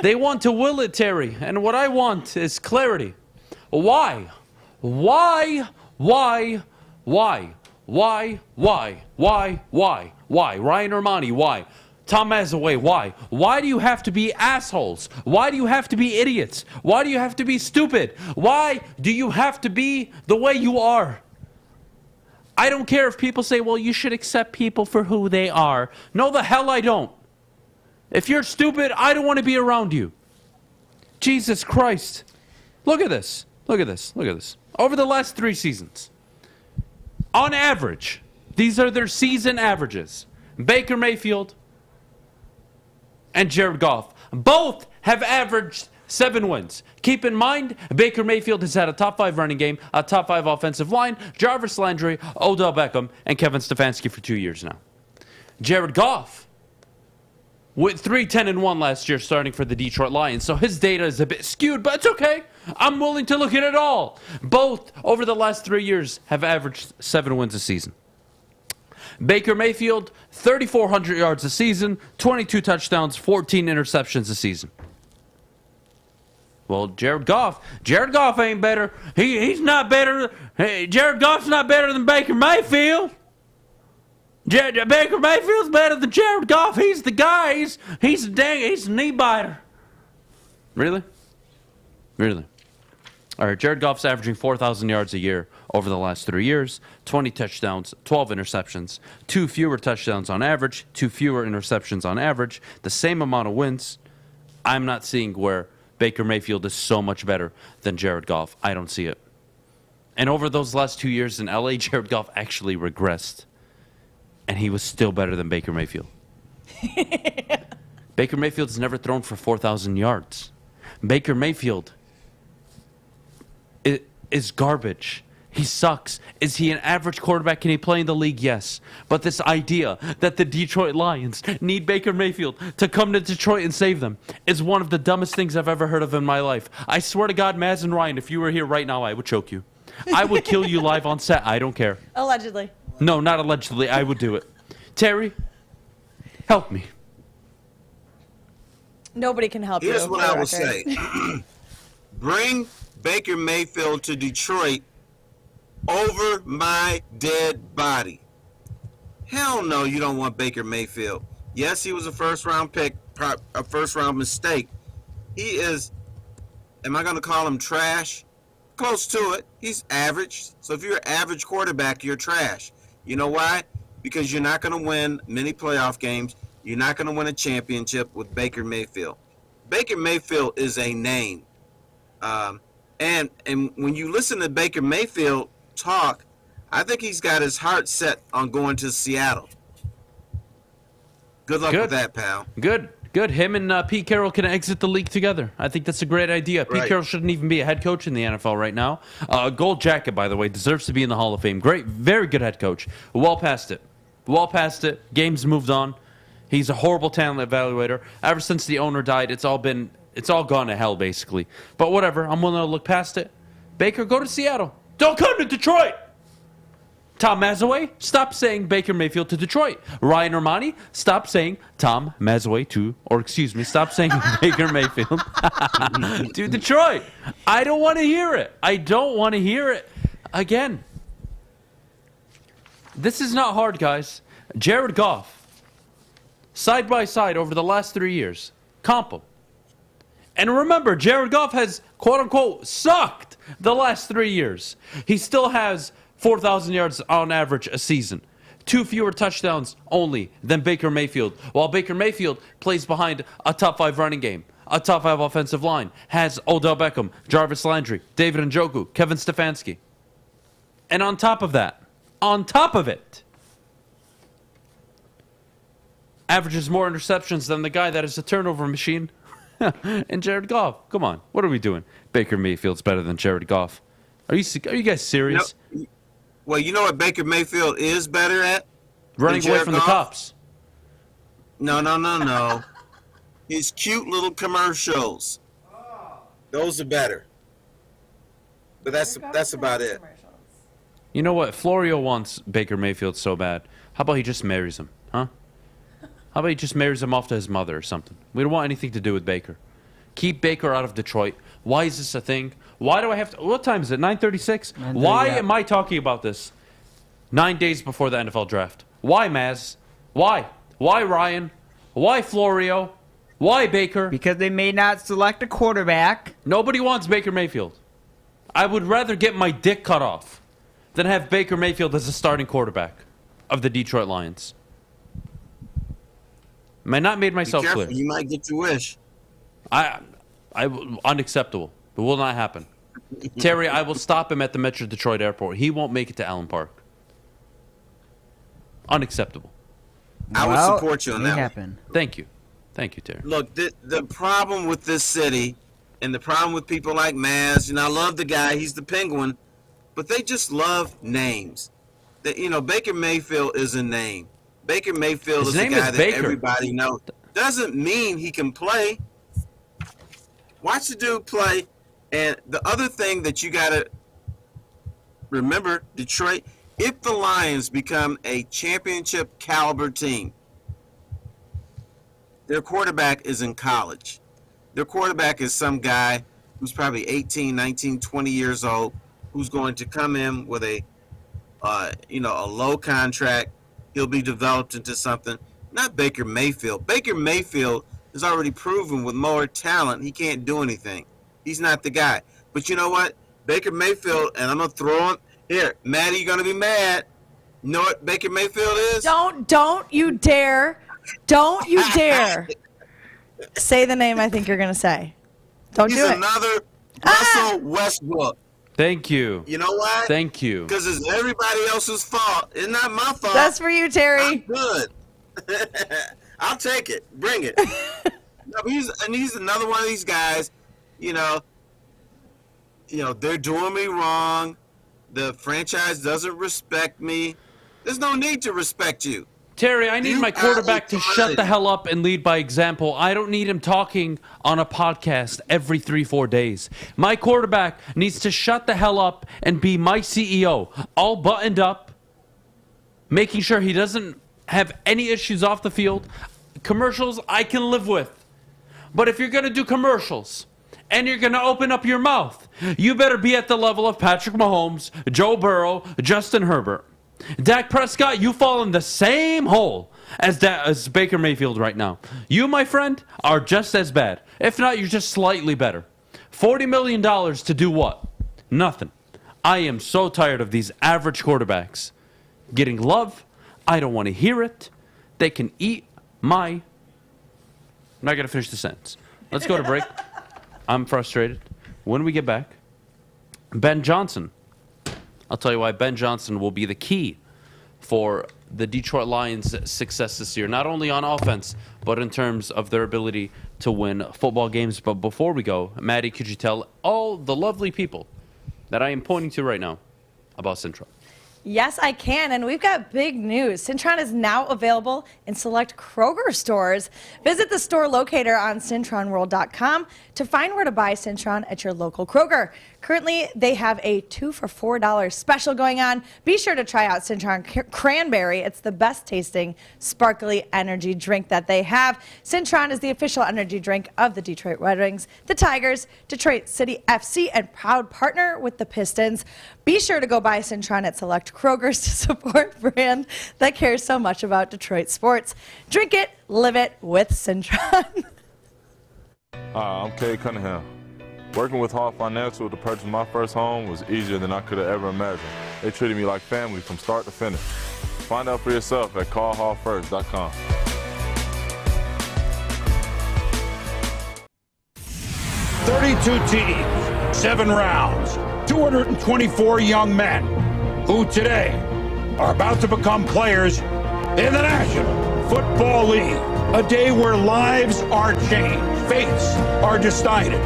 [SPEAKER 3] They want to will it, Terry. And what I want is clarity. Why? Ryan Armani, why? Tom Mazaway, why? Why do you have to be assholes? Why do you have to be idiots? Why do you have to be stupid? Why do you have to be the way you are? I don't care if people say, well, you should accept people for who they are. No, the hell I don't. If you're stupid, I don't want to be around you. Jesus Christ. Look at this. Look at this. Look at this. Over the last 3 seasons, on average, these are their season averages. Baker Mayfield and Jared Goff both have averaged 7 wins. Keep in mind, Baker Mayfield has had a top 5 running game, a top 5 offensive line, Jarvis Landry, Odell Beckham, and Kevin Stefanski for 2 years now. Jared Goff went 3-10-1 last year starting for the Detroit Lions, so his data is a bit skewed, but it's okay. I'm willing to look at it all. Both, over the last 3 years, have averaged 7 wins a season. Baker Mayfield, 3,400 yards a season, 22 touchdowns, 14 interceptions a season. Well, Jared Goff ain't better. He's not better. Hey, Jared Goff's not better than Baker Mayfield. Baker Mayfield's better than Jared Goff. He's the guy. He's a knee biter. Really? Really? All right, Jared Goff's averaging 4,000 yards a year over the last 3 years, 20 touchdowns, 12 interceptions, 2 fewer touchdowns on average, 2 fewer interceptions on average, the same amount of wins. I'm not seeing where Baker Mayfield is so much better than Jared Goff. I don't see it. And over those last 2 years in LA, Jared Goff actually regressed. And he was still better than Baker Mayfield. Baker Mayfield's never thrown for 4,000 yards. Baker Mayfield is garbage. He sucks. Is he an average quarterback? Can he play in the league? Yes. But this idea that the Detroit Lions need Baker Mayfield to come to Detroit and save them is one of the dumbest things I've ever heard of in my life. I swear to God, Maz and Ryan, if you were here right now, I would choke you. I would kill you live on set. I don't care.
[SPEAKER 2] Allegedly.
[SPEAKER 3] No, not allegedly. I would do it. Terry, help me.
[SPEAKER 2] Nobody can help you.
[SPEAKER 5] Here's what
[SPEAKER 2] for
[SPEAKER 5] I
[SPEAKER 2] the
[SPEAKER 5] will
[SPEAKER 2] record.
[SPEAKER 5] say. Bring Baker Mayfield to Detroit over my dead body. Hell no, you don't want Baker Mayfield. Yes, he was a first-round pick, a first-round mistake. He is, am I going to call him trash? Close to it. He's average. So if you're an average quarterback, you're trash. You know why? Because you're not going to win many playoff games. You're not going to win a championship with Baker Mayfield. Baker Mayfield is a name. And when you listen to Baker Mayfield talk, I think he's got his heart set on going to Seattle. Good luck with that, pal.
[SPEAKER 3] Good. Him and Pete Carroll can exit the league together. I think that's a great idea. Pete Carroll shouldn't even be a head coach in the NFL right now. Gold jacket, by the way, deserves to be in the Hall of Fame. Great, very good head coach. Well past it. Game's moved on. He's a horrible talent evaluator. Ever since the owner died, it's all gone to hell, basically. But whatever, I'm willing to look past it. Baker, go to Seattle. Don't come to Detroit. Tom Mazaway, stop saying Baker Mayfield to Detroit. Ryan Armani, stop saying Tom Mazaway stop saying Baker Mayfield to Detroit. I don't want to hear it. Again. This is not hard, guys. Jared Goff, side by side over the last 3 years. Comp him. And remember, Jared Goff has, quote-unquote, sucked the last 3 years. He still has 4,000 yards on average a season. 2 fewer touchdowns only than Baker Mayfield. While Baker Mayfield plays behind a top 5 running game, a top 5 offensive line, has Odell Beckham, Jarvis Landry, David Njoku, Kevin Stefanski. And on top of it, averages more interceptions than the guy that is a turnover machine. And Jared Goff. Come on. What are we doing? Baker Mayfield's better than Jared Goff. Are you guys serious?
[SPEAKER 5] No. Well, you know what Baker Mayfield is better at?
[SPEAKER 3] Running away from the cops.
[SPEAKER 5] No. His cute little commercials. Those are better. But that's about it.
[SPEAKER 3] You know what? Florio wants Baker Mayfield so bad. How about he just marries him, huh? How about he just marries him off to his mother or something? We don't want anything to do with Baker. Keep Baker out of Detroit. Why is this a thing? Why do I have to... What time is it? 9:36? Why am I talking about this 9 days before the NFL draft? Why, Maz? Why? Why, Ryan? Why, Florio? Why, Baker?
[SPEAKER 4] Because they may not select a quarterback.
[SPEAKER 3] Nobody wants Baker Mayfield. I would rather get my dick cut off than have Baker Mayfield as a starting quarterback of the Detroit Lions. Am I not made myself
[SPEAKER 5] Be careful,
[SPEAKER 3] clear?
[SPEAKER 5] you might get your wish.
[SPEAKER 3] Unacceptable. It will not happen. Terry, I will stop him at the Metro Detroit Airport. He won't make it to Allen Park. Unacceptable.
[SPEAKER 5] I would support you on that one.
[SPEAKER 3] Thank you, Terry.
[SPEAKER 5] Look, the problem with this city and the problem with people like Maz, and I love the guy, he's the Penguin, but they just love names. Baker Mayfield is a name. Baker Mayfield
[SPEAKER 3] His
[SPEAKER 5] is a
[SPEAKER 3] name
[SPEAKER 5] guy
[SPEAKER 3] is
[SPEAKER 5] that
[SPEAKER 3] Baker.
[SPEAKER 5] everybody knows. Doesn't mean he can play. Watch the dude play. And the other thing that you got to remember, Detroit, if the Lions become a championship caliber team, their quarterback is in college. Their quarterback is some guy who's probably 18, 19, 20 years old, who's going to come in with a low contract. He'll be developed into something. Not Baker Mayfield. Baker Mayfield has already proven with more talent he can't do anything. He's not the guy. But you know what? Baker Mayfield, and I'm going to throw him. Here, Maddie, you're going to be mad. You know what Baker Mayfield is?
[SPEAKER 2] Don't you dare. Don't you dare say the name I think you're going to say. Don't do it.
[SPEAKER 5] He's another Russell Westbrook.
[SPEAKER 3] Thank you.
[SPEAKER 5] You know why?
[SPEAKER 3] Thank you.
[SPEAKER 5] Because it's everybody else's fault. It's not my fault.
[SPEAKER 2] That's for you, Terry.
[SPEAKER 5] I'm good. I'll take it. Bring it. No, he's another one of these guys, they're doing me wrong. The franchise doesn't respect me. There's no need to respect you.
[SPEAKER 3] Terry, I need my quarterback to shut the hell up and lead by example. I don't need him talking on a podcast every 3-4 days. My quarterback needs to shut the hell up and be my CEO, all buttoned up, making sure he doesn't have any issues off the field. Commercials I can live with. But if you're going to do commercials and you're going to open up your mouth, you better be at the level of Patrick Mahomes, Joe Burrow, Justin Herbert. Dak Prescott, you fall in the same hole as Baker Mayfield right now. You, my friend, are just as bad. If not, you're just slightly better. $40 million to do what? Nothing. I am so tired of these average quarterbacks getting love. I don't want to hear it. They can eat my... I'm not going to finish the sentence. Let's go to break. I'm frustrated. When we get back, Ben Johnson. I'll tell you why Ben Johnson will be the key for the Detroit Lions' success this year, not only on offense, but in terms of their ability to win football games. But before we go, Maddie, could you tell all the lovely people that I am pointing to right now about Cintron?
[SPEAKER 2] Yes, I can, and we've got big news. Cintron is now available in select Kroger stores. Visit the store locator on CintronWorld.com to find where to buy Cintron at your local Kroger. Currently, they have a 2 for $4 special going on. Be sure to try out Cintron Cranberry. It's the best tasting sparkly energy drink that they have. Cintron is the official energy drink of the Detroit Red Wings, the Tigers, Detroit City FC, and proud partner with the Pistons. Be sure to go buy Cintron at select Kroger's to support a brand that cares so much about Detroit sports. Drink it, live it with Cintron.
[SPEAKER 6] Hi, I'm Cade Cunningham. Working with Hall Financial to purchase my first home was easier than I could have ever imagined. They treated me like family from start to finish. Find out for yourself at callhallfirst.com.
[SPEAKER 12] 32 teams, 7 rounds, 224 young men who today are about to become players in the National Football League. A day where lives are changed, fates are decided,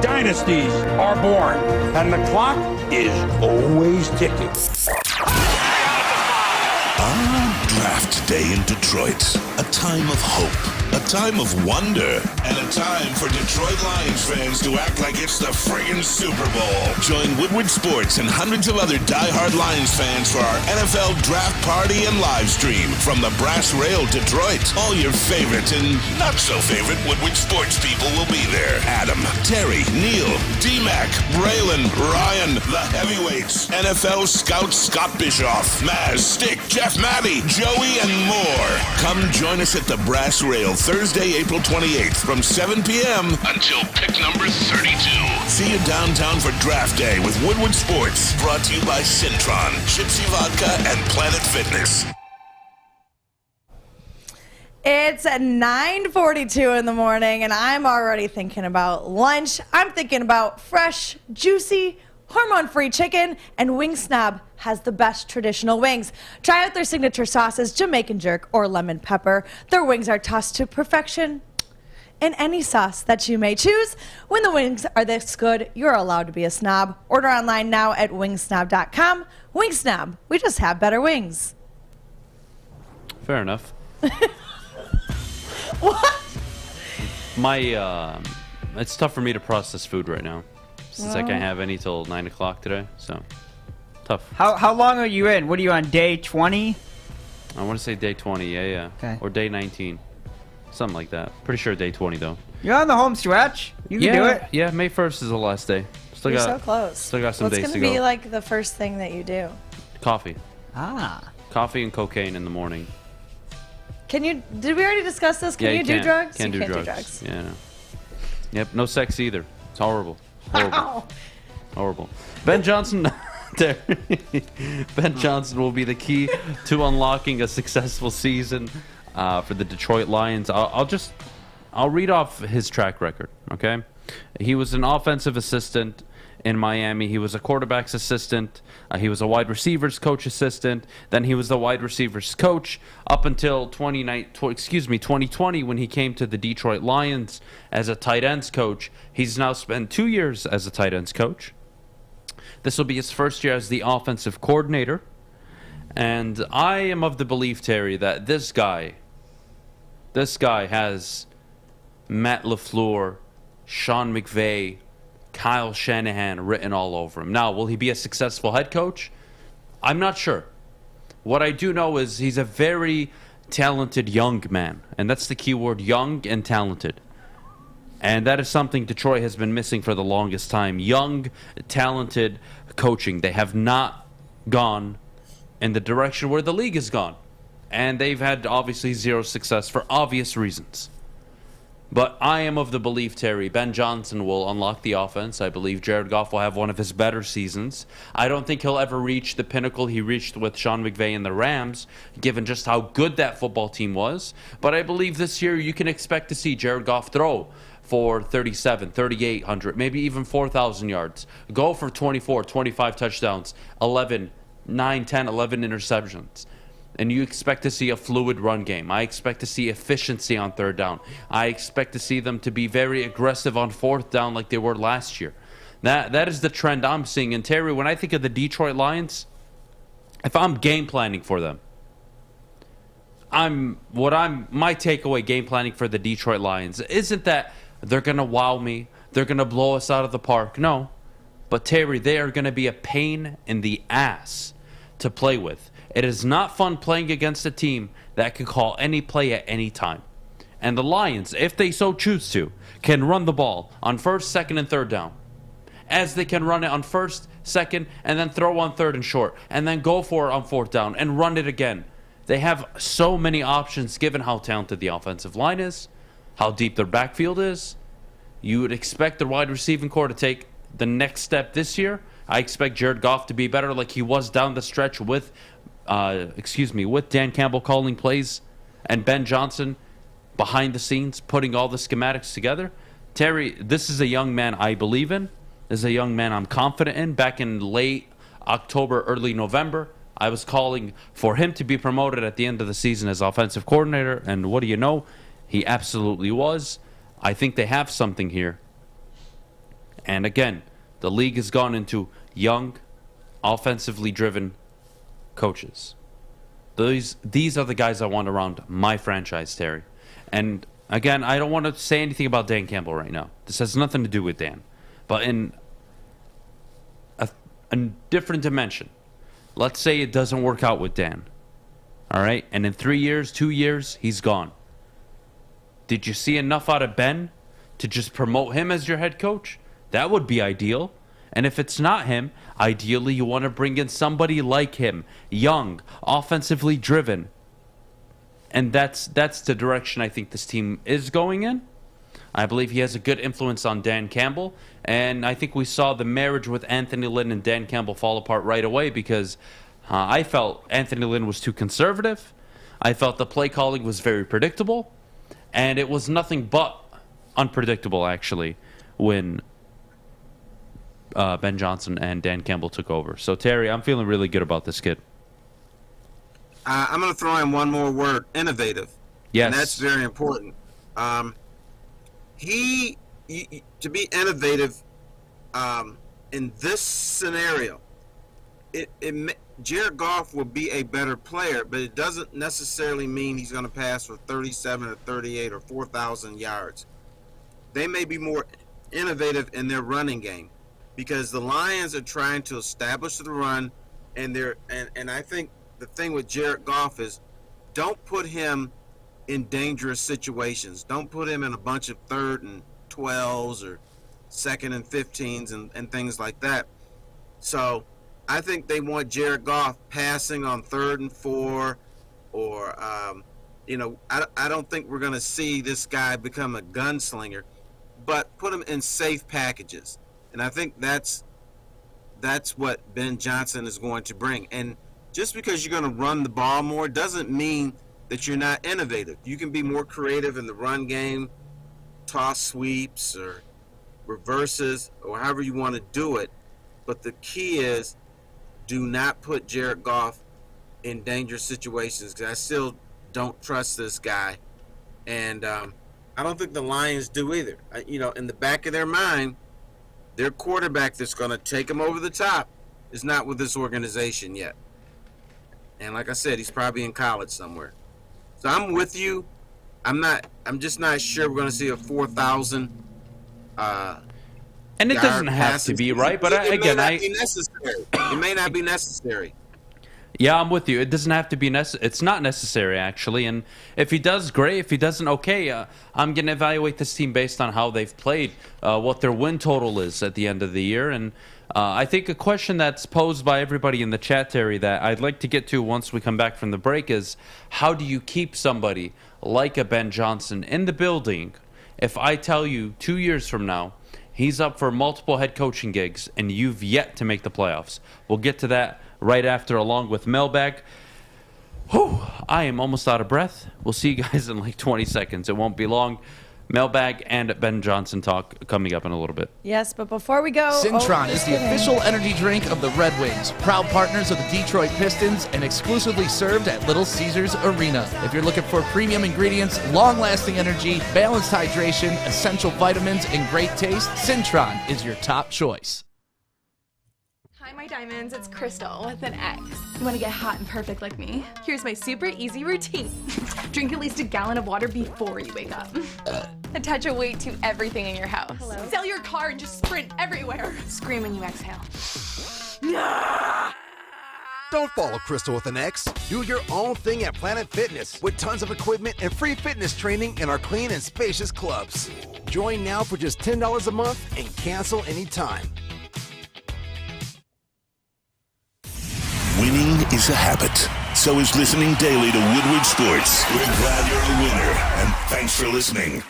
[SPEAKER 12] dynasties are born, and the clock is always ticking.
[SPEAKER 7] Draft day in Detroit. A time of hope, a time of wonder, and a time for Detroit Lions fans to act like it's the friggin' Super Bowl. Join Woodward Sports and hundreds of other diehard Lions fans for our NFL draft party and live stream from the Brass Rail Detroit. All your favorite and not so favorite Woodward Sports people will be there. Adham, Terry, Neil, D-Mac, Braylon, Ryan, the heavyweights, NFL scout Scott Bischoff, Maz, Stick, Jeff Maddie, Joey, and more. Come join us at the Brass Rail Thursday, April 28th from 7 p.m. until pick number 32. See you downtown for Draft Day with Woodward Sports. Brought to you by Cintron, Gypsy Vodka, and Planet Fitness.
[SPEAKER 2] It's 9:42 in the morning, and I'm already thinking about lunch. I'm thinking about fresh, juicy, hormone-free chicken, and Wing Snob has the best traditional wings. Try out their signature sauces, Jamaican jerk or lemon pepper. Their wings are tossed to perfection in any sauce that you may choose. When the wings are this good, you're allowed to be a snob. Order online now at wingsnob.com. Wing Snob, we just have better wings.
[SPEAKER 3] Fair enough.
[SPEAKER 2] What?
[SPEAKER 3] It's tough for me to process food right now, since I
[SPEAKER 2] Well.
[SPEAKER 3] can't have any till 9 o'clock today, so tough.
[SPEAKER 4] How long are you in? What are you on, day 20?
[SPEAKER 3] I want to say day 20, yeah.
[SPEAKER 4] Okay.
[SPEAKER 3] Or day 19. Something like that. Pretty sure day 20, though.
[SPEAKER 4] You're on the home stretch. You can do it.
[SPEAKER 3] Yeah, May 1st is the last day. Still
[SPEAKER 2] You're
[SPEAKER 3] got,
[SPEAKER 2] so close.
[SPEAKER 3] Still got some
[SPEAKER 2] What's
[SPEAKER 3] days
[SPEAKER 2] gonna
[SPEAKER 3] to go.
[SPEAKER 2] be like the first thing that you do?
[SPEAKER 3] Coffee.
[SPEAKER 4] Ah.
[SPEAKER 3] Coffee and cocaine in the morning.
[SPEAKER 2] Did we already discuss this? Can
[SPEAKER 3] Yeah,
[SPEAKER 2] you do
[SPEAKER 3] can't-
[SPEAKER 2] drugs?
[SPEAKER 3] Can't
[SPEAKER 2] You
[SPEAKER 3] do
[SPEAKER 2] can't
[SPEAKER 3] drugs.
[SPEAKER 2] do drugs.
[SPEAKER 3] Yeah, no. Yep, no sex either. It's horrible. Horrible.
[SPEAKER 2] Wow.
[SPEAKER 3] Horrible. Ben Johnson. There. Ben Johnson will be the key to unlocking a successful season for the Detroit Lions. I'll read off his track record, okay? He was an offensive assistant in Miami. He was a quarterback's assistant. He was a wide receivers coach assistant. Then he was the wide receivers coach up until 2020 when he came to the Detroit Lions as a tight ends coach. He's now spent 2 years as a tight ends coach. This will be his first year as the offensive coordinator. And I am of the belief, Terry, that this guy has Matt LaFleur, Sean McVay, Kyle Shanahan written all over him. Now, will he be a successful head coach? I'm not sure. What I do know is he's a very talented young man. And that's the key word, young and talented. And that is something Detroit has been missing for the longest time. Young, talented coaching. They have not gone in the direction where the league has gone. And they've had, obviously, zero success for obvious reasons. But I am of the belief, Terry, Ben Johnson will unlock the offense. I believe Jared Goff will have one of his better seasons. I don't think he'll ever reach the pinnacle he reached with Sean McVay and the Rams, given just how good that football team was. But I believe this year you can expect to see Jared Goff throw for 37, 3,800, maybe even 4,000 yards. Go for 24, 25 touchdowns, 11 interceptions. And you expect to see a fluid run game. I expect to see efficiency on third down. I expect to see them to be very aggressive on fourth down like they were last year. That is the trend I'm seeing. And Terry, when I think of the Detroit Lions, if I'm game planning for them, my takeaway game planning for the Detroit Lions isn't that they're going to wow me, they're going to blow us out of the park. No. But Terry, they are going to be a pain in the ass to play with. It is not fun playing against a team that can call any play at any time. And the Lions, if they so choose to, can run the ball on first, second, and third down. As they can run it on first, second, and then throw on third and short. And then go for it on fourth down and run it again. They have so many options given how talented the offensive line is, how deep their backfield is. You would expect the wide receiving core to take the next step this year. I expect Jared Goff to be better like he was down the stretch with Dan Campbell calling plays and Ben Johnson behind the scenes putting all the schematics together. Terry, this is a young man I believe in. This is a young man I'm confident in. Back in late October, early November, I was calling for him to be promoted at the end of the season as offensive coordinator, and what do you know? He absolutely was. I think they have something here. And again, the league has gone into young, offensively driven coaches. These are the guys I want around my franchise, Terry. And again, I don't want to say anything about Dan Campbell right now. This has nothing to do with Dan. But in a different dimension, let's say it doesn't work out with Dan. All right? And in 3 years, 2 years, he's gone. Did you see enough out of Ben to just promote him as your head coach? That would be ideal. And if it's not him, ideally you want to bring in somebody like him, young, offensively driven. And that's the direction I think this team is going in. I believe he has a good influence on Dan Campbell. And I think we saw the marriage with Anthony Lynn and Dan Campbell fall apart right away because I felt Anthony Lynn was too conservative. I felt the play calling was very predictable. And it was nothing but unpredictable, actually, when Ben Johnson and Dan Campbell took over. So, Terry, I'm feeling really good about this kid.
[SPEAKER 5] I'm going to throw in one more word, innovative.
[SPEAKER 3] Yes.
[SPEAKER 5] And that's very important. To be innovative in this scenario, Jared Goff will be a better player, but it doesn't necessarily mean he's going to pass for 37 or 38 or 4,000 yards. They may be more innovative in their running game because the Lions are trying to establish the run, and I think the thing with Jared Goff is don't put him in dangerous situations. Don't put him in a bunch of 3rd and 12s or 2nd and 15s and things like that. So I think they want Jared Goff passing on 3rd and 4 or, I don't think we're going to see this guy become a gunslinger, but put him in safe packages. And I think that's what Ben Johnson is going to bring. And just because you're going to run the ball more doesn't mean that you're not innovative. You can be more creative in the run game, toss sweeps or reverses or however you want to do it. But the key is do not put Jared Goff in dangerous situations because I still don't trust this guy. And I don't think the Lions do either. In the back of their mind, their quarterback that's going to take them over the top is not with this organization yet. And like I said, he's probably in college somewhere. So I'm with you. I'm just not sure we're going to see a 4,000
[SPEAKER 3] and it doesn't have to be, right? But
[SPEAKER 5] it may not be necessary.
[SPEAKER 3] Yeah, I'm with you. It doesn't have to be it's not necessary, actually. And if he does, great. If he doesn't, okay. I'm going to evaluate this team based on how they've played, what their win total is at the end of the year. And I think a question that's posed by everybody in the chat, Terry, that I'd like to get to once we come back from the break is, how do you keep somebody like a Ben Johnson in the building if I tell you 2 years from now he's up for multiple head coaching gigs and you've yet to make the playoffs? We'll get to that right after, along with mailbag. Whew, I am almost out of breath. We'll see you guys in like 20 seconds. It won't be long. Mailbag and Ben Johnson talk coming up in a little bit.
[SPEAKER 2] Yes, but before we go...
[SPEAKER 8] Cintron is the official energy drink of the Red Wings, proud partners of the Detroit Pistons, and exclusively served at Little Caesars Arena. If you're looking for premium ingredients, long-lasting energy, balanced hydration, essential vitamins, and great taste, Cintron is your top choice.
[SPEAKER 15] Hi, my diamonds. It's Crystal with an X. You want to get hot and perfect like me? Here's my super easy routine. Drink at least a gallon of water before you wake up. Attach a weight to everything in your house. Hello? Sell your car and just sprint everywhere. Scream when you exhale.
[SPEAKER 16] Don't follow Crystal with an X. Do your own thing at Planet Fitness with tons of equipment and free fitness training in our clean and spacious clubs. Join now for just $10 a month and cancel anytime.
[SPEAKER 7] Winning is a habit. So is listening daily to Woodward Sports. We're glad you're a winner, and thanks for listening.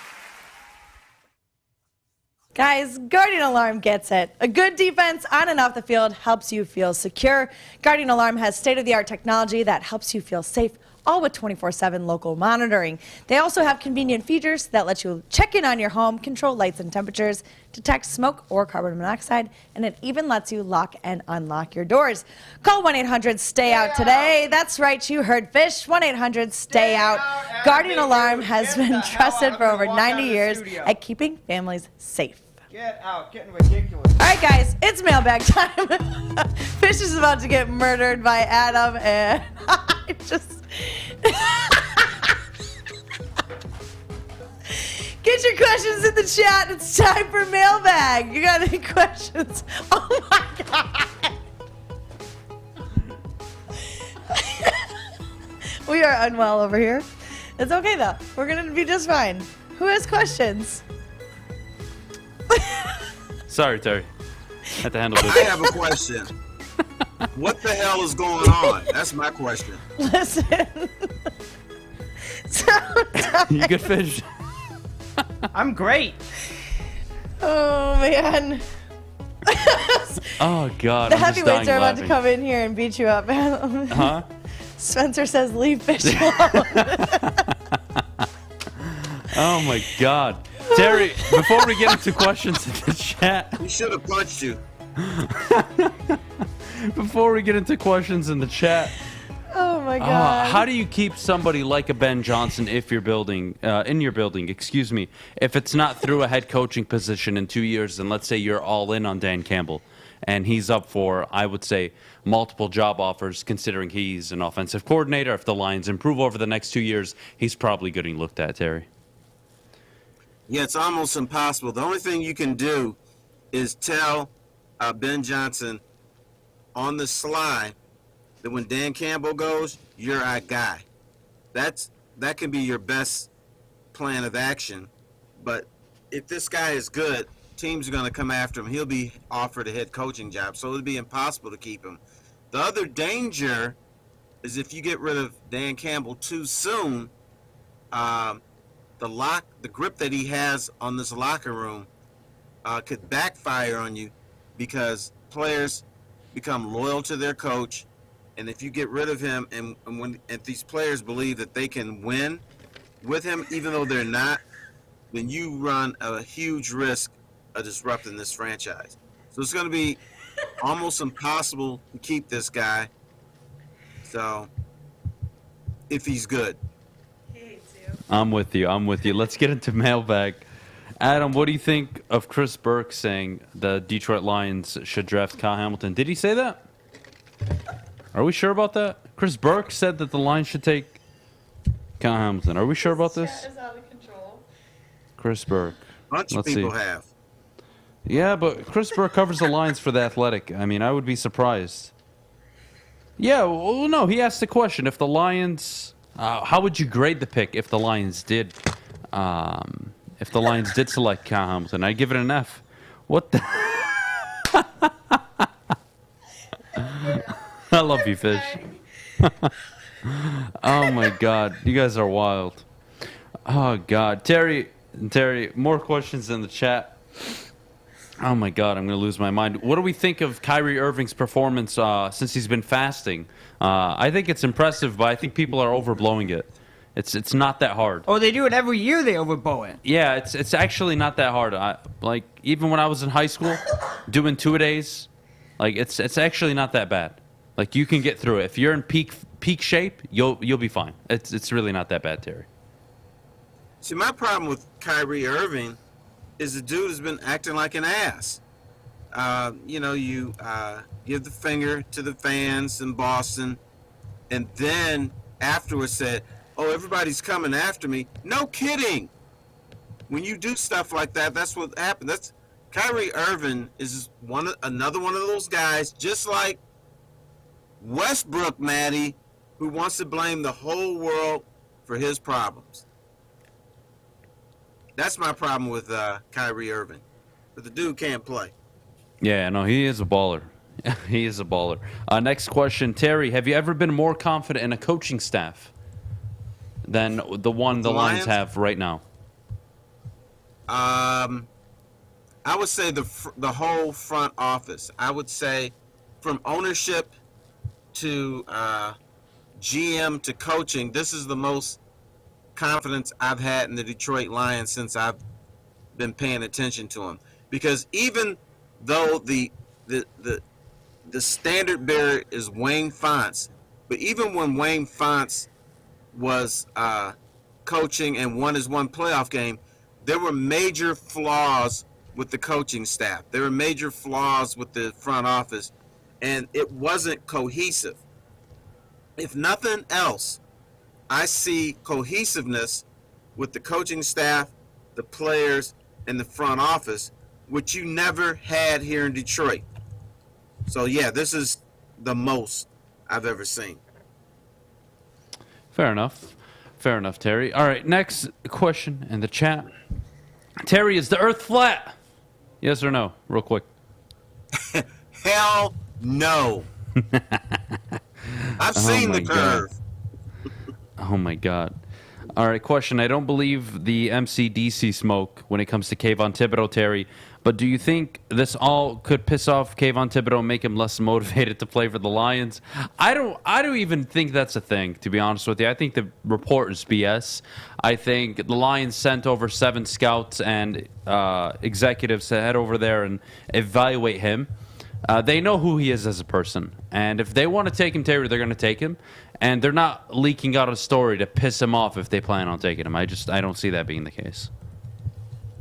[SPEAKER 2] Guys, Guardian Alarm gets it. A good defense on and off the field helps you feel secure. Guardian Alarm has state-of-the-art technology that helps you feel safe, all with 24/7 local monitoring. They also have convenient features that let you check in on your home, control lights and temperatures, detect smoke or carbon monoxide, and it even lets you lock and unlock your doors. Call 1-800-STAY-OUT today. That's right, you heard Fish. 1-800-STAY-OUT. Guardian Alarm has been trusted for over 90 years at keeping families safe.
[SPEAKER 4] Get out, getting ridiculous.
[SPEAKER 2] All right, guys, it's mailbag time. Fish is about to get murdered by Adam, and I just... Get your questions in the chat. It's time for mailbag. You got any questions? Oh, my God. We are unwell over here. It's okay, though. We're going to be just fine. Who has questions?
[SPEAKER 3] Sorry, Terry. Had to handle this.
[SPEAKER 5] I have a question. What the hell is going on? That's my question.
[SPEAKER 2] Listen.
[SPEAKER 3] You good, Fish?
[SPEAKER 4] I'm great.
[SPEAKER 2] Oh, man.
[SPEAKER 3] Oh, God.
[SPEAKER 2] The
[SPEAKER 3] I'm just
[SPEAKER 2] heavyweights are about
[SPEAKER 3] laughing.
[SPEAKER 2] to come in here and beat you up.
[SPEAKER 3] Huh?
[SPEAKER 2] Spencer says, leave Fish alone.
[SPEAKER 3] Oh, my God. Terry, before we get into questions in the chat...
[SPEAKER 5] He should have punched you.
[SPEAKER 3] Before we get into questions in the chat...
[SPEAKER 2] Oh, my God.
[SPEAKER 3] How do you keep somebody like a Ben Johnson if you're building, in your building, excuse me, if it's not through a head coaching position in 2 years, and let's say you're all in on Dan Campbell, and he's up for, I would say, multiple job offers, considering he's an offensive coordinator. If the Lions improve over the next 2 years, he's probably getting looked at, Terry.
[SPEAKER 5] Yeah, it's almost impossible. The only thing you can do is tell Ben Johnson on the sly that when Dan Campbell goes, you're our guy. That can be your best plan of action. But if this guy is good, teams are going to come after him. He'll be offered a head coaching job, so it'll be impossible to keep him. The other danger is if you get rid of Dan Campbell too soon, the grip that he has on this locker room could backfire on you because players become loyal to their coach. And if you get rid of him, and if these players believe that they can win with him, even though they're not, then you run a huge risk of disrupting this franchise. So it's going to be almost impossible to keep this guy. So, if he's good.
[SPEAKER 3] I'm with you. Let's get into mailbag. Adam, what do you think of Chris Burke saying the Detroit Lions should draft Kyle Hamilton? Did he say that? Are we sure about that? Chris Burke said that the Lions should take Kyle Hamilton. Are we sure about this?
[SPEAKER 2] Chat is out of control.
[SPEAKER 3] Chris Burke.
[SPEAKER 5] Bunch of people have.
[SPEAKER 3] Yeah, but Chris Burke covers the Lions for The Athletic. I mean, I would be surprised. Yeah, well, no, he asked the question. If the Lions, how would you grade the pick if the Lions did select Kyle Hamilton? I'd give it an F. What the? I love you, Fish. Oh my God, you guys are wild. Oh God, Terry, more questions in the chat. Oh my God, I'm going to lose my mind. What do we think of Kyrie Irving's performance since he's been fasting? I think it's impressive, but I think people are overblowing it. It's not that hard.
[SPEAKER 4] Oh, they do it every year. They overblow it.
[SPEAKER 3] Yeah, it's actually not that hard. Like even when I was in high school, doing 2-a-days, like it's actually not that bad. Like you can get through it. If you're in peak shape, you'll be fine. It's really not that bad, Terry.
[SPEAKER 5] See, my problem with Kyrie Irving is the dude has been acting like an ass. You give the finger to the fans in Boston, and then afterwards said, "Oh, everybody's coming after me." No kidding. When you do stuff like that, that's what happens. Kyrie Irving is another one of those guys, just like Westbrook, Maddie, who wants to blame the whole world for his problems. That's my problem with Kyrie Irving. But the dude can't play.
[SPEAKER 3] Yeah, no, he is a baller. He is a baller. Next question, Terry, have you ever been more confident in a coaching staff than the one the Lions have right now?
[SPEAKER 5] I would say the whole front office. I would say from ownership to GM to coaching, this is the most confidence I've had in the Detroit Lions since I've been paying attention to them. Because even though the standard bearer is Wayne Fontes, but even when Wayne Fontes was coaching and won his one playoff game, there were major flaws with the coaching staff. There were major flaws with the front office, and it wasn't cohesive. If nothing else, I see cohesiveness with the coaching staff, the players, and the front office, which you never had here in Detroit. So, yeah, this is the most I've ever seen.
[SPEAKER 3] Fair enough. Fair enough, Terry. All right, next question in the chat. Terry, is the Earth flat? Yes or no? Real quick.
[SPEAKER 5] Hell no. I've seen the curve.
[SPEAKER 3] Oh, my God. All right, question. I don't believe the MCDC smoke when it comes to Kayvon Thibodeau, Terry, but do you think this all could piss off Kayvon Thibodeau and make him less motivated to play for the Lions? I don't even think that's a thing, to be honest with you. I think the report is BS. I think the Lions sent over 7 scouts and executives to head over there and evaluate him. They know who he is as a person, and if they want to take him, Terry, they're going to take him, and they're not leaking out a story to piss him off if they plan on taking him. I don't see that being the case.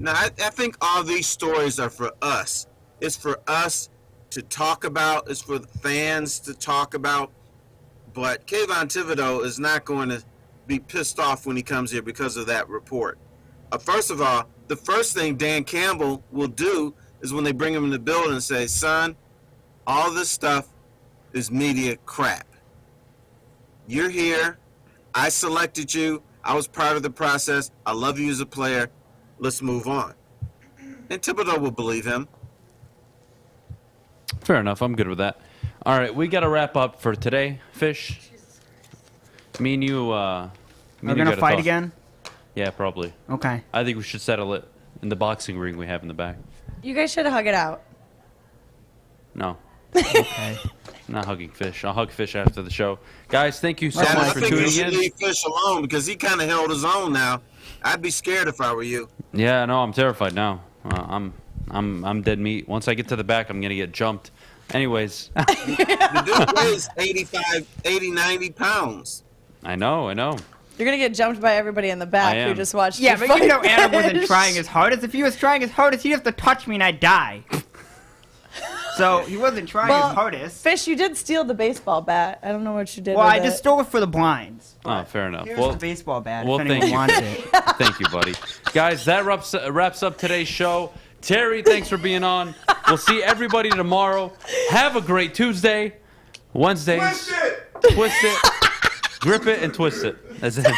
[SPEAKER 5] No, I think all these stories are for us. It's for us to talk about. It's for the fans to talk about. But Kayvon Thibodeau is not going to be pissed off when he comes here because of that report. First of all, the first thing Dan Campbell will do is when they bring him in the building and say, "Son, all this stuff is media crap. You're here. I selected you. I was part of the process. I love you as a player. Let's move on." And Thibodeau will believe him.
[SPEAKER 3] Fair enough. I'm good with that. All right, we got to wrap up for today, Fish. Me and you.
[SPEAKER 4] We're gonna fight again?
[SPEAKER 3] Yeah, probably.
[SPEAKER 4] Okay.
[SPEAKER 3] I think we should settle it in the boxing ring we have in the back.
[SPEAKER 2] You guys should hug it out.
[SPEAKER 3] No. Okay. Not hugging Fish. I'll hug Fish after the show. Guys, thank you so much for tuning in.
[SPEAKER 5] I think you should leave Fish alone because he kind of held his own now. I'd be scared if I were you.
[SPEAKER 3] Yeah, no, I'm terrified now. I'm dead meat. Once I get to the back, I'm gonna get jumped. Anyways.
[SPEAKER 5] The dude weighs 80, 90 pounds.
[SPEAKER 3] I know.
[SPEAKER 2] You're going to get jumped by everybody in the back who just watched
[SPEAKER 4] Yeah,
[SPEAKER 2] you
[SPEAKER 4] but you know
[SPEAKER 2] fight
[SPEAKER 4] Adam wasn't
[SPEAKER 2] Fish.
[SPEAKER 4] trying as hard as if he was trying as hard as he'd have to touch me and I'd die. So he wasn't trying his hardest.
[SPEAKER 2] Fish, you did steal the baseball bat. I don't know what you did
[SPEAKER 4] Well,
[SPEAKER 2] with
[SPEAKER 4] I just stole it for the blinds.
[SPEAKER 3] Oh, fair enough.
[SPEAKER 4] Here's the baseball bat if
[SPEAKER 3] thank
[SPEAKER 4] anyone
[SPEAKER 3] you.
[SPEAKER 4] wants it.
[SPEAKER 3] Thank you, buddy. Guys, that wraps up today's show. Terry, thanks for being on. We'll see everybody tomorrow. Have a great Tuesday, Wednesdays. twist it, grip it, and twist it. That's it.